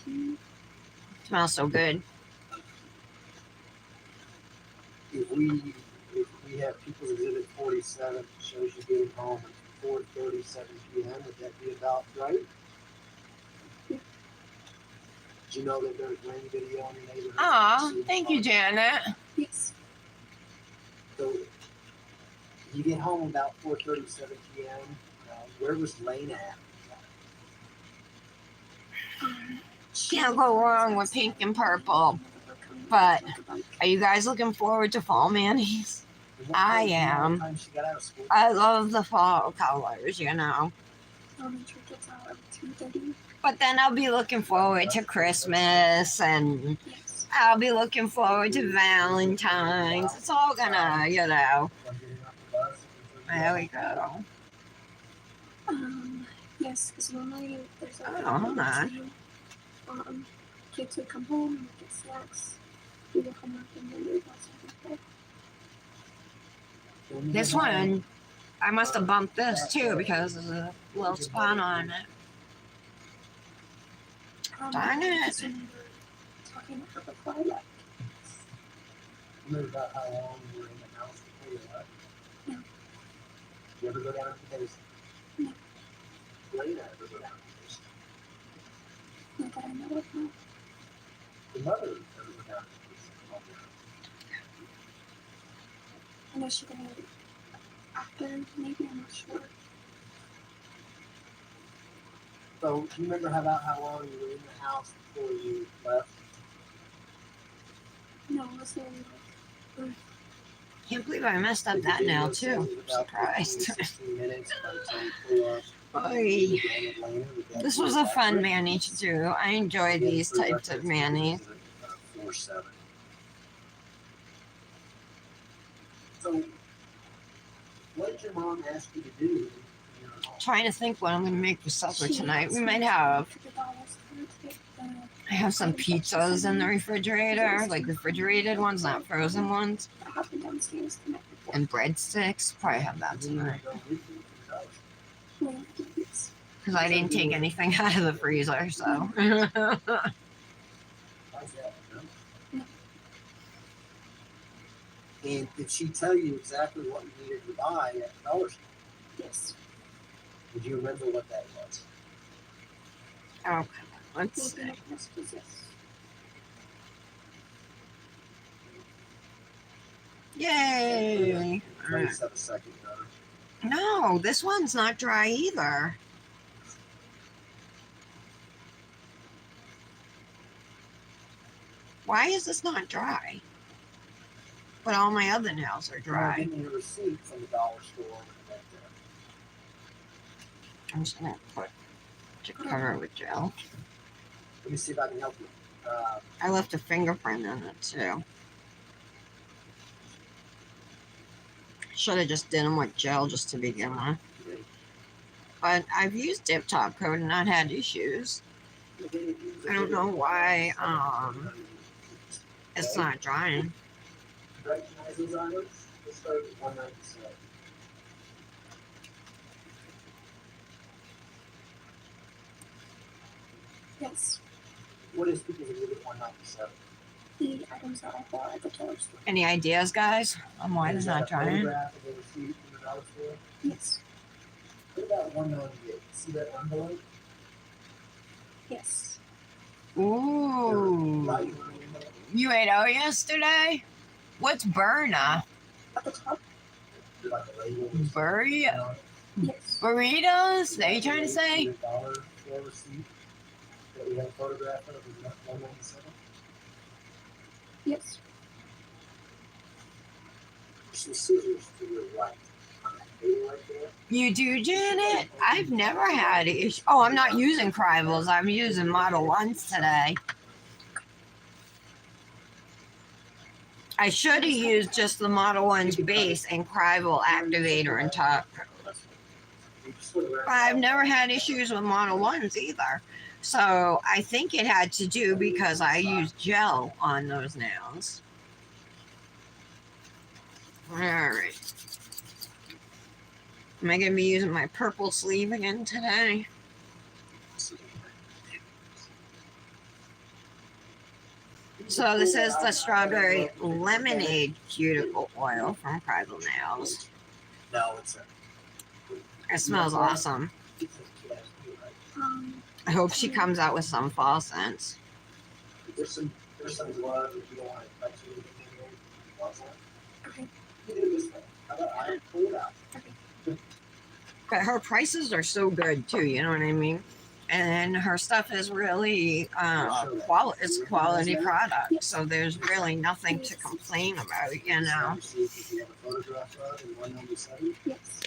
Speaker 1: Smells so good.
Speaker 4: if we have People's Exhibit 47 shows you getting home at 4:37 p.m., would that be about right? Did you know that there's rain video in your neighborhood?
Speaker 1: Aw, thank you, Janet.
Speaker 5: yes,
Speaker 4: So you get home about 4:37 p.m. Where was Lena at?
Speaker 1: Can't go wrong with pink and purple. But are you guys looking forward to fall, Manny's? I am.
Speaker 4: Time she got out of school.
Speaker 1: I love the fall colors, you know.
Speaker 5: Elementary gets out at 2:30.
Speaker 1: But then I'll be looking forward to Christmas and
Speaker 5: Yes.
Speaker 1: I'll be looking forward to Valentine's. It's all gonna, you know. There we go.
Speaker 5: Yes, because normally there's a
Speaker 1: Oh, hold on.
Speaker 5: routine. Kids would come home and get snacks, do their homework, and then they would go something.
Speaker 1: This one, I must have bumped this too because there's a little spot on it. Darn it.
Speaker 5: I just remember talking to her before I left.
Speaker 4: Remember about how long you were in the house before you left?
Speaker 5: No.
Speaker 4: You ever go down to the basement?
Speaker 5: No.
Speaker 4: Lena ever go down to the basement?
Speaker 5: Not that I know of, no.
Speaker 4: The mother ever go down to the basement?
Speaker 5: I know she did after, maybe, I'm not sure.
Speaker 4: So, do you remember how long you were in the house before you left?
Speaker 5: No, it was only like,
Speaker 1: Can't believe I messed up that nail too. Surprised.
Speaker 4: 16 minutes by the time you pull up.
Speaker 1: Oy. This was a fun mani to do. I enjoy these types of manis.
Speaker 4: 4-7. So, what did your mom ask you to do? When you were home?
Speaker 1: Trying to think what I'm gonna make for supper
Speaker 5: she
Speaker 1: tonight.
Speaker 5: asked
Speaker 1: We
Speaker 5: me
Speaker 1: might
Speaker 5: to
Speaker 1: have.
Speaker 5: $50 for her to get the
Speaker 1: I have some pizzas in the refrigerator, like refrigerated ones, not frozen ones,
Speaker 5: that happened downstairs the night before.
Speaker 1: and breadsticks. Probably have that
Speaker 4: And then you
Speaker 1: tonight
Speaker 4: go with you to the house.
Speaker 5: Well, it's
Speaker 1: because I didn't take anything out of the freezer. So
Speaker 4: How's that? No? And did she tell you exactly what you needed to buy at the dollar store?
Speaker 5: yes.
Speaker 4: Did you remember what that was?
Speaker 1: okay, let's
Speaker 5: We'll
Speaker 1: see.
Speaker 5: be next messages, yes.
Speaker 1: Yay!
Speaker 4: Try to have a second daughter.
Speaker 1: No, this one's not dry either. Why is this not dry? But all my other nails are
Speaker 4: I
Speaker 1: dry.
Speaker 4: give me a receipt from the dollar store when I went there.
Speaker 1: I'm just gonna put to cover it with gel.
Speaker 4: Let me see if I can help you.
Speaker 1: I left a fingerprint in it too. Should have just did them with gel just to begin with. But I've used dip top coat and not had issues. I don't know why it's not drying.
Speaker 4: Recognize those items? Let's start with 197.
Speaker 5: Yes.
Speaker 4: What is people's exhibit 197?
Speaker 5: The items that I bought at the dollar store.
Speaker 1: Any ideas, guys, on why it's
Speaker 4: Is
Speaker 1: not
Speaker 4: that a
Speaker 1: drying?
Speaker 4: photograph of the receipt from the dollar store?
Speaker 5: Yes.
Speaker 4: What about 198? See that envelope?
Speaker 5: Yes.
Speaker 1: Ooh.
Speaker 4: Right.
Speaker 1: You ate out yesterday? What's burna?
Speaker 5: At the top?
Speaker 4: Like a label.
Speaker 1: Burrito?
Speaker 5: Yes.
Speaker 1: Burritos? Are you trying to say?
Speaker 4: The dollar store receipt that we have a photograph of is 197.
Speaker 5: Yes.
Speaker 4: Some scissors to your right. On that table right there.
Speaker 1: You do, Janet? I've never had issues. Oh, I'm not using Crivals. I'm using Model 1s today. I should have used just the Model 1's base and Crival activator and top. But I've never had issues with Model 1s either. So I think it had to do because I used gel on those nails. All right. Am I going to be using my purple sleeve again today? So this is the strawberry lemonade cuticle oil from Crival Nails.
Speaker 4: No, it's a.
Speaker 1: It smells awesome. I hope she comes out with some fall scents.
Speaker 4: There's some gloves if you don't want to touch anything in here. Gloves on.
Speaker 5: Okay.
Speaker 4: You do it this way. How about I pull it out?
Speaker 1: But her prices are so good too, you know what I mean? and her stuff is really it's quality product. So there's really nothing to complain about, you know.
Speaker 4: See if you have a photograph of in 197.
Speaker 5: Yes.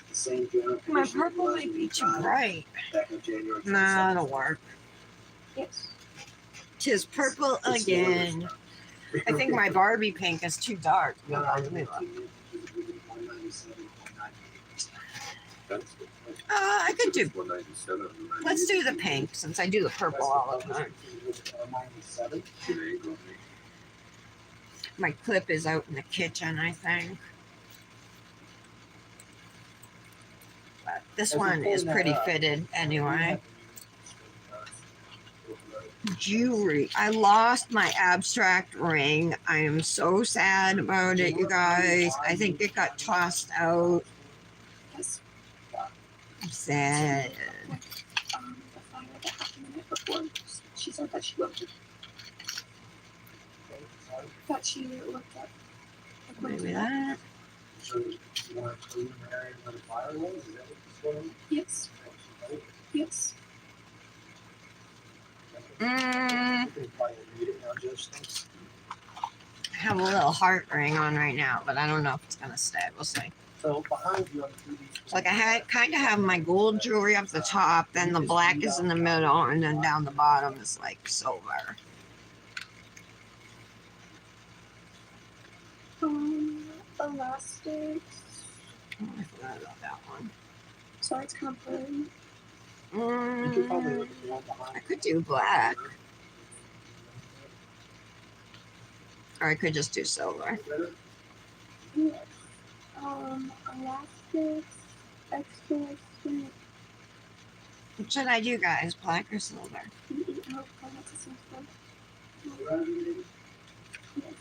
Speaker 4: The same general
Speaker 1: My
Speaker 4: condition
Speaker 1: purple
Speaker 4: was
Speaker 1: might
Speaker 4: when
Speaker 1: be
Speaker 4: you
Speaker 1: too
Speaker 4: got it
Speaker 1: bright.
Speaker 4: back in January
Speaker 1: Nah,
Speaker 4: 22nd.
Speaker 1: it'll work.
Speaker 5: Yes.
Speaker 1: Tis purple again. I think my Barbie pink is too dark.
Speaker 4: No,
Speaker 1: Let me look.
Speaker 4: 197, 198.
Speaker 2: That's
Speaker 1: I could do.
Speaker 2: 197.
Speaker 1: Let's do the pink since I do the purple all the time.
Speaker 4: 197.
Speaker 1: My clip is out in the kitchen, I think. But this one is pretty fitted anyway. Jewelry. I lost my abstract ring. I am so sad about it, you guys. I think it got tossed out.
Speaker 5: Yes.
Speaker 1: I'm sad.
Speaker 5: The fire that happened the night before. She said that she looked at that she looked at. Like, went
Speaker 1: Maybe
Speaker 5: to
Speaker 1: that.
Speaker 4: So you want to clean the area where the fire was? Is that what you're saying?
Speaker 5: Yes. Yes.
Speaker 1: Mm,
Speaker 4: You can probably read it now, Judge. Thanks.
Speaker 1: I have a little heart ring on right now, but I don't know if it's gonna stay. We'll see.
Speaker 4: So behind you on the 3D.
Speaker 1: It's like I kind of have my gold jewelry up the top, then the black is in the middle, and then down the bottom is like silver.
Speaker 5: Elastics.
Speaker 1: Oh, I forgot about that one.
Speaker 5: Sorry, it's kind of blurry.
Speaker 4: You could probably
Speaker 1: Mm,
Speaker 4: look at the one behind
Speaker 1: I could do black, or I could just do silver.
Speaker 4: you.
Speaker 5: Yes. Elastics. Extra strength.
Speaker 1: What should I do, guys? Black or silver?
Speaker 5: No, that's the same stuff. Yes.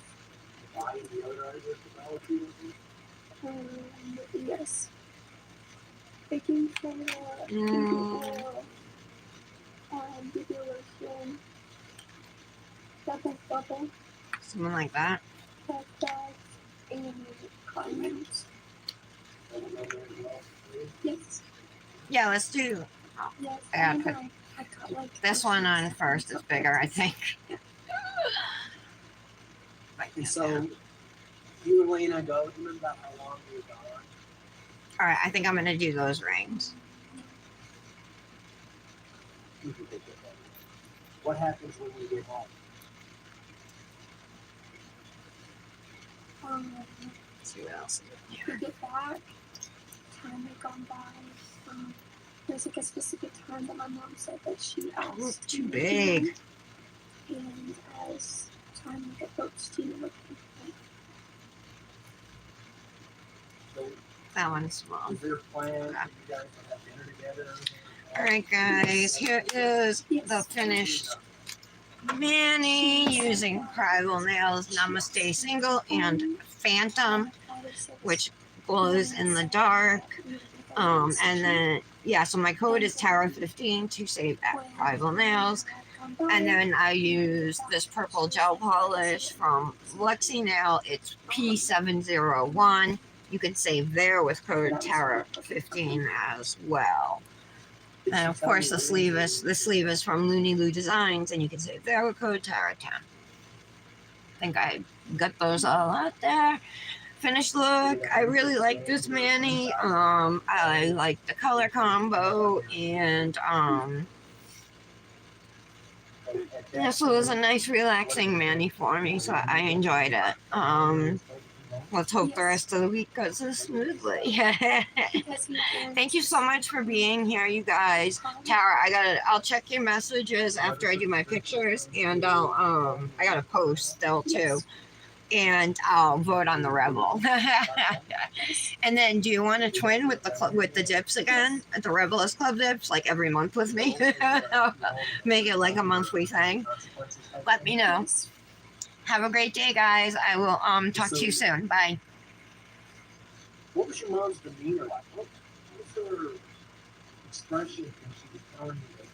Speaker 4: Why the other items are technology?
Speaker 5: Yes. Baking soda,
Speaker 1: Mm.
Speaker 5: baby lotion, bubble,
Speaker 1: Something like that.
Speaker 5: hot dogs, and condiments. Yes.
Speaker 1: Yeah, let's do
Speaker 5: Yes.
Speaker 1: Yeah,
Speaker 5: and
Speaker 1: put
Speaker 5: I got like
Speaker 1: this one on first. It's bigger, I think.
Speaker 4: And so, you and Lena go. Do you remember about how long you were gone?
Speaker 1: All right, I think I'm gonna do those rings.
Speaker 4: You can take it. What happens when we get home?
Speaker 1: Let's see what else is in
Speaker 5: We
Speaker 1: here.
Speaker 5: get back, time had gone by. There's like a specific time that my mom said that she
Speaker 1: Oh,
Speaker 5: asked.
Speaker 1: too
Speaker 5: me to
Speaker 1: big.
Speaker 5: come, and as time approached, Tina would come.
Speaker 4: So,
Speaker 1: That one's small.
Speaker 4: is there a plan? You guys to have dinner together?
Speaker 1: All right, guys. Here is the finished Manny using Primal Nails Namaste Single and Phantom, which glows in the dark. And then yeah, so my code is Tara15 to save at Primal Nails. And then I use this purple gel polish from Lexi Nail. It's P701. You can save there with code Tara15 as well. And of course the sleeve is from Looney Loo Designs, and you can save there with code Tara10. I think I got those all out there. Finished look. I really like this Manny. I like the color combo, and this was a nice relaxing Manny for me, so I enjoyed it. Let's hope the rest of the week goes as smoothly. Thank you so much for being here, you guys. Tara, I'll check your messages after I do my pictures, and I gotta post still too. And I'll vote on the Rebel. And then, do you want to twin with the dips again? At the Rebelist Club dips, like every month with me? Make it like a monthly thing. Let me know. Have a great day, guys. I will talk to you soon. Bye.
Speaker 4: What was your mom's demeanor like? What was her expression when she was telling you that